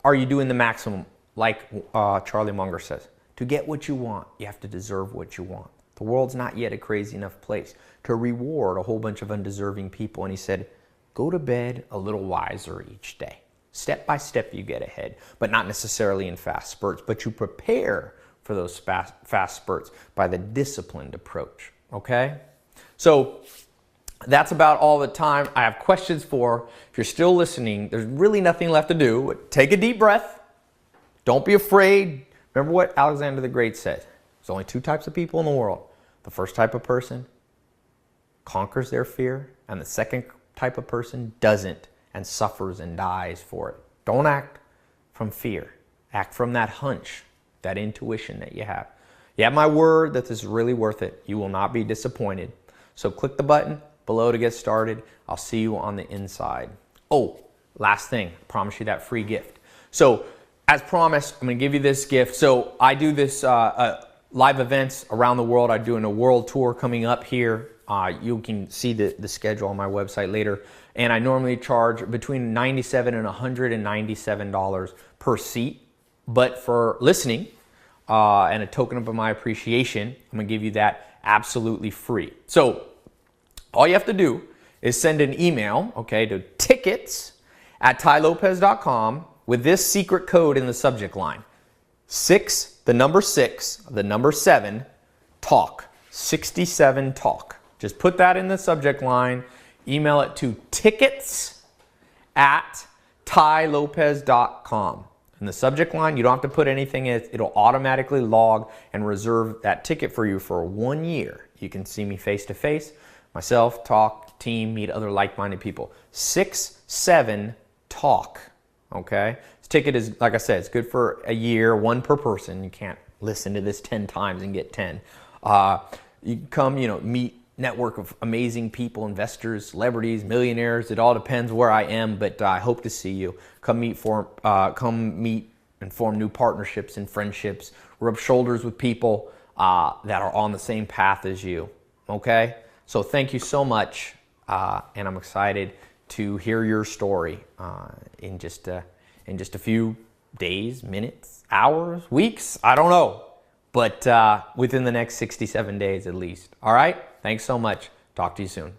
are you doing the maximum? Like Charlie Munger says, to get what you want, you have to deserve what you want. The world's not yet a crazy enough place to reward a whole bunch of undeserving people. And he said, go to bed a little wiser each day. Step by step you get ahead, but not necessarily in fast spurts, but you prepare for those fast spurts by the disciplined approach, okay? So that's about all the time I have questions for. If you're still listening, there's really nothing left to do. Take a deep breath. Don't be afraid. Remember what Alexander the Great said. There's only 2 types of people in the world. The first type of person conquers their fear, and the second type of person doesn't and suffers and dies for it. Don't act from fear. Act from that hunch, that intuition that you have. You have my word that this is really worth it. You will not be disappointed. So click the button below to get started. I'll see you on the inside. Oh, last thing, I promise you that free gift. So as promised, I'm gonna give you this gift. So I do this live events around the world. I'm doing a world tour coming up here. You can see the schedule on my website later. And I normally charge between $97 and $197 per seat. But for listening and a token of my appreciation, I'm gonna give you that absolutely free. So all you have to do is send an email, okay, to tickets at tailopez.com with this secret code in the subject line. 6, the number 6, the number 7, talk. 67 talk. Just put that in the subject line. Email it to tickets@tailopez.com. In the subject line, you don't have to put anything in it. It'll automatically log and reserve that ticket for you for 1 year. You can see me face to face, myself, talk, team, meet other like-minded people. 6, 7, talk. Okay? This ticket is, like I said, it's good for a year, 1 per person. You can't listen to this 10 times and get 10. You can come, meet network of amazing people, investors, celebrities, millionaires. It all depends where I am, but I hope to see you. Come meet and form new partnerships and friendships. Rub shoulders with people that are on the same path as you. Okay? So thank you so much, and I'm excited to hear your story in just a few days, minutes, hours, weeks. I don't know. But within the next 67 days at least. All right? Thanks so much. Talk to you soon.